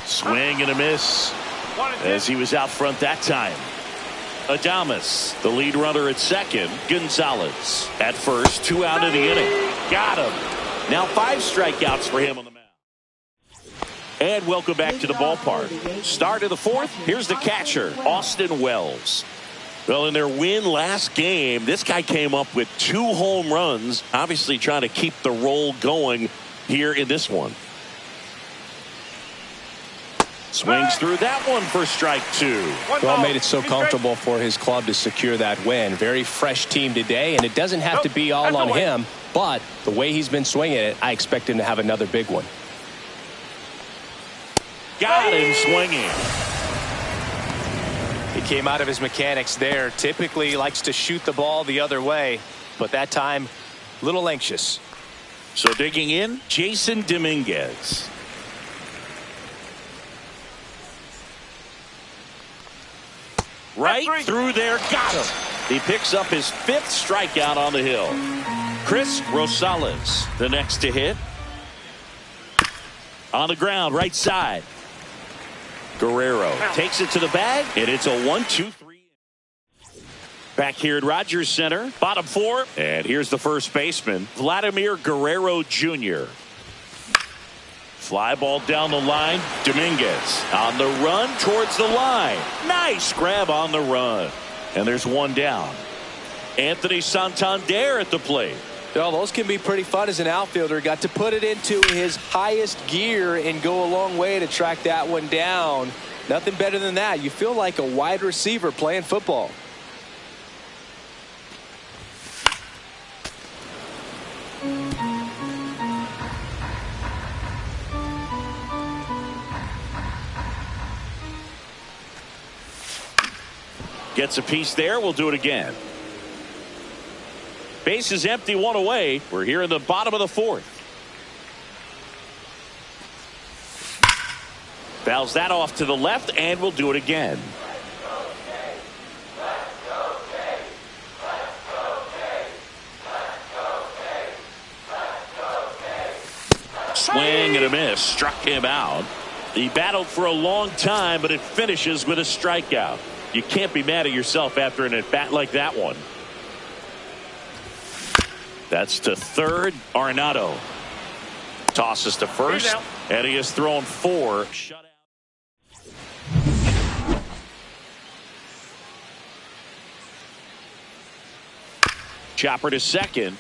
Swing and a miss as he was out front that time. Adames, the lead runner at second. Gonzalez at first. 2 out of the inning. Got him. Now 5 strikeouts for him on the mound. And welcome back to the ballpark. Start of the 4th. Here's the catcher, Austin Wells. Well, in their win last game, this guy came up with 2 home runs, obviously trying to keep the roll going here in this one. Swings through that one for strike 2. Well, made it so comfortable for his club to secure that win. Very fresh team today, and it doesn't have to be all on him, but the way he's been swinging it, I expect him to have another big one. Got him swinging. He came out of his mechanics there. Typically likes to shoot the ball the other way, but that time, a little anxious. So digging in, Jason Dominguez. Right through there, got him. He picks up his 5th strikeout on the hill. Chris Rosales, the next to hit. On the ground, right side. Guerrero takes it to the bag, and it's a 1-2-3. Back here at Rogers Center, bottom 4, and here's the first baseman, Vladimir Guerrero Jr. Fly ball down the line. Dominguez on the run towards the line. Nice grab on the run. And there's 1 down. Anthony Santander at the plate. Well, those can be pretty fun as an outfielder. Got to put it into his highest gear and go a long way to track that one down. Nothing better than that. You feel like a wide receiver playing football. Gets a piece there. We'll do it again. Base is empty, 1 away. We're here in the bottom of the 4th. Fouls that off to the left, and we'll do it again. Swing and a miss. Struck him out. He battled for a long time, but it finishes with a strikeout. You can't be mad at yourself after an at-bat like that one. That's to third. Arenado tosses to first, and he has thrown 4 shutouts. Chopper to second.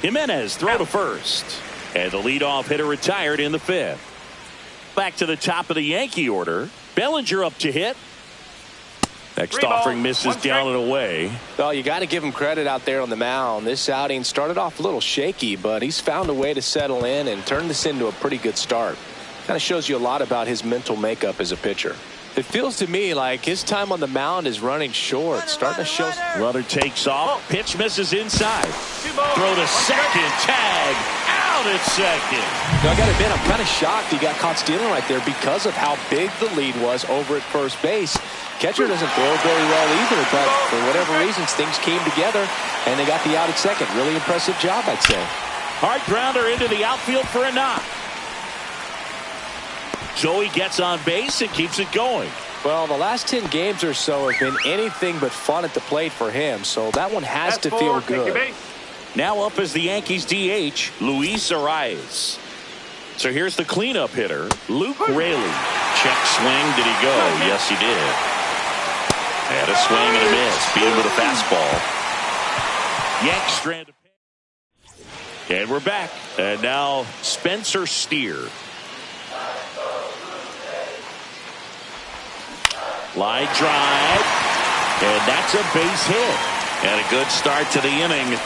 Jimenez throw to first, and the leadoff hitter retired in the 5th. Back to the top of the Yankee order. Bellinger up to hit. Next offering misses down and away. Well, you got to give him credit out there on the mound. This outing started off a little shaky, but he's found a way to settle in and turn this into a pretty good start. Kind of shows you a lot about his mental makeup as a pitcher. It feels to me like his time on the mound is running short. Starting to show. Runner takes off. Pitch misses inside. Throw to second. Tag. Out at second. Now, I got to admit, I'm kind of shocked he got caught stealing right there because of how big the lead was over at first base. Catcher doesn't throw very well either, but for whatever reasons, things came together, and they got the out at second. Really impressive job, I'd say. Hard grounder into the outfield for a knock. So he gets on base and keeps it going. Well, the last 10 games or so have been anything but fun at the plate for him, so that one has to feel good. Now up as the Yankees DH, Luis Arias. So here's the cleanup hitter, Luke Raley. Check swing. Did he go? Yes, he did. And a swing and a miss. Beat him with a fastball. Yanks strand. And we're back. And now Spencer Steer. Line drive. And that's a base hit. And a good start to the inning.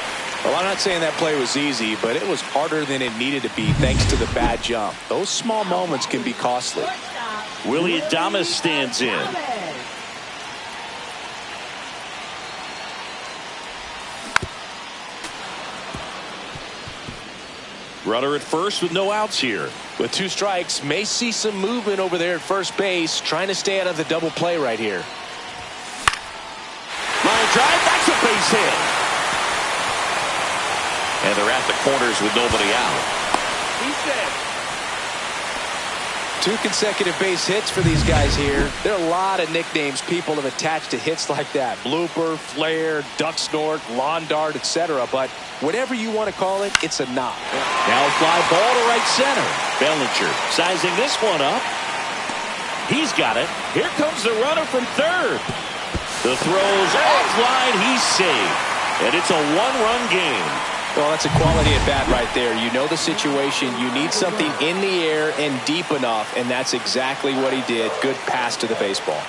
Well, I'm not saying that play was easy, but it was harder than it needed to be thanks to the bad jump. Those small moments can be costly. Willie Adames stands in. Runner at first with no outs here. With 2 strikes, may see some movement over there at first base, trying to stay out of the double play right here. Line drive, that's a a base hit. And they're at the corners with nobody out. He's dead. 2 consecutive base hits for these guys here. There are a lot of nicknames people have attached to hits like that. Blooper, flare, duck snort, lawn dart, etc. But whatever you want to call it, it's a knock. Now a fly ball to right center. Bellinger sizing this one up. He's got it. Here comes the runner from third. The throw's offline. He's saved. And it's a one-run game. Well, that's a quality at bat right there. You know the situation. You need something in the air and deep enough, and that's exactly what he did. Good pass to the baseball.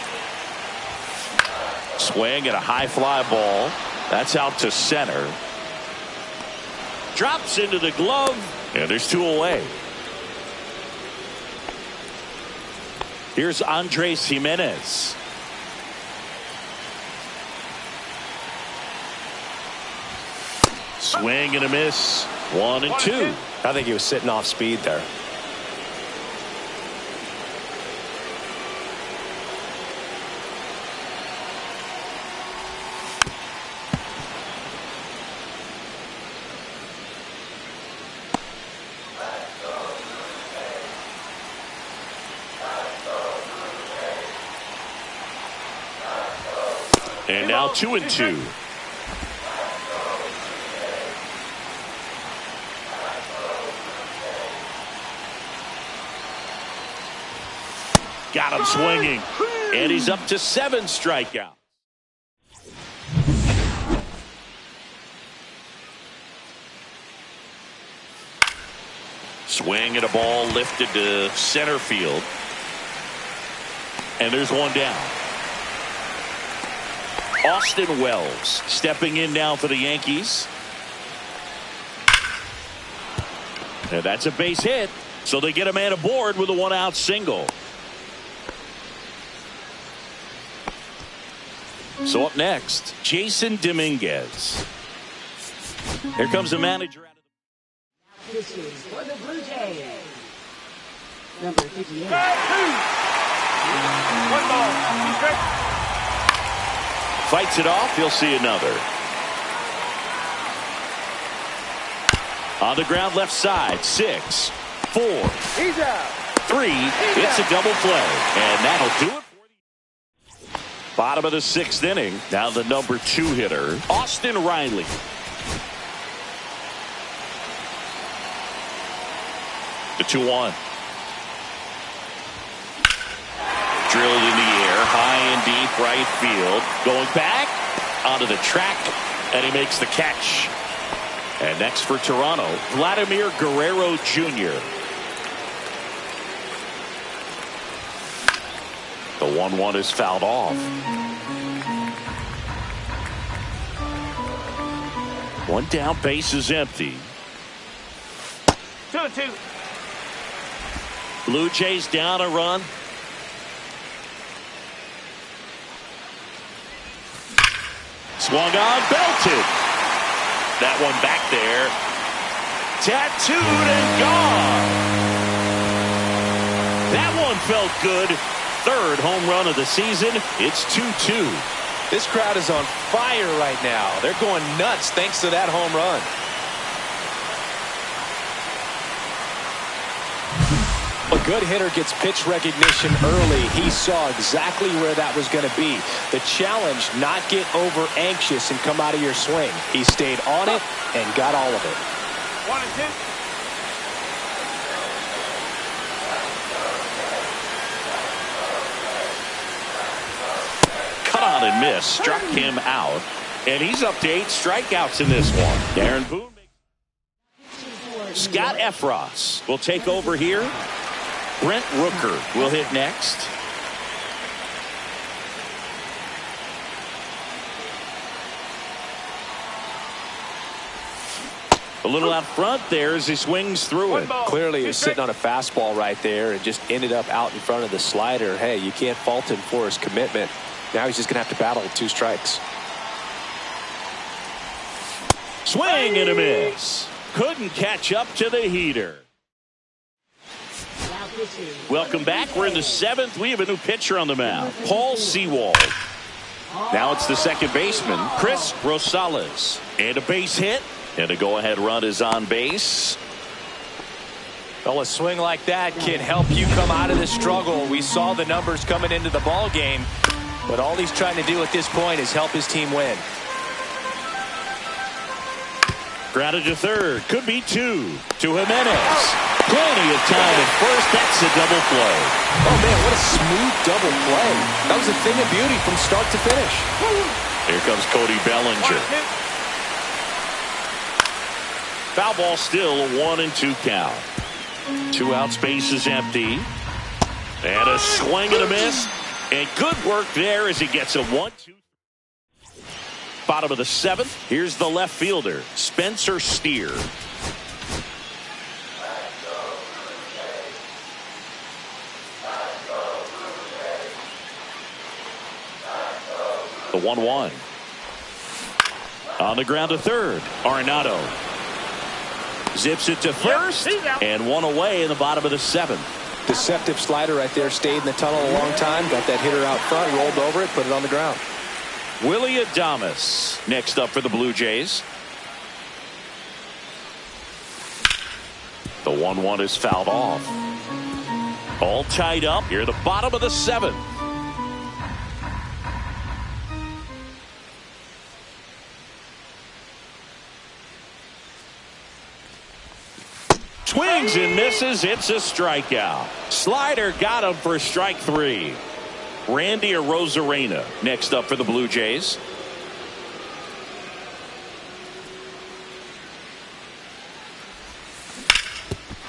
Swing at a high fly ball. That's out to center. Drops into the glove, and there's 2 away. Here's Andres Jimenez. Swing and a miss. 1-2. I think he was sitting off speed there. And now 2-2. Got him swinging. And he's up to 7 strikeouts. Swing at a ball lifted to center field. And there's one down. Austin Wells stepping in now for the Yankees. And that's a base hit. So they get a man aboard with a 1-out single. So up next, Jason Dominguez. Here comes the manager. Pitches for the Blue Jays. Number 58. 1 ball. He's straight. Fights it off. He'll see another. On the ground left side. 6, 4, He's out. 3. It's a double play. And that'll do it. Bottom of the 6th inning. Now the number 2 hitter, Austin Riley. The 2-1. Drilled in the air, high and deep right field. Going back onto the track, and he makes the catch. And next for Toronto, Vladimir Guerrero Jr. The 1-1 is fouled off. 1 down, base is empty. 2-2. Blue Jays down a run. Swung on, belted. That one back there. Tattooed and gone. That one felt good. 3rd home run of the season. It's 2-2. This crowd is on fire right now. They're going nuts thanks to that home run. A good hitter gets pitch recognition early. He saw exactly where that was going to be. The challenge, not get over anxious and come out of your swing. He stayed on it and got all of it. 1-2. Cut on and miss. Struck him out. And he's up to 8 strikeouts in this one. Darren Boone. Scott Efros will take over here. Brent Rooker will hit next. A little out front there as he swings through it. Clearly he was sitting on a fastball right there and just ended up out in front of the slider. Hey, you can't fault him for his commitment. Now he's just going to have to battle with 2 strikes. Swing and a miss. Couldn't catch up to the heater. Welcome back. We're in the 7th. We have a new pitcher on the mound, Paul Sewald. Now it's the second baseman, Chris Rosales. And a base hit. And a go-ahead run is on base. Well, a swing like that can help you come out of the struggle. We saw the numbers coming into the ball game, but all he's trying to do at this point is help his team win. Grounded to third. Could be two. To Jimenez. Plenty of time at first. That's a double play. Oh, man, what a smooth double play. That was a thing of beauty from start to finish. Here comes Cody Bellinger. Foul ball still, a 1-2 count. 2 outs, base is empty. And a swing and a miss. And good work there as he gets a 1-2. Bottom of the 7th. Here's the left fielder, Spencer Steer. The 1-1. On the ground to third, Arenado. Zips it to first, and one away in the bottom of the 7th. Deceptive slider right there. Stayed in the tunnel a long time. Got that hitter out front, rolled over it, put it on the ground. Willie Adames next up for the Blue Jays. The 1-1 is fouled off. All tied up here at the bottom of the 7th. Swings and misses. It's a strikeout. Slider got him for strike 3. Randy Arozarena next up for the Blue Jays.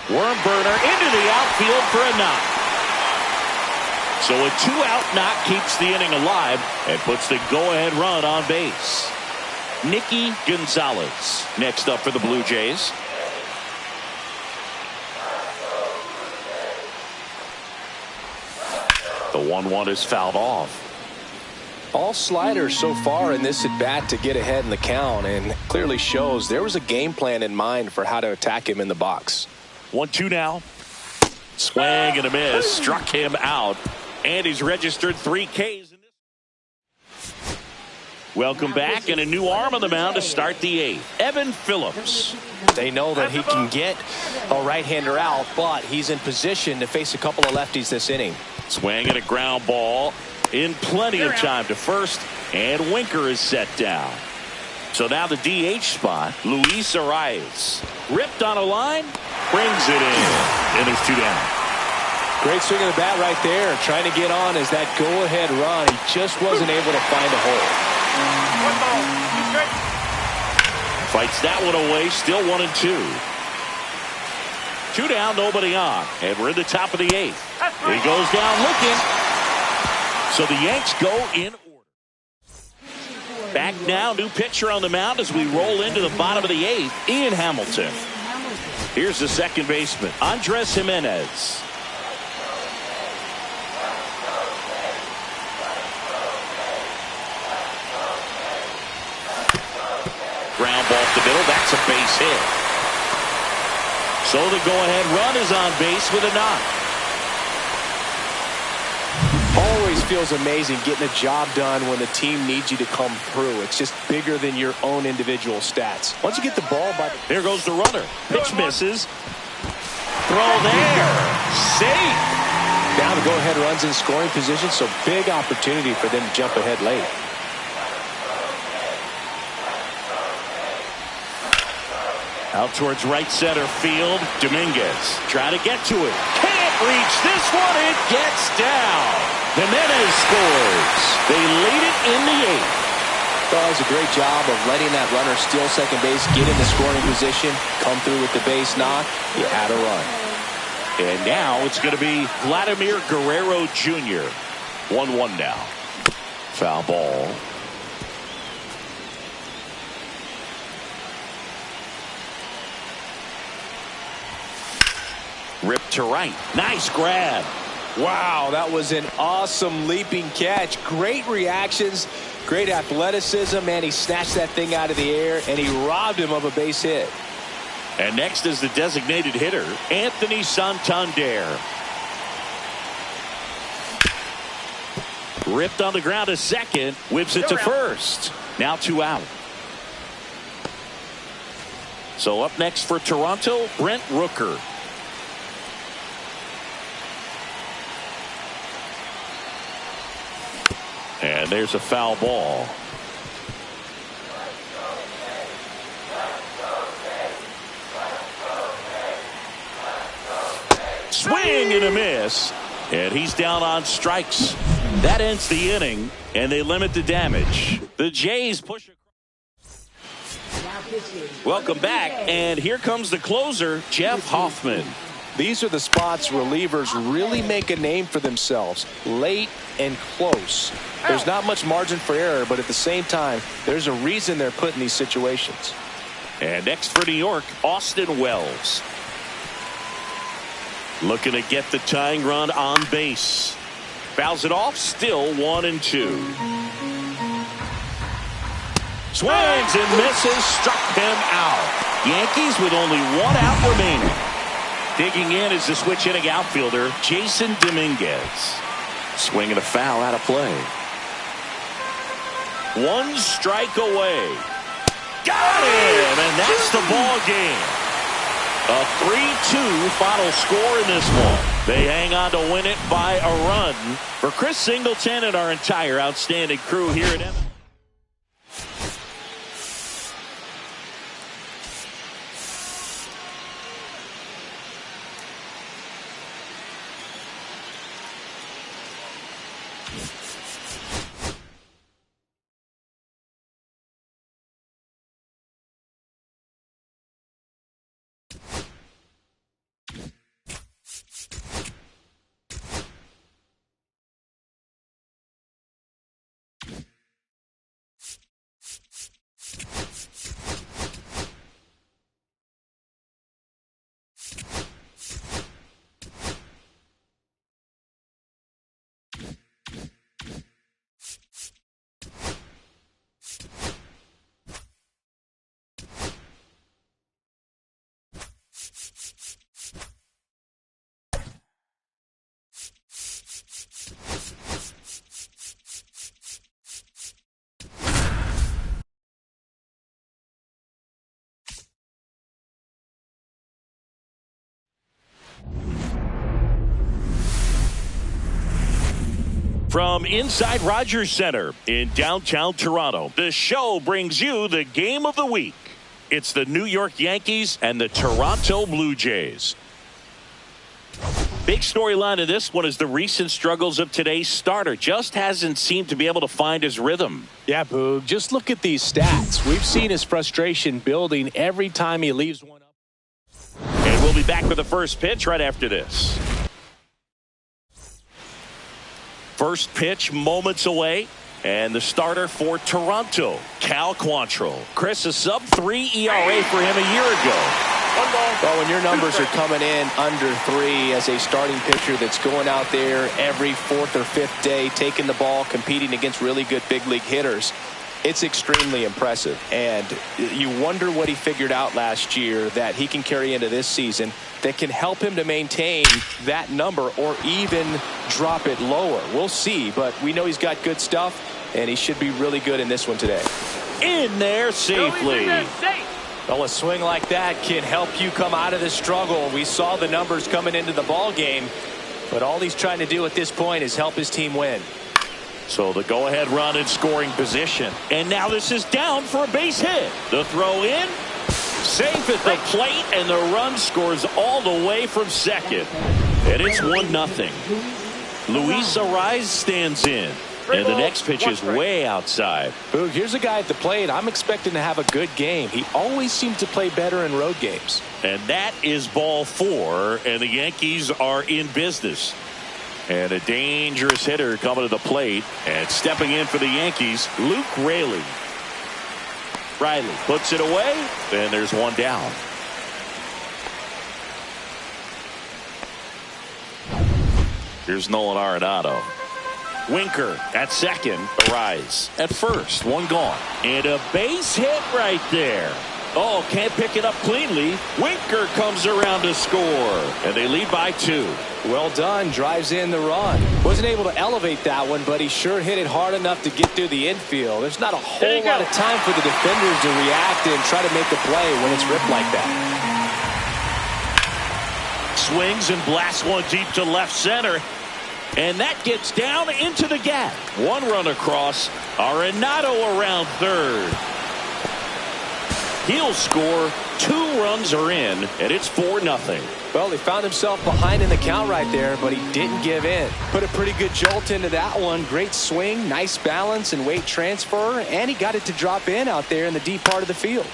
Worm burner into the outfield for a knock. So a 2-out knock keeps the inning alive and puts the go-ahead run on base. Nicky Gonzalez next up for the Blue Jays. The 1-1 is fouled off. All sliders so far in this at bat to get ahead in the count, and clearly shows there was a game plan in mind for how to attack him in the box. 1-2 now. Swing and a miss. Struck him out. And he's registered 3 Ks. Welcome back, and a new arm on the mound to start the 8th. Evan Phillips. They know that he can get a right-hander out, but he's in position to face a couple of lefties this inning. Swing and a ground ball in plenty of time to first, and Winker is set down. So now the DH spot, Luis Arias. Ripped on a line, brings it in, and there's 2 down. Great swing of the bat right there, trying to get on as that go-ahead run. He just wasn't able to find a hole. Fights that one away, still 1-2. 2 down, nobody on, and we're in the top of the 8th. He goes down looking. So the Yanks go in order. Back now, new pitcher on the mound as we roll into the bottom of the 8th, Ian Hamilton. Here's the second baseman, Andres Jimenez. Ground ball up the middle, that's a base hit. So the go-ahead run is on base with a knock. Always feels amazing getting a job done when the team needs you to come through. It's just bigger than your own individual stats. Once you get the ball by the... Here goes the runner. Pitch misses. Throw there. Safe. Now the go-ahead runs in scoring position, so big opportunity for them to jump ahead late. Out towards right center field. Dominguez trying to get to it. Can't reach this one. It gets down. Jimenez scores. They lead it in the 8th. Does a great job of letting that runner steal second base, get in the scoring position, come through with the base knock. You had a run. And now it's going to be Vladimir Guerrero Jr. 1-1 now. Foul ball. Ripped to right. Nice grab. Wow, that was an awesome leaping catch. Great reactions, great athleticism, man. He snatched that thing out of the air, and he robbed him of a base hit. And next is the designated hitter, Anthony Santander. Ripped on the ground to second. Whips it to first. Now 2 out. So up next for Toronto, Brent Rooker. And there's a foul ball. Swing and a miss. And he's down on strikes. That ends the inning, and they limit the damage. The Jays push. Welcome back, and here comes the closer, Jeff Hoffman. These are the spots relievers really make a name for themselves. Late and close. There's not much margin for error, but at the same time, there's a reason they're put in these situations. And next for New York, Austin Wells. Looking to get the tying run on base. Fouls it off, still 1-2. Swings and misses, struck him out. Yankees with only 1 out remaining. Digging in is the switch hitting outfielder, Jason Dominguez. Swinging a foul out of play. 1 strike away. Got him, and that's the ball game. A 3-2 final score in this one. They hang on to win it by a run. For Chris Singleton and our entire outstanding crew here at MLB. From inside Rogers Center in downtown Toronto, the show brings you the game of the week. It's the New York Yankees and the Toronto Blue Jays. Big storyline of this one is the recent struggles of today's starter. Just hasn't seemed to be able to find his rhythm. Yeah, Boog, just look at these stats. We've seen his frustration building every time he leaves one up. And we'll be back with the first pitch right after this. First pitch moments away, and the starter for Toronto, Cal Quantrill. Chris, a sub-3 ERA for him a year ago. Well, when your numbers are coming in under 3 as a starting pitcher that's going out there every 4th or 5th day, taking the ball, competing against really good big league hitters, it's extremely impressive. And you wonder what he figured out last year that he can carry into this season that can help him to maintain that number or even drop it lower. We'll see, but we know he's got good stuff, and he should be really good in this one today. In there safely. Well, a swing like that can help you come out of the struggle. We saw the numbers coming into the ball game, but all he's trying to do at this point is help his team win. So the go-ahead run in scoring position. And now this is down for a base hit. The throw in. Safe at the plate, and the run scores all the way from second. And it's 1-0. Luis Arraez stands in. And the next pitch is way outside. Boog, here's a guy at the plate. I'm expecting to have a good game. He always seems to play better in road games. And that is ball 4, and the Yankees are in business. And a dangerous hitter coming to the plate. And stepping in for the Yankees, Luke Riley. Riley puts it away, and there's one down. Here's Nolan Arenado. Winker at second. Arraez at first. One gone. And a base hit right there. Oh, can't pick it up cleanly. Winker comes around to score, and they lead by 2. Well done. Drives in the run. Wasn't able to elevate that one, but he sure hit it hard enough to get through the infield. There's not a whole lot of time for the defenders to react and try to make a play when it's ripped like that. Swings and blasts one deep to left center. And that gets down into the gap. 1 run across. Arenado around third. He'll score. 2 runs are in, and it's 4-0. Well, he found himself behind in the count right there, but he didn't give in. Put a pretty good jolt into that one. Great swing, nice balance and weight transfer, and he got it to drop in out there in the deep part of the field.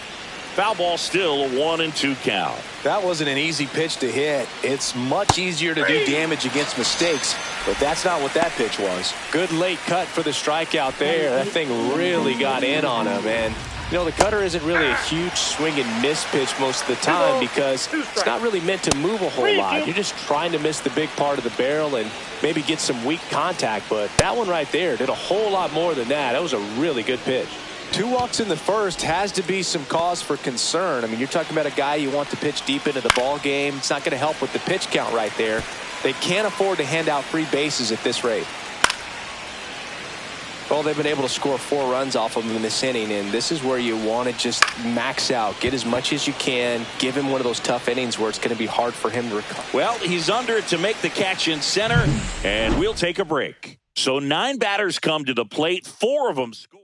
Foul ball still, a 1-2 count. That wasn't an easy pitch to hit. It's much easier to do damage against mistakes, but that's not what that pitch was. Good late cut for the strikeout there. That thing really got in on him, and you know, the cutter isn't really a huge swing and miss pitch most of the time because it's not really meant to move a whole lot. You're just trying to miss the big part of the barrel and maybe get some weak contact, but that one right there did a whole lot more than that. That was a really good pitch. 2 walks in the first has to be some cause for concern. I mean, you're talking about a guy you want to pitch deep into the ball game. It's not going to help with the pitch count right there. They can't afford to hand out free bases at this rate. Well, they've been able to score 4 runs off of him in this inning, and this is where you want to just max out. Get as much as you can. Give him one of those tough innings where it's going to be hard for him to recover. Well, he's under it to make the catch in center, and we'll take a break. So 9 batters come to the plate. 4 of them score.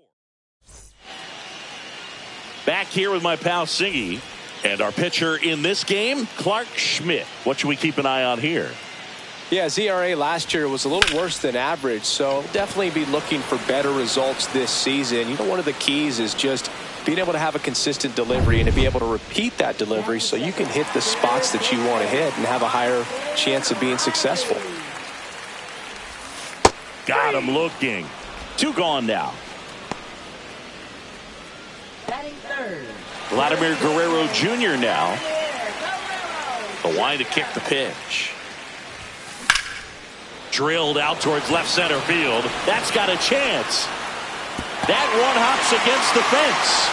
Back here with my pal Singy, and our pitcher in this game, Clark Schmidt. What should we keep an eye on here? Yeah, his ERA last year was a little worse than average, so definitely be looking for better results this season. You know, one of the keys is just being able to have a consistent delivery and to be able to repeat that delivery so you can hit the spots that you want to hit and have a higher chance of being successful. Got him looking. 2 gone now. Batting third. Vladimir Guerrero Jr. now. The line to kick the pitch. Drilled out towards left center field. That's got a chance. That one hops against the fence.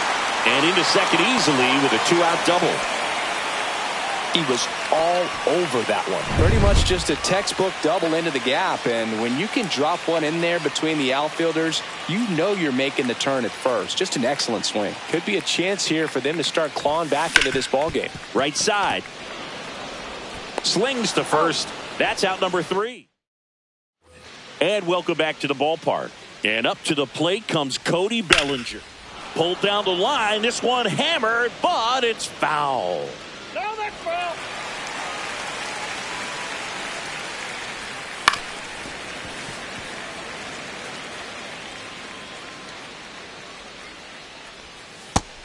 And into second easily with a 2-out double. He was all over that one. Pretty much just a textbook double into the gap. And when you can drop one in there between the outfielders, you know you're making the turn at first. Just an excellent swing. Could be a chance here for them to start clawing back into this ball game. Right side. Slings to first. That's out number 3. And welcome back to the ballpark. And up to the plate comes Cody Bellinger. Pulled down the line. This one hammered, but it's foul. No, that's foul.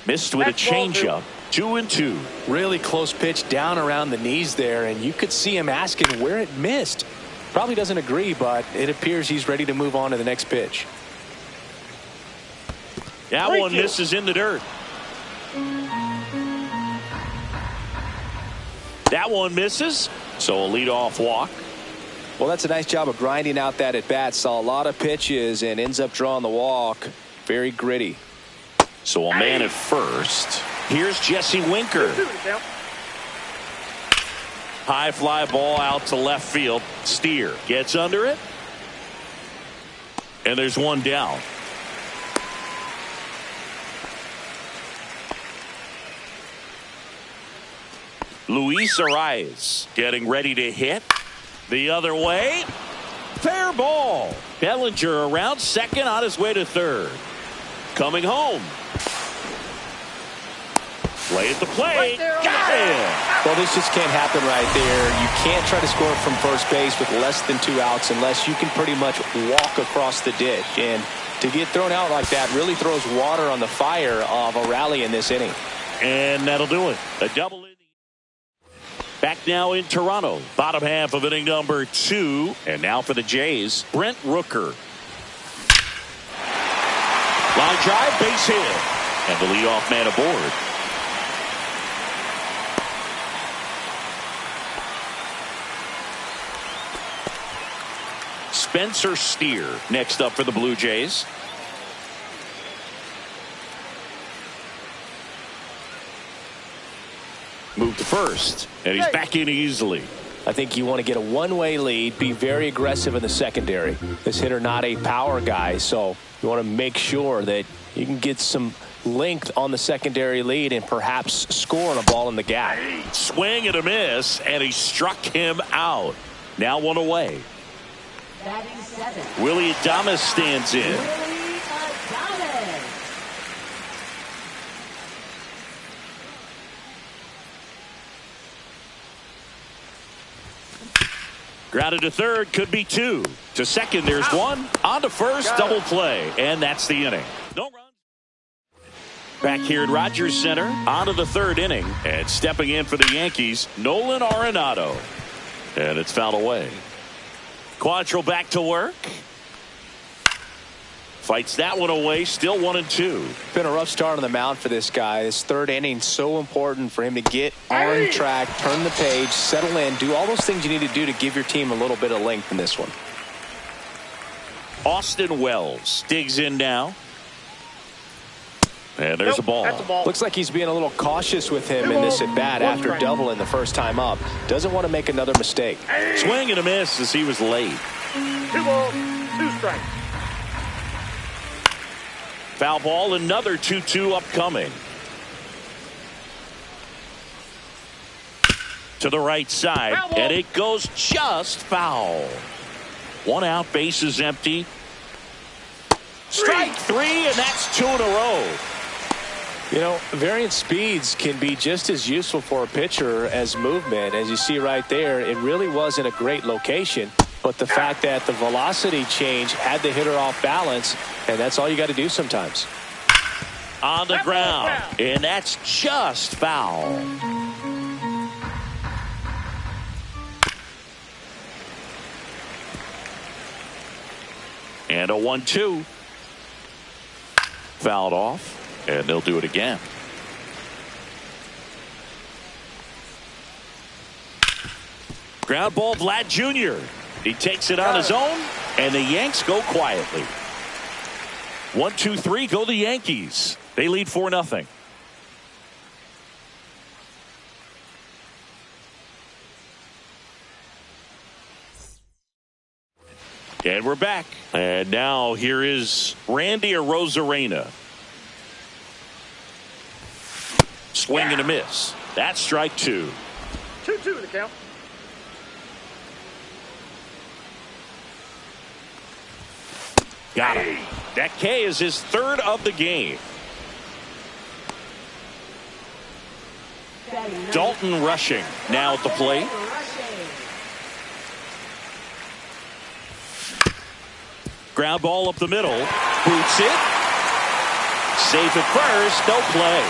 Missed with a changeup. 2-2. Really close pitch down around the knees there, and you could see him asking where it missed. Probably doesn't agree, but it appears he's ready to move on to the next pitch. That one misses in the dirt. That one misses, so a leadoff walk. Well, that's a nice job of grinding out that at bat. Saw a lot of pitches and ends up drawing the walk. Very gritty. So a man at first. Here's Jesse Winker. High fly ball out to left field. Steer gets under it. And there's one down. Luis Arias getting ready to hit. The other way. Fair ball. Bellinger around second on his way to third. Coming home. Play at the plate. Got it. Well, this just can't happen right there. You can't try to score from first base with less than 2 outs unless you can pretty much walk across the ditch. And to get thrown out like that really throws water on the fire of a rally in this inning. And that'll do it. A double inning. Back now in Toronto. Bottom half of inning number 2. And now for the Jays, Brent Rooker. Line drive, base hit. And the leadoff man aboard. Spencer Steer next up for the Blue Jays. Move to first, and he's back in easily. I think you want to get a one-way lead, be very aggressive in the secondary. This hitter not a power guy, so you want to make sure that you can get some length on the secondary lead and perhaps score on a ball in the gap. Swing and a miss, and he struck him out. Now one away. Batting seventh, Willie Adames stands in. Willie Adames. Grounded to third, could be two. To second, there's one. On to first, double play, and that's the inning. No runs. Back here at Rogers Center, on to the third inning, and stepping in for the Yankees, Nolan Arenado. And it's fouled away. Quantrill back to work. Fights that one away, still 1-2. Been a rough start on the mound for this guy. This third inning so important for him to get on track, turn the page, settle in, do all those things you need to do to give your team a little bit of length in this one. Austin Wells digs in now. And there's a ball. That's a ball. Looks like he's being a little cautious with him in this at bat after doubling the first time up. Doesn't want to make another mistake. Swing and a miss as he was late. 2 balls, 2 strikes. Foul ball, another 2-2 upcoming. To the right side, and it goes just foul. One out, base is empty. Strike three, and that's 2 in a row. You know, variant speeds can be just as useful for a pitcher as movement. As you see right there, it really wasn't a great location. But the fact that the velocity change had the hitter off balance, and that's all you got to do sometimes. On the ground, and that's just foul. And a 1-2. Fouled off, and they'll do it again. Ground ball, Vlad Jr. He takes it on his own, and the Yanks go quietly. 1-2-3, go the Yankees. They lead 4-0. And we're back. And now here is Randy Arozarena. Swing and a miss. That's strike 2. 2-2 the count. Got him. That K is his third of the game. Dalton Rushing now at the plate. Ground ball up the middle. Boots it. Safe at first. No play.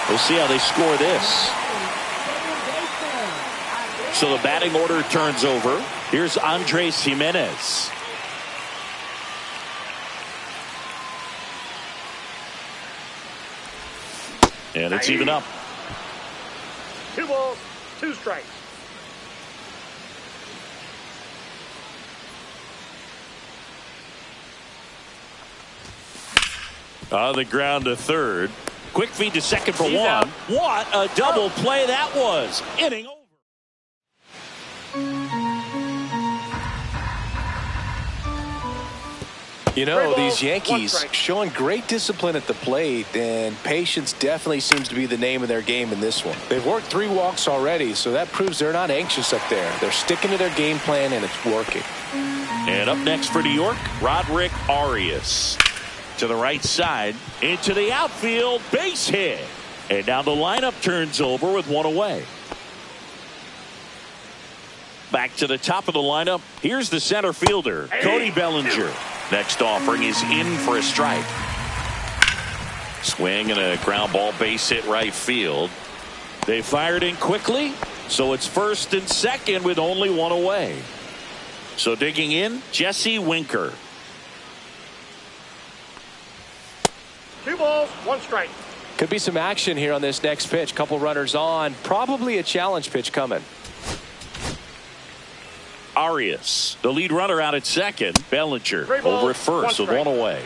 We'll see how they score this. So the batting order turns over. Here's Andres Jimenez. And it's even up. 2 balls, 2 strikes. On the ground to third. Quick feed to second for He's one. out. What a double play that was. Inning over. You know, these Yankees showing great discipline at the plate, and patience definitely seems to be the name of their game in this one. They've worked 3 walks already, so that proves they're not anxious up there. They're sticking to their game plan, and it's working. And up next for New York, Roderick Arias. To the right side, into the outfield, base hit. And now the lineup turns over with 1 away. Back to the top of the lineup. Here's the center fielder, Cody Bellinger. Next offering is in for a strike. Swing and a ground ball, base hit right field. They fired in quickly, so it's first and second with only 1 away. So digging in, Jesse Winker. 2 balls, 1 strike. Could be some action here on this next pitch. Couple runners on. Probably a challenge pitch coming. Arias, the lead runner out at second. Bellinger over at first with 1 away.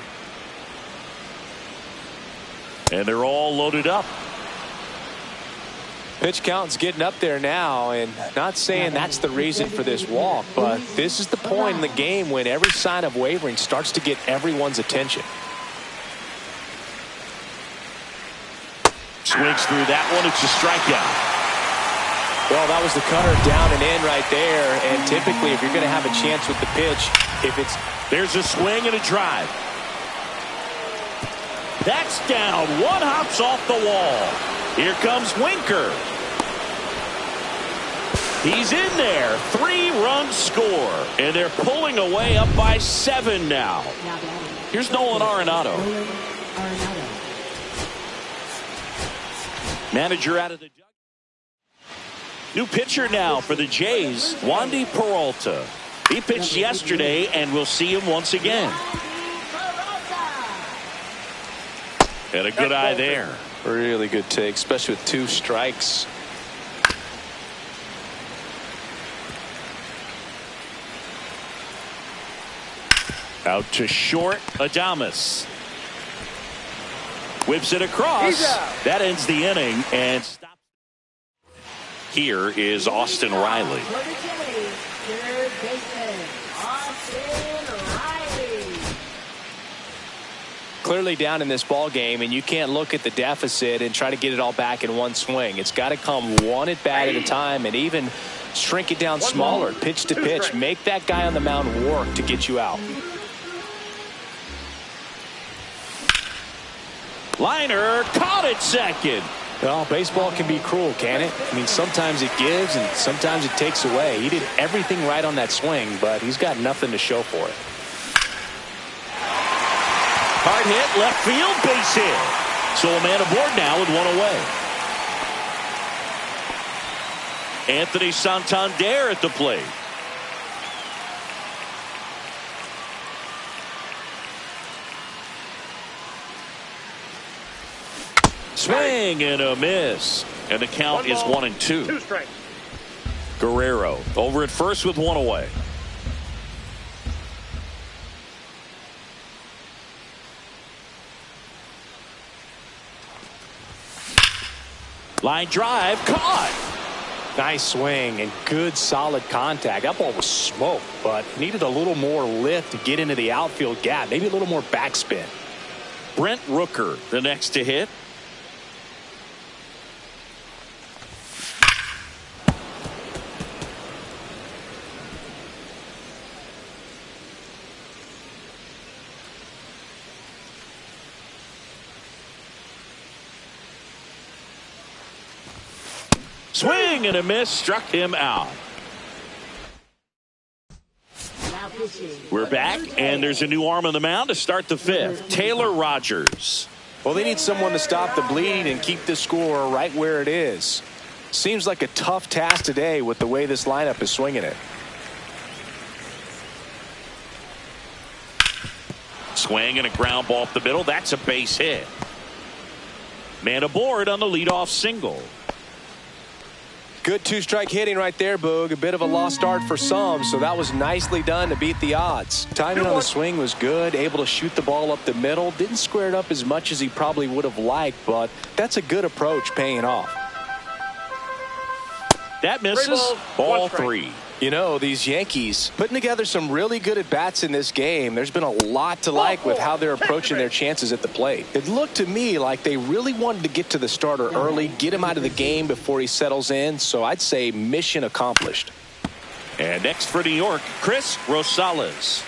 And they're all loaded up. Pitch count's getting up there now, and not saying that's the reason for this walk, but this is the point in the game when every sign of wavering starts to get everyone's attention. Swings through that one. It's a strikeout. Well, that was the cutter down and in right there, and typically if you're going to have a chance with the pitch, there's a swing and a drive. That's down. One hops off the wall. Here comes Winker. He's in there. 3-run score. And they're pulling away up by 7 now. Here's Nolan Arenado. Manager out of the jug. New pitcher now for the Jays, Wandy Peralta. He pitched yesterday, and we'll see him once again. And a good eye there. Really good take, especially with 2 strikes. Out to short, Adames. Whips it across. That ends the inning and stops. Here is Austin Riley. Clearly down in this ball game, and you can't look at the deficit and try to get it all back in one swing. It's got to come one at bat at a time, and even shrink it down smaller, pitch to pitch. Make that guy on the mound work to get you out. Liner caught at second. Well, baseball can be cruel, can it? I mean, sometimes it gives and sometimes it takes away. He did everything right on that swing, but he's got nothing to show for it. Hard hit, left field, base hit. So a man aboard now with 1 away. Anthony Santander at the plate. Swing and a miss. And the count is 1-2. 2 strikes. Guerrero over at first with 1 away. Line drive caught. Nice swing and good solid contact. That ball was smoked, but needed a little more lift to get into the outfield gap. Maybe a little more backspin. Brent Rooker the next to hit. Swing and a miss, struck him out. We're back, and there's a new arm on the mound to start the 5th. Taylor Rogers. Well, they need someone to stop the bleed and keep the score right where it is. Seems like a tough task today with the way this lineup is swinging it. Swing and a ground ball up the middle. That's a base hit. Man aboard on the leadoff single. Good 2-strike hitting right there, Boog. A bit of a lost start for some, so that was nicely done to beat the odds. Timing on the swing was good, able to shoot the ball up the middle. Didn't square it up as much as he probably would have liked, but that's a good approach paying off. That misses. Ball 3. You know, these Yankees putting together some really good at-bats in this game. There's been a lot to like with how they're approaching their chances at the plate. It looked to me like they really wanted to get to the starter early, get him out of the game before he settles in. So I'd say mission accomplished. And next for New York, Chris Rosales.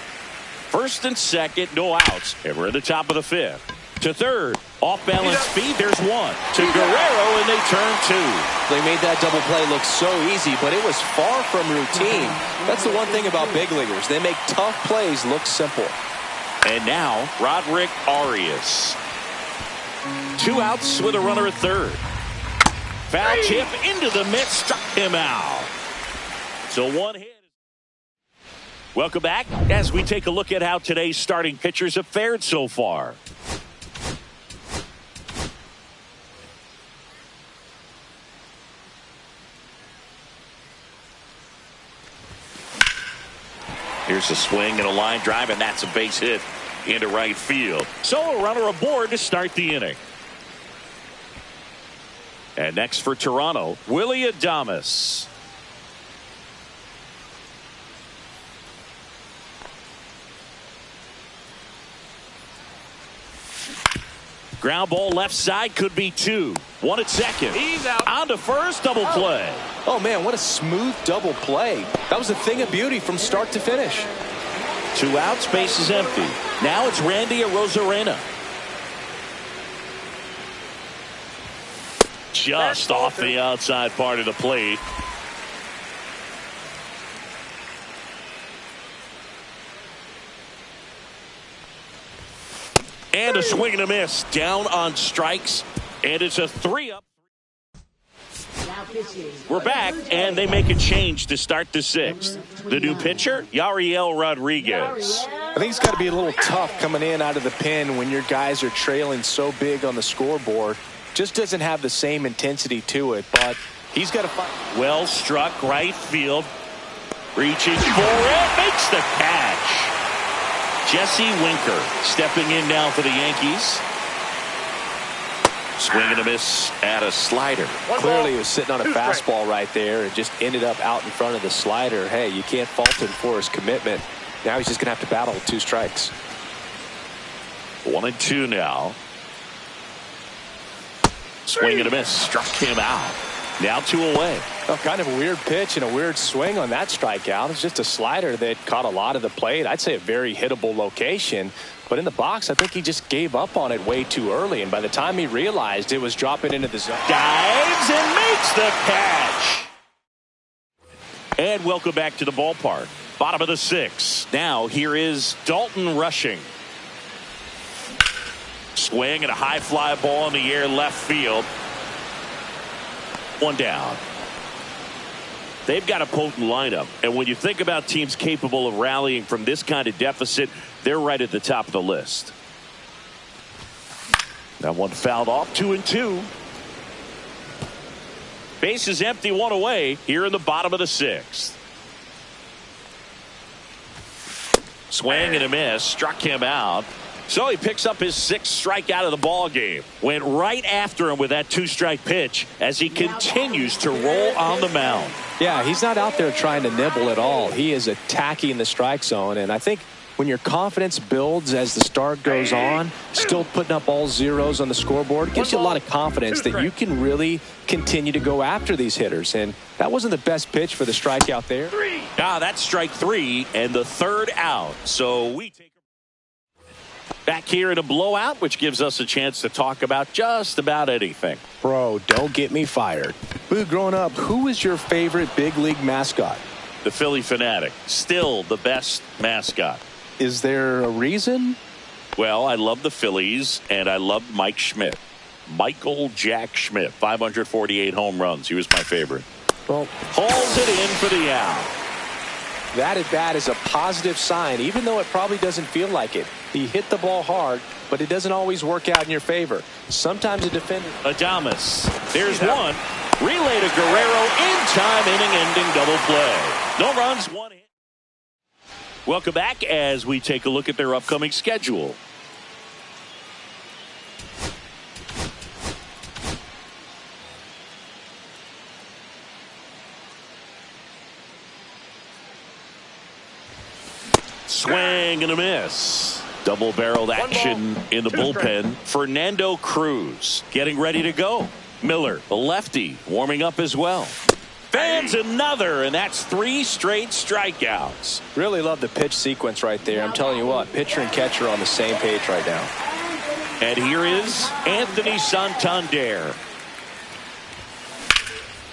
First and second, no outs. And we're at the top of the 5th. To third, off-balance speed, there's 1. To Guerrero, and they turn 2. They made that double play look so easy, but it was far from routine. That's the one thing about big leaguers. They make tough plays look simple. And now, Roderick Arias. 2 outs with a runner at third. Foul tip into the mitt, struck him out. So 1 hit. Welcome back as we take a look at how today's starting pitchers have fared so far. Here's a swing and a line drive, and that's a base hit into right field. So a runner aboard to start the inning. And next for Toronto, Willie Adames. Ground ball left side, could be two. One at second. He's out. On to first, double play. Oh, man, what a smooth double play. That was a thing of beauty from start to finish. 2 outs, base is empty. Now it's Randy Arozarena. Just off the outside part of the plate. And a swing and a miss. Down on strikes. And it's a 3-up. We're back, and they make a change to start the 6th. The new pitcher, Yariel Rodriguez. I think it's got to be a little tough coming in out of the pen when your guys are trailing so big on the scoreboard. Just doesn't have the same intensity to it, but he's got to fight. Well struck, right field. Reaching for it, makes the catch. Jesse Winker stepping in now for the Yankees. Swing and a miss at a slider. Clearly he was sitting on a fastball right there and just ended up out in front of the slider. Hey, you can't fault him for his commitment. Now he's just going to have to battle with 2 strikes. 1-2 now. Swing and a miss. Struck him out. Now 2 away. Oh, kind of a weird pitch and a weird swing on that strikeout. It's just a slider that caught a lot of the plate. I'd say a very hittable location. But in the box, I think he just gave up on it way too early. And by the time he realized it was dropping into the zone. Dives and makes the catch. And welcome back to the ballpark. Bottom of the 6th. Now here is Dalton Rushing. Swing and a high fly ball in the air left field. 1 down. They've got a potent lineup, and when you think about teams capable of rallying from this kind of deficit, they're right at the top of the list. That one fouled off. 2-2. Base is empty, 1 away here in the bottom of the 6th. Swing and a miss, struck him out. So he picks up his 6th strikeout of the ball game. Went right after him with that 2-strike pitch as he continues to roll on the mound. Yeah, he's not out there trying to nibble at all. He is attacking the strike zone. And I think when your confidence builds as the start goes on, still putting up all zeros on the scoreboard, gives you a lot of confidence that you can really continue to go after these hitters. And that wasn't the best pitch for the strikeout there. That's strike 3 and the 3rd out. So we take back here in a blowout, which gives us a chance to talk about just about anything. Bro, don't get me fired. Boo, growing up, who was your favorite big league mascot? The Philly Fanatic. Still the best mascot. Is there a reason? Well, I love the Phillies, and I love Mike Schmidt. Michael Jack Schmidt, 548 home runs. He was my favorite. Well, hauls it in for the out. That at bat is a positive sign, even though it probably doesn't feel like it. He hit the ball hard, but it doesn't always work out in your favor. Sometimes a defender. Adames. There's one. Relay to Guerrero. In-time, inning-ending double play. No runs, 1 hit. Welcome back as we take a look at their upcoming schedule. Swing and a miss. Double-barreled action in the bullpen. Fernando Cruz getting ready to go. Miller, the lefty, warming up as well. Fans another, and that's 3 straight strikeouts. Really love the pitch sequence right there. I'm telling you what, pitcher and catcher are on the same page right now. And here is Anthony Santander.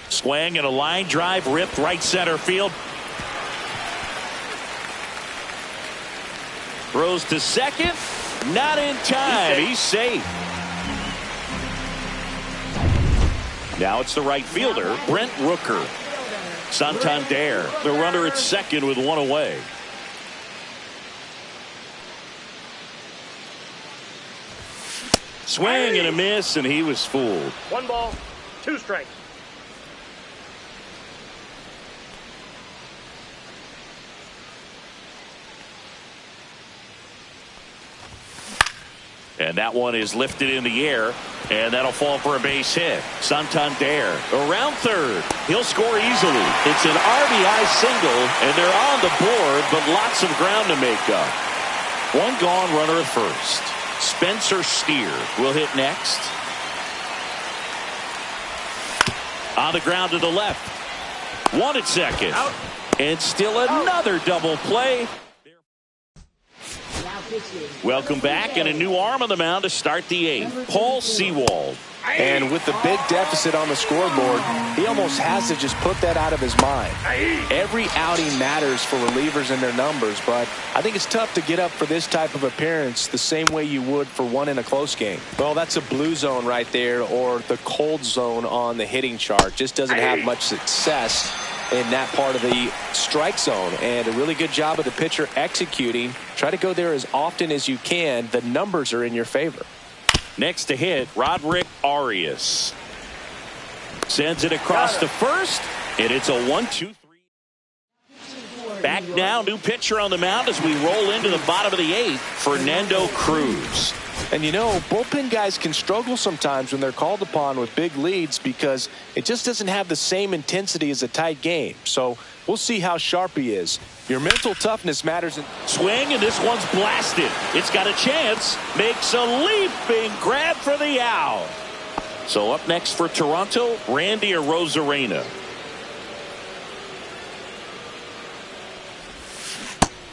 Swing and a line drive ripped right center field. Throws to second. Not in time. He's safe. Now it's the right fielder, Brent Rooker. Santander, the runner at second with 1 away. Swing and a miss, and he was fooled. 1 ball, 2 strikes. And that one is lifted in the air, and that'll fall for a base hit. Santander around third. He'll score easily. It's an RBI single, and they're on the board, but lots of ground to make up. One gone, runner at first. Spencer Steer will hit next. On the ground to the left. One at second. Out. And still another double play. Welcome back, and a new arm on the mound to start the eighth. Paul Sewald. And with the big deficit on the scoreboard, he almost has to just put that out of his mind. Every outing matters for relievers and their numbers, but I think it's tough to get up for this type of appearance the same way you would for one in a close game. Well, that's a blue zone right there, or the cold zone on the hitting chart. Just doesn't have much success in that part of the strike zone, and a really good job of the pitcher executing. Try to go there as often as you can. The numbers are in your favor. Next to hit, Roderick Arias sends it across to first, and it's a 1-2-3. Back now, new pitcher on the mound as we roll into the bottom of the eighth, Fernando Cruz. And you know, bullpen guys can struggle sometimes when they're called upon with big leads because it just doesn't have the same intensity as a tight game. So we'll see how sharp he is. Your mental toughness matters. Swing, and this one's blasted. It's got a chance. Makes a leaping grab for the out. So up next for Toronto, Randy Arozarena.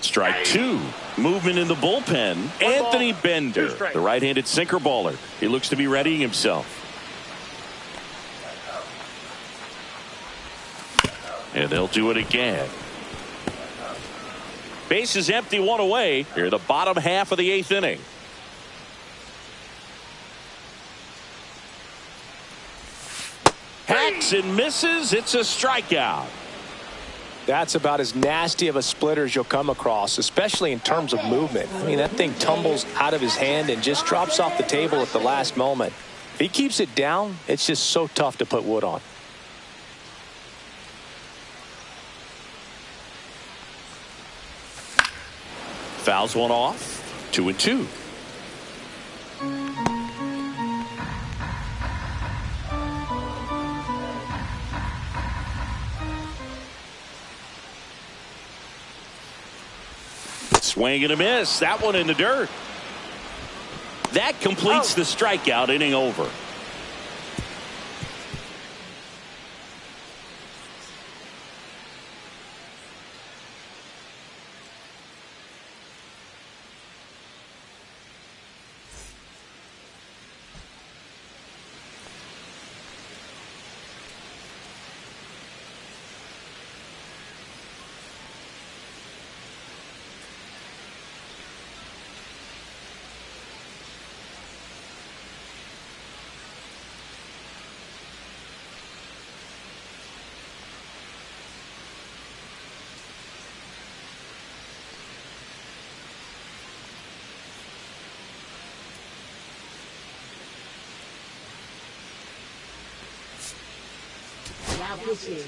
Strike two. Movement in the bullpen. Anthony Bender, the right-handed sinker baller. He looks to be readying himself. And they'll do it again. Base is empty, one away. Here, the bottom half of the eighth inning. Hacks and misses. It's a strikeout. That's about as nasty of a splitter as you'll come across, especially in terms of movement. I mean, that thing tumbles out of his hand and just drops off the table at the last moment. If he keeps it down, it's just so tough to put wood on. Fouls one off. 2-2. Swing and a miss. That one in the dirt. That completes the strikeout. Inning over.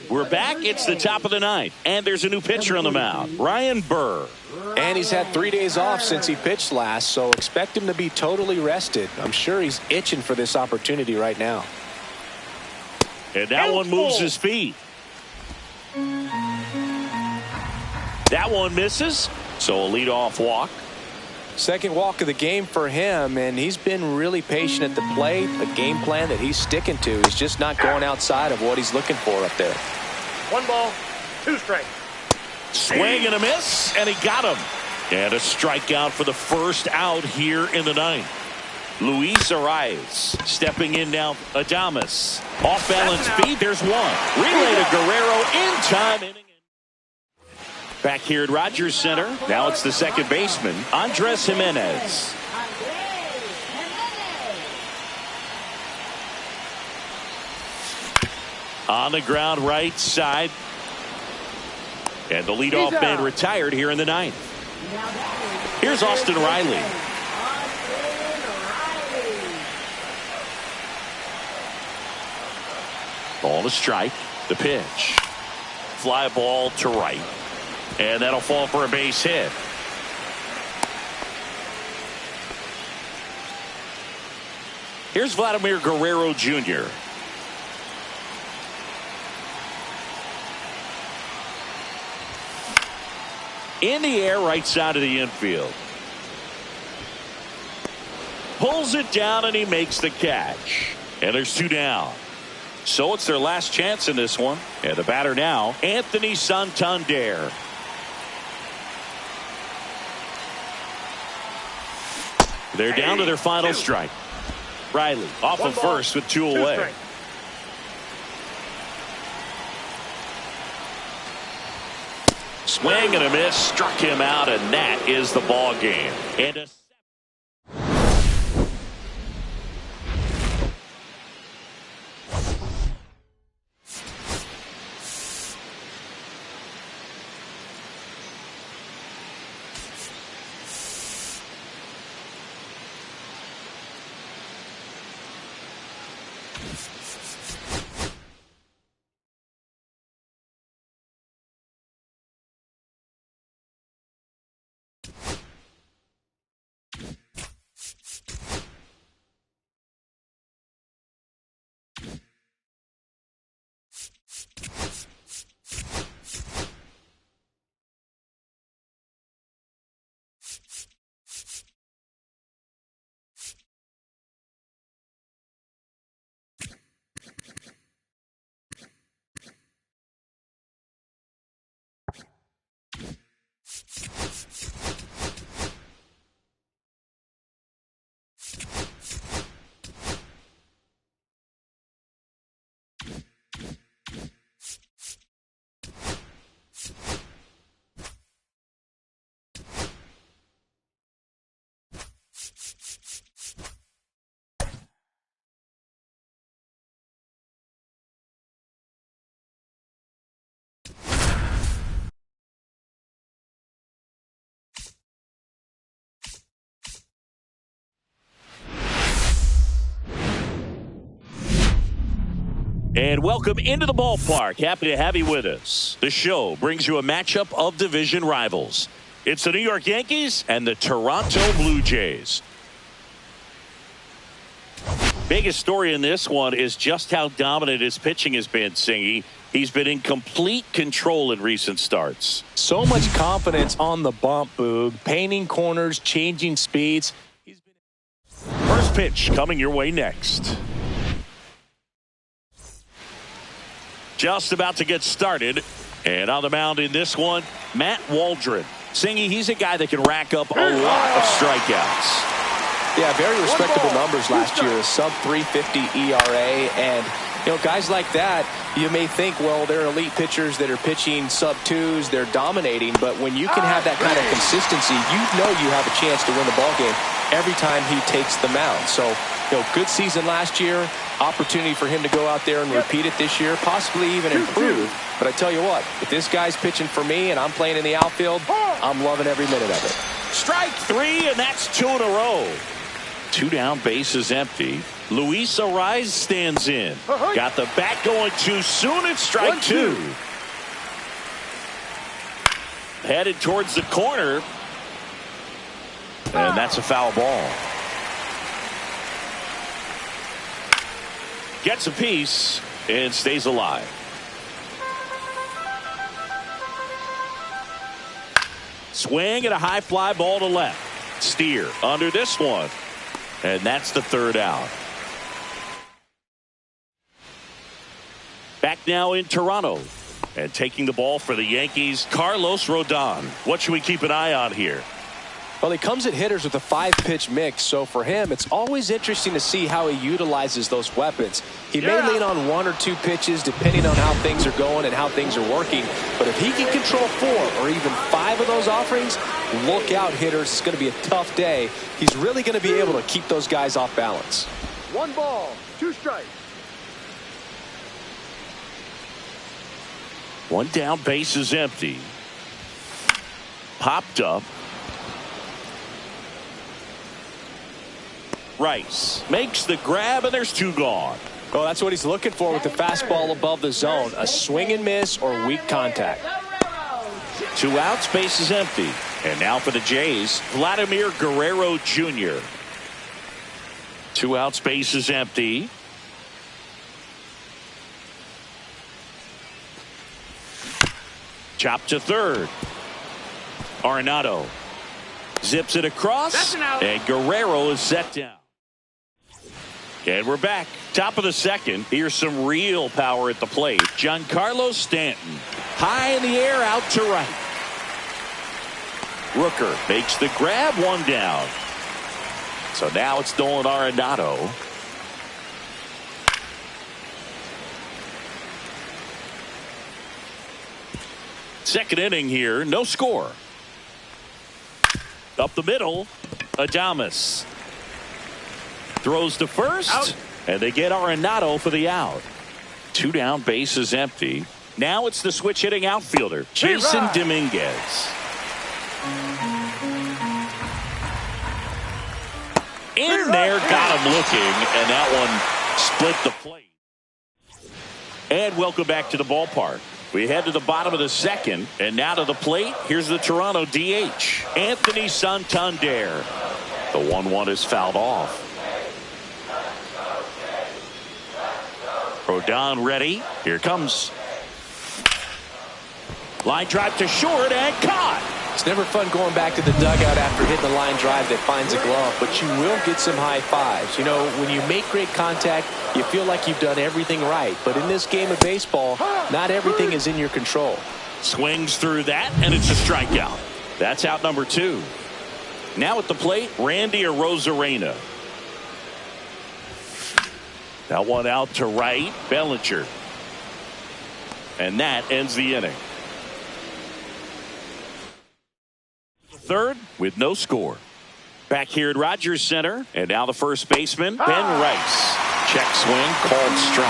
We're back. It's the top of the ninth, and there's a new pitcher on the mound, Ryan Burr. And he's had 3 days off since he pitched last, so expect him to be totally rested. I'm sure he's itching for this opportunity right now. And that one moves his feet. That one misses, so a leadoff walk. Second walk of the game for him, and he's been really patient at the plate. A game plan that he's sticking to. He's just not going outside of what he's looking for up there. 1 ball, 2 strikes. Swing and a miss, and he got him. And a strikeout for the first out here in the ninth. Luis Arias stepping in now. Adames off balance feet. There's one. Relay to Guerrero in time. Back here at Rogers Center. Now it's the second baseman, Andres Jimenez. On the ground right side. And the leadoff man retired here in the ninth. Here's Austin Riley. Ball to strike. The pitch. Fly ball to right. And that'll fall for a base hit. Here's Vladimir Guerrero Jr. In the air, right side of the infield. Pulls it down, and he makes the catch. And there's 2 down. So it's their last chance in this one. And the batter now, Anthony Santander. They're down to their final strike. Riley off of first with 2 away. Swing and a miss, struck him out, and that is the ball game. And a And welcome into the ballpark. Happy to have you with us. The show brings you a matchup of division rivals. It's the New York Yankees and the Toronto Blue Jays. Biggest story in this one is just how dominant his pitching has been, Singy. He's been in complete control in recent starts. So much confidence on the bump, Boog. Painting corners, changing speeds. First pitch coming your way next. Just about to get started. And on the mound in this one, Matt Waldron. Singy, he's a guy that can rack up a lot of strikeouts. Yeah, very respectable numbers last year. A sub 350 ERA. And, you know, guys like that, you may think, well, they're elite pitchers that are pitching sub 2s. They're dominating. But when you can have that kind of consistency, you know you have a chance to win the ball game every time he takes the mound. So, you know, good season last year. Opportunity for him to go out there and repeat it this year, possibly even improve. But I tell you what, if this guy's pitching for me and I'm playing in the outfield, I'm loving every minute of it. Strike 3, and that's 2 in a row. 2 down, bases empty. Luis Arraez stands in. Got the bat going too soon. It's strike 2. Headed towards the corner. And that's a foul ball. Gets a piece and stays alive. Swing and a high fly ball to left. Steer under this one. And that's the 3rd out. Back now in Toronto. And taking the ball for the Yankees, Carlos Rodon. What should we keep an eye on here? Well, he comes at hitters with a 5-pitch mix, so for him, it's always interesting to see how he utilizes those weapons. He may lean on 1 or 2 pitches depending on how things are going and how things are working, but if he can control 4 or even 5 of those offerings, look out, hitters. It's going to be a tough day. He's really going to be able to keep those guys off balance. 1 ball, 2 strikes. 1 down, base is empty. Popped up. Rice makes the grab, and there's 2 gone. Well, that's what he's looking for with the fastball above the zone. A swing and miss or weak contact. 2 outs, base is empty. And now for the Jays, Vladimir Guerrero Jr. 2 outs, base is empty. Chop to third. Arenado zips it across, and Guerrero is set down. And we're back. Top of the second. Here's some real power at the plate. Giancarlo Stanton. High in the air, out to right. Rooker makes the grab, 1 down. So now it's Nolan Arenado. Second inning here, no score. Up the middle, Adames throws to first, out. And they get Arenado for the out. 2 down, base is empty. Now it's the switch hitting outfielder, Jason Dominguez. In there, got him looking, and that one split the plate. And welcome back to the ballpark. We head to the bottom of the second, and now to the plate. Here's the Toronto DH, Anthony Santander. The 1-1 is fouled off. Rodon ready. Here comes. Line drive to short and caught. It's never fun going back to the dugout after hitting the line drive that finds a glove, but you will get some high fives. You know, when you make great contact, you feel like you've done everything right. But in this game of baseball, not everything is in your control. Swings through that, and it's a strikeout. That's out number 2. Now at the plate, Randy Arozarena. That one out to right, Bellinger. And that ends the inning. Third with no score. Back here at Rogers Center, and now the first baseman, Ben Rice. Check swing, called strike.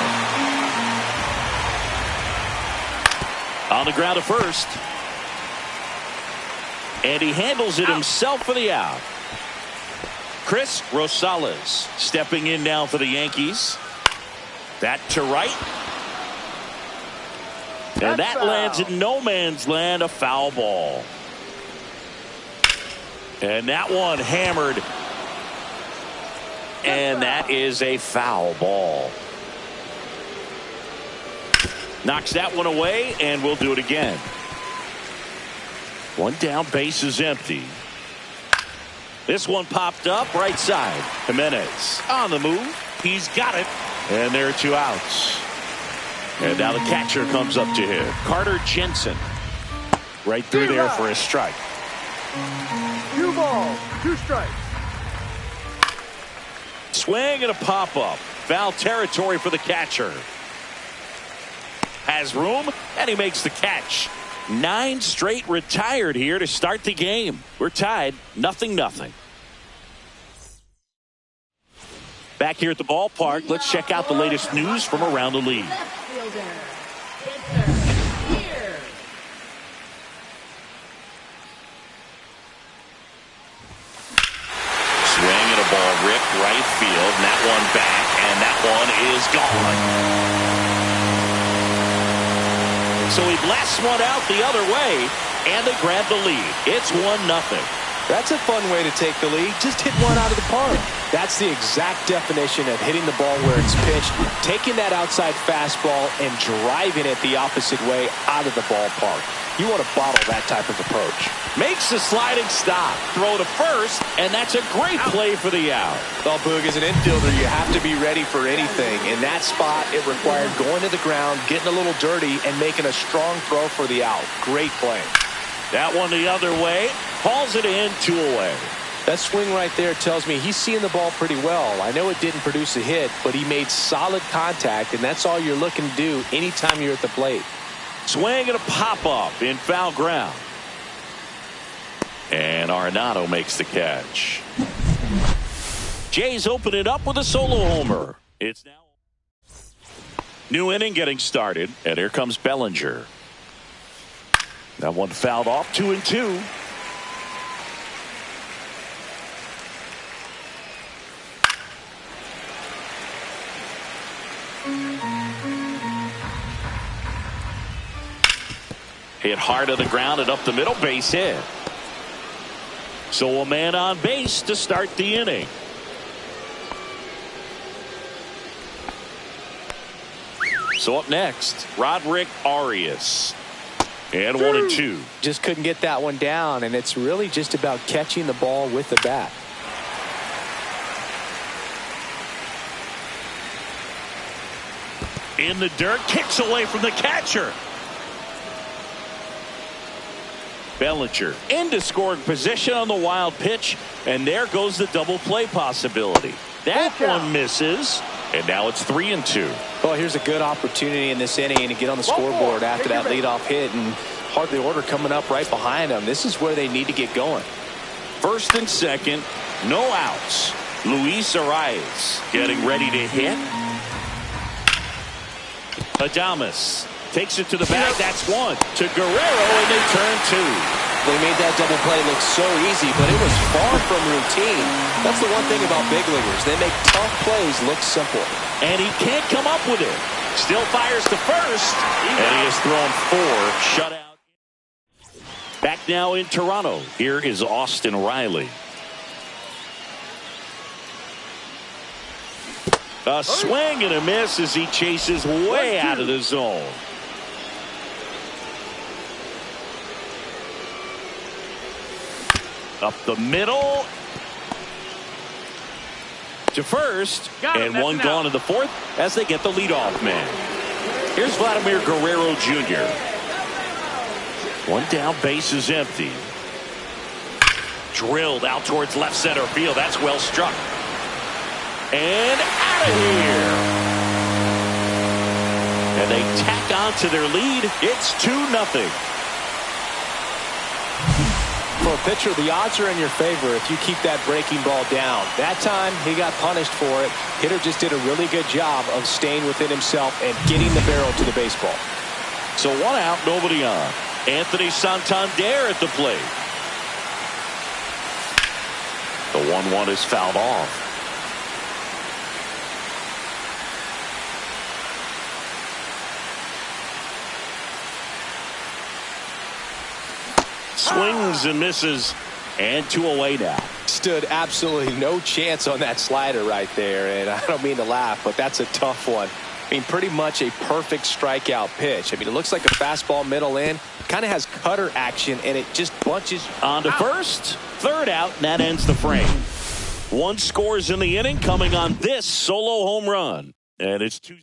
On the ground to first. And he handles it himself for the out. Chris Rosales stepping in now for the Yankees. That to right. And that lands in no man's land, a foul ball. And that one hammered. And that is a foul ball. Knocks that one away, and we'll do it again. 1 down, base is empty. This one popped up right side. Jimenez on the move. He's got it. And there are 2 outs. And now the catcher comes up to him. Carter Jensen. Right through there for a strike. 2 balls, 2 strikes. Swing and a pop-up. Foul territory for the catcher. Has room, and he makes the catch. 9 straight retired here to start the game. We're tied, 0-0. Back here at the ballpark, let's check out the latest news from around the league. Ripped right field, and that one back, and that one is gone. So he blasts one out the other way, and they grab the lead. It's 1-0. That's a fun way to take the lead. Just hit one out of the park. That's the exact definition of hitting the ball where it's pitched, taking that outside fastball and driving it the opposite way out of the ballpark. You want to bottle that type of approach. Makes the sliding stop. Throw to first, and that's a great play for the out. Well, Boog, as an infielder, you have to be ready for anything. In that spot, it required going to the ground, getting a little dirty, and making a strong throw for the out. Great play. That one the other way. Hauls it in, 2 away. That swing right there tells me he's seeing the ball pretty well. I know it didn't produce a hit, but he made solid contact, and that's all you're looking to do anytime you're at the plate. Swing and a pop-up in foul ground. And Arenado makes the catch. Jays open it up with a solo homer. It's now new inning getting started, and here comes Bellinger. That one fouled off, 2-2. Hit hard to the ground and up the middle, base hit. So a man on base to start the inning. So up next, Roderick Arias. And 1-2. Just couldn't get that one down, and it's really just about catching the ball with the bat. In the dirt, kicks away from the catcher. Bellinger into scoring position on the wild pitch, and there goes the double play possibility. That one misses, and now it's 3-2. Well, here's a good opportunity in this inning to get on the scoreboard after that leadoff hit, and hardly order coming up right behind them. This is where they need to get going. First and second, no outs. Luis Arias getting ready to hit. Adames takes it to the bag. That's one. To Guerrero, and they turn two. They made that double play look so easy, but it was far from routine. That's the one thing about big leaguers. They make tough plays look simple. And he can't come up with it. Still fires to first. And he has thrown 4 shutout. Back now in Toronto. Here is Austin Riley. A swing and a miss as he chases way out of the zone. Up the middle to first, and one gone in the fourth as they get the leadoff man. Here's Vladimir Guerrero Jr. One down, base is empty. Drilled out towards left center field. That's well struck. And out of here. And they tack on to their lead. It's 2-0. For a pitcher, the odds are in your favor if you keep that breaking ball down. That time, he got punished for it. Hitter just did a really good job of staying within himself and getting the barrel to the baseball. So 1 out, nobody on. Anthony Santander at the plate. The 1-1 is fouled off. Swings and misses, and 2 away now. Stood absolutely no chance on that slider right there, and I don't mean to laugh, but that's a tough one. I mean, pretty much a perfect strikeout pitch. I mean, it looks like a fastball middle in, kind of has cutter action, and it just bunches. On to first, 3rd out, and that ends the frame. 1 scores in the inning, coming on this solo home run, and it's 2-0.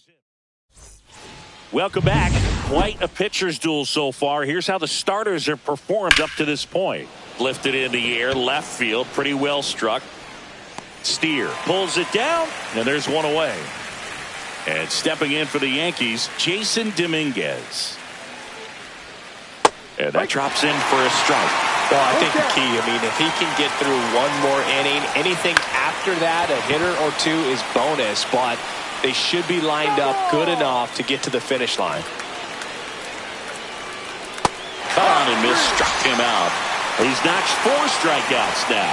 Welcome back. Quite a pitcher's duel so far. Here's how the starters have performed up to this point. Lifted in the air, left field, pretty well struck. Steer pulls it down, and there's 1 away. And stepping in for the Yankees, Jason Dominguez. And that drops in for a strike. Well, I think the key, I mean, if he can get through 1 more inning, anything after that, a hitter or 2 is bonus, but they should be lined up good enough to get to the finish line. On and missed, struck him out. He's notched 4 strikeouts now.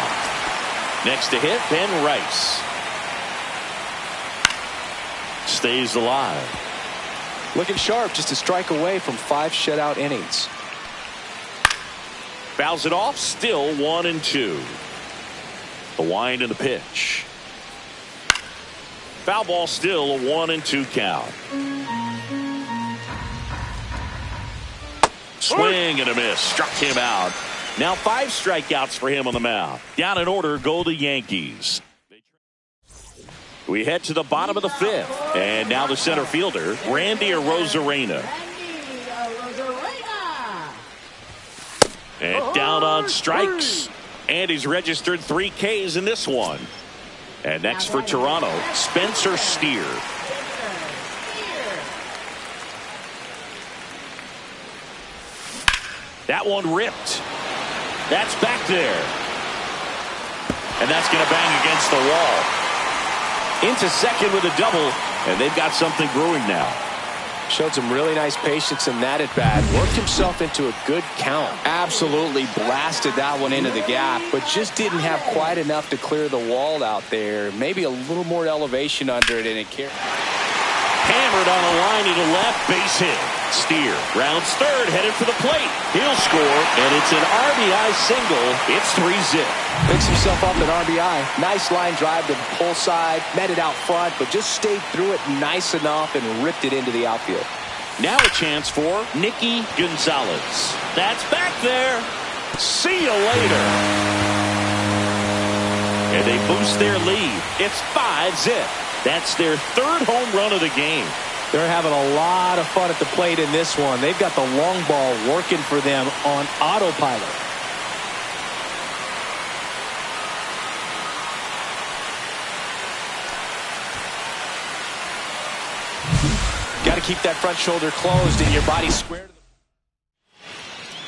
Next to hit, Ben Rice. Stays alive. Looking sharp, just a strike away from 5 shutout innings. Fouls it off, still 1-2. The wind and the pitch. Foul ball, still a 1-2 count. Swing and a miss, struck him out. Now 5 strikeouts for him on the mound. Down in order go the Yankees. We head to the bottom of the 5th, and now the center fielder, Randy Arozarena. And down on strikes, and he's registered 3 Ks in this one. And next for Toronto, Spencer Steer. That one ripped. That's back there. And that's going to bang against the wall. Into second with a double, and they've got something brewing now. Showed some really nice patience in that at bat. Worked himself into a good count. Absolutely blasted that one into the gap, but just didn't have quite enough to clear the wall out there. Maybe a little more elevation under it, and it carried. Hammered on a line to the left, base hit. Steer rounds third, headed for the plate. He'll score, and it's an RBI single. It's 3-zip. Picks himself up an RBI. Nice line drive to the pull side, met it out front, but just stayed through it nice enough and ripped it into the outfield. Now a chance for Nicky Gonzalez. That's back there. See you later. And they boost their lead. It's 5-zip. That's their third home run of the game. They're having a lot of fun at the plate in this one. They've got the long ball working for them on autopilot. Got to keep that front shoulder closed and your body square.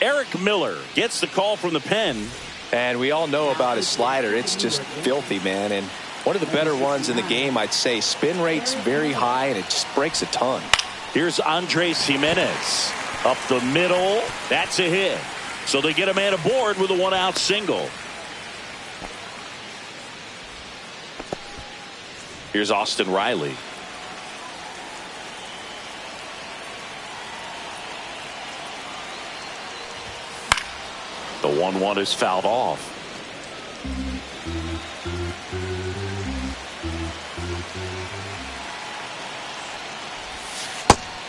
Eric Miller gets the call from the pen. And we all know about his slider. It's just filthy, man. And one of the better ones in the game, I'd say. Spin rate's very high, and it just breaks a ton. Here's Andres Jimenez. Up the middle. That's a hit. So they get a man aboard with a one-out single. Here's Austin Riley. The 1-1 is fouled off.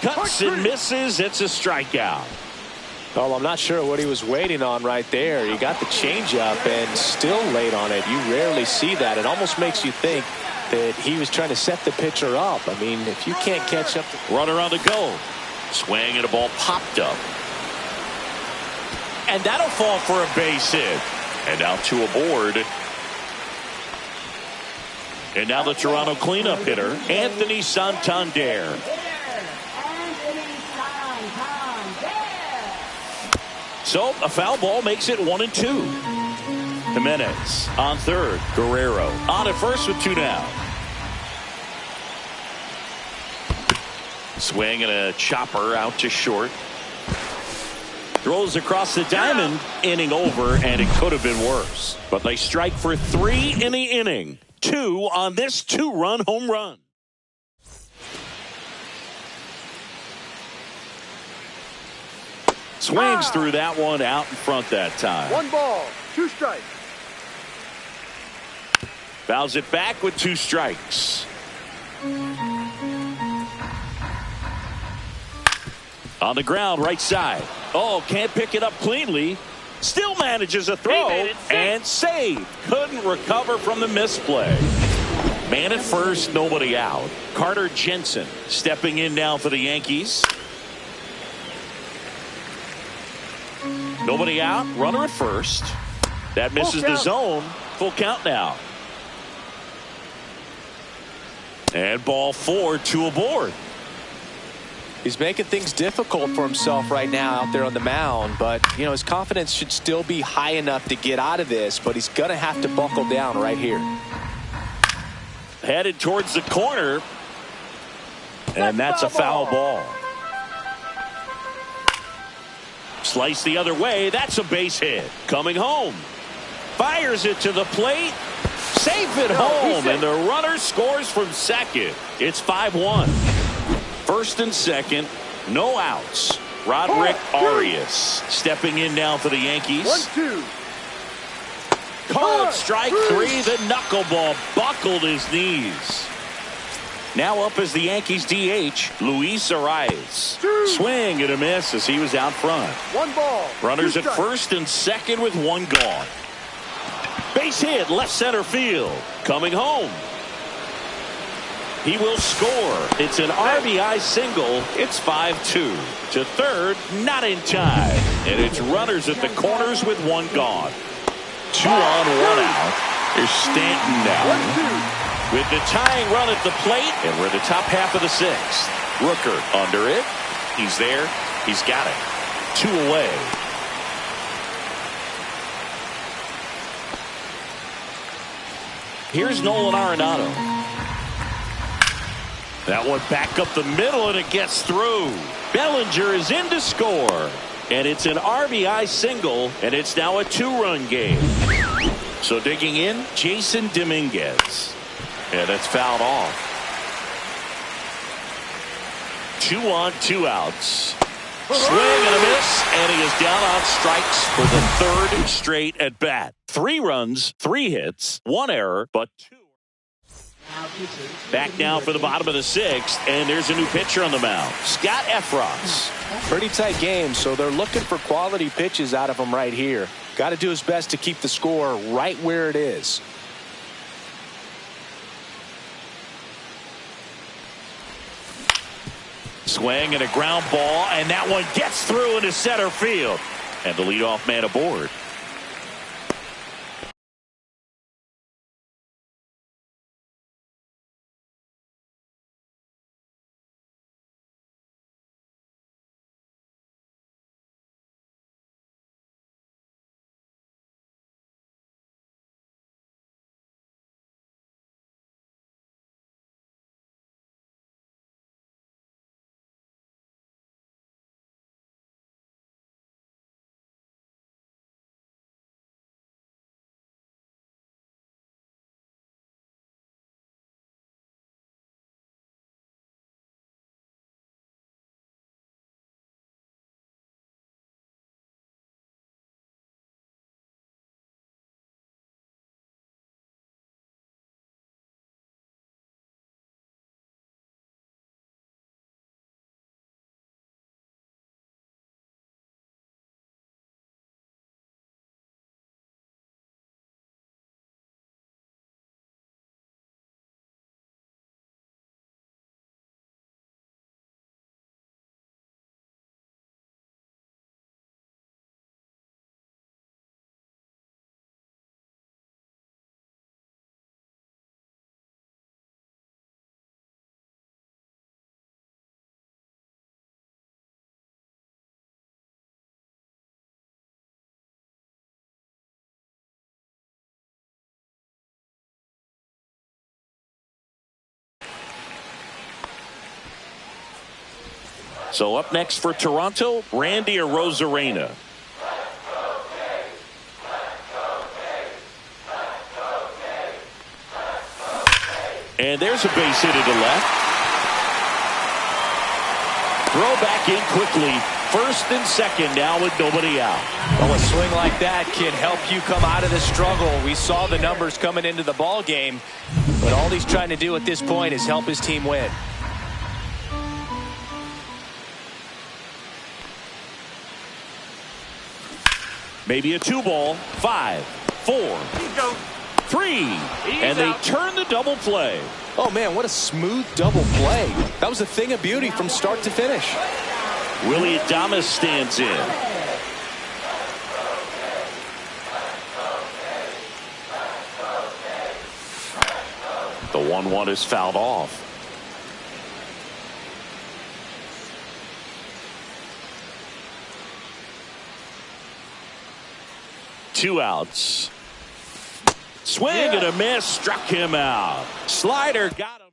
Cuts and misses. It's a strikeout. Well, I'm not sure what he was waiting on right there. He got the changeup and still laid on it. You rarely see that. It almost makes you think that he was trying to set the pitcher up. I mean, if you can't catch up. Runner on the go. Swing and a ball popped up. And that'll fall for a base hit. And now two aboard. And now the Toronto cleanup hitter, Anthony Santander. So a foul ball makes it 1-2. Jimenez on third. Guerrero on at first with two down. Swing and a chopper out to short. Throws across the diamond. Inning over, and it could have been worse. But they strike for 3 in the inning. 2 on this 2-run home run. Swings through that one out in front that time. 1 ball, 2 strikes. Fouls it back with 2 strikes. On the ground, right side. Oh, can't pick it up cleanly. Still manages a throw and save. Couldn't recover from the misplay. Man at first, nobody out. Carter Jensen stepping in now for the Yankees. Nobody out. Runner at first. That misses the zone. Full count now. And ball 4, 2 aboard. He's making things difficult for himself right now out there on the mound, but you know his confidence should still be high enough to get out of this, but he's gonna have to buckle down right here. Headed towards the corner, and that's a foul ball. Slice the other way. That's a base hit. Coming home. Fires it to the plate. Safe at home, and the runner scores from second. It's 5-1. First and second, no outs. Roderick Arias stepping in now for the Yankees. 1-2. Called strike 3. The knuckleball buckled his knees. Now up as the Yankees DH, Luis Arias. Swing and a miss as he was out front. 1 ball. Runners at first and second with 1 gone. Base hit, left center field. Coming home. He will score. It's an RBI single. It's 5-2. To third, not in time. And it's runners at the corners with 1 gone. 2 on, 1 out. Here's Stanton now. With the tying run at the plate, and we're in the top half of the 6th. Rooker under it. He's there. He's got it. 2 away. Here's Nolan Arenado. That one back up the middle, and it gets through. Bellinger is in to score. And it's an RBI single, and it's now a 2-run game. So digging in, Jason Dominguez. And it's fouled off. 2 on, 2 outs. Swing and a miss, and he is down on strikes for the 3rd straight at bat. 3 runs, 3 hits, 1 error, but 2. Back now for the bottom of the 6th, and there's a new pitcher on the mound, Scott Efros. Pretty tight game, so they're looking for quality pitches out of him right here. Got to do his best to keep the score right where it is. Swing and a ground ball, and that one gets through into center field. And the leadoff man aboard. So up next for Toronto, Randy Arozarena. And there's a base hit to the left. Throw back in quickly. 1st and 2nd now with nobody out. Well, a swing like that can help you come out of the struggle. We saw the numbers coming into the ball game, but all he's trying to do at this point is help his team win. Maybe a 2-ball. 5, 4, 3, and they turn the double play. Oh man, what a smooth double play. That was a thing of beauty from start to finish. Willie Adames stands in. The 1-1 is fouled off. Two outs. Swing and a miss, struck him out. Slider got him.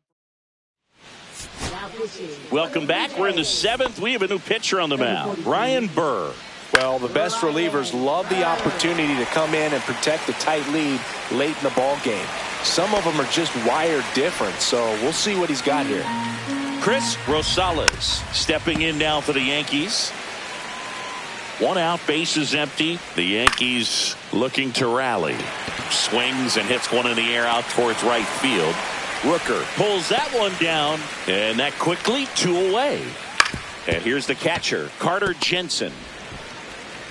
Welcome back. We're in the 7th. We have a new pitcher on the mound, Ryan Burr. Well, the best relievers love the opportunity to come in and protect the tight lead late in the ball game. Some of them are just wired different, so we'll see what he's got here. Chris Rosales stepping in now for the Yankees. 1 out, base is empty. The Yankees looking to rally. Swings and hits one in the air out towards right field. Rooker pulls that one down, and that quickly 2 away. And here's the catcher, Carter Jensen.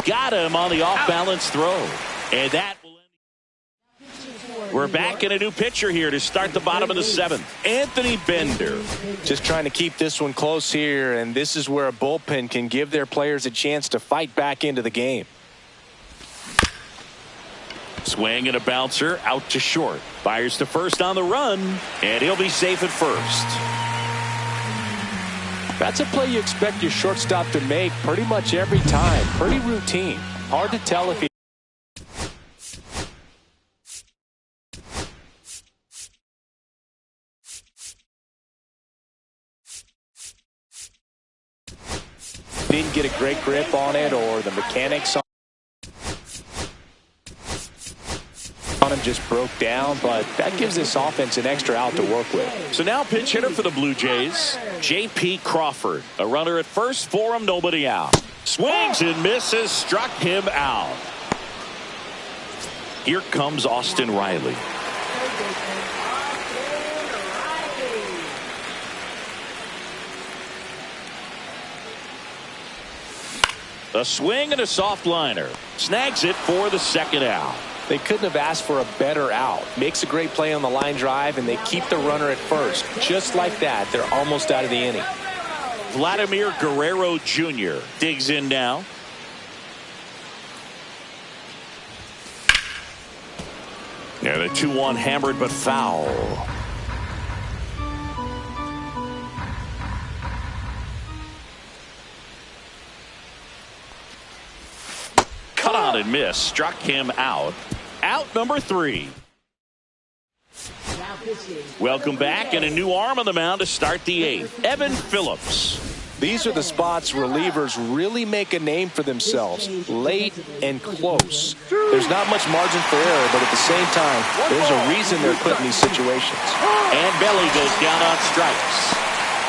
Got him on the off-balance throw. And that will end. We're back in a new pitcher here to start the bottom of the 7th. Anthony Bender. Just trying to keep this one close here, and this is where a bullpen can give their players a chance to fight back into the game. Swing and a bouncer out to short. Fires to first on the run, and he'll be safe at first. That's a play you expect your shortstop to make pretty much every time. Pretty routine. Hard to tell if he didn't get a great grip on it, or the mechanics on him just broke down, but that gives this offense an extra out to work with. So now pitch hitter for the Blue Jays, J.P. Crawford. A runner at first for him, nobody out. Swings and misses, struck him out. Here comes Austin Riley. A swing and a soft liner. Snags it for the second out. They couldn't have asked for a better out. Makes a great play on the line drive, and they keep the runner at first. Just like that, they're almost out of the inning. Vladimir Guerrero Jr. digs in now. Yeah, the 2-1 hammered but foul. Cut on and miss. Struck him out. Out number 3. Welcome back, and a new arm on the mound to start the 8th. Evan Phillips. These are the spots relievers really make a name for themselves, late and close. There's not much margin for error, but at the same time, there's a reason they're put in these situations. And Belly goes down on strikes.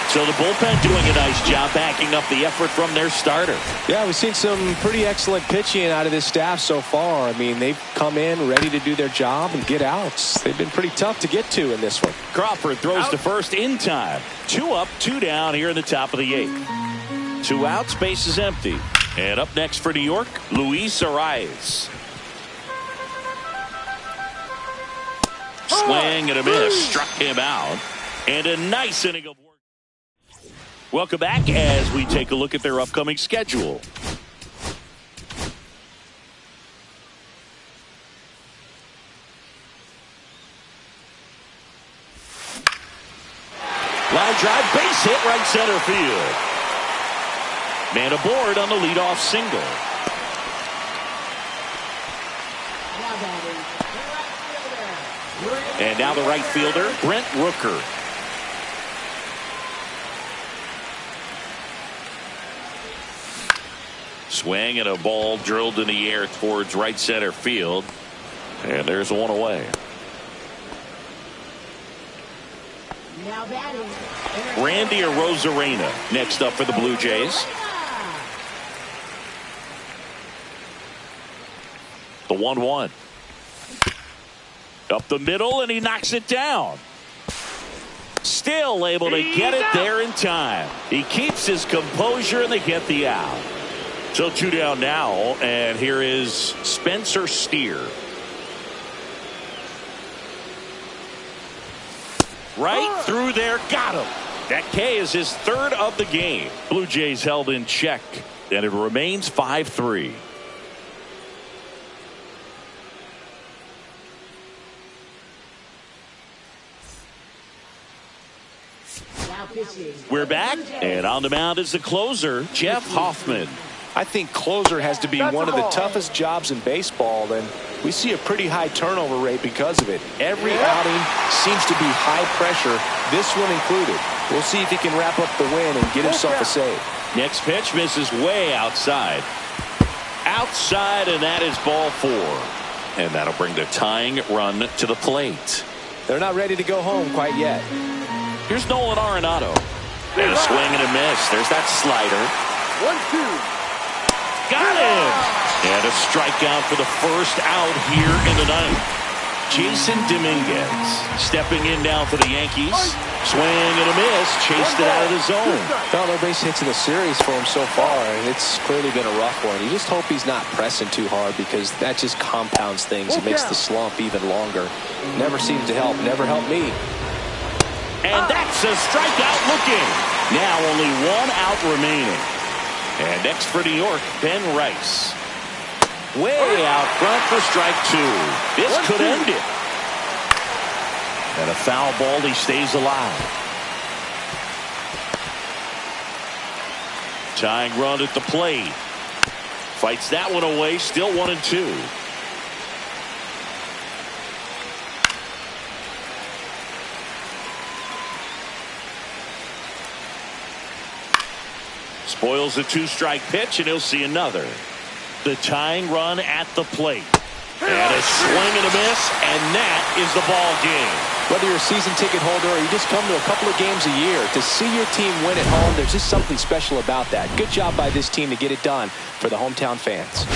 So the bullpen doing a nice job backing up the effort from their starter. Yeah, we've seen some pretty excellent pitching out of this staff so far. I mean, they've come in ready to do their job and get outs. They've been pretty tough to get to in this one. Crawford throws to first in time. 2 up, 2 down here in the top of the 8th. 2 outs, base is empty. And up next for New York, Luis Arias. Swing and a miss, struck him out. And a nice inning of work. Welcome back as we take a look at their upcoming schedule. Line drive, base hit, right center field. Man aboard on the leadoff single. And now the right fielder, Brent Rooker. Swing and a ball drilled in the air towards right center field. And there's one away. Randy Arozarena next up for the Blue Jays. The 1-1. Up the middle, and he knocks it down. Still able to get it there in time. He keeps his composure, and they get the out. So 2 down now, and here is Spencer Steer. Right through there, got him. That K is his 3rd of the game. Blue Jays held in check, and it remains 5-3. We're back, and on the mound is the closer, Jeff Hoffman. I think closer has to be one of the toughest jobs in baseball, and we see a pretty high turnover rate because of it. Every outing seems to be high pressure, this one included. We'll see if he can wrap up the win and get himself a save. Next pitch misses way outside. Outside, and that is ball 4. And that'll bring the tying run to the plate. They're not ready to go home quite yet. Here's Nolan Arenado. And a swing and a miss. There's that slider. 1-2. Got him! And a strikeout for the first out here in the 9th. Jason Dominguez stepping in now for the Yankees. Swing and a miss. Chased it out of the zone. No base hits in the series for him so far, and it's clearly been a rough one. You just hope he's not pressing too hard, because that just compounds things. It makes the slump even longer. Never seemed to help. Never helped me. And that's a strikeout looking. Now only 1 out remaining. And next for New York, Ben Rice. Way out front for strike 2. This could end it. And a foul ball, he stays alive. Tying run at the plate. Fights that one away, still 1-2. Spoils the 2-strike pitch, and he'll see another. The tying run at the plate. And a swing and a miss, and that is the ball game. Whether you're a season ticket holder or you just come to a couple of games a year, to see your team win at home, there's just something special about that. Good job by this team to get it done for the hometown fans.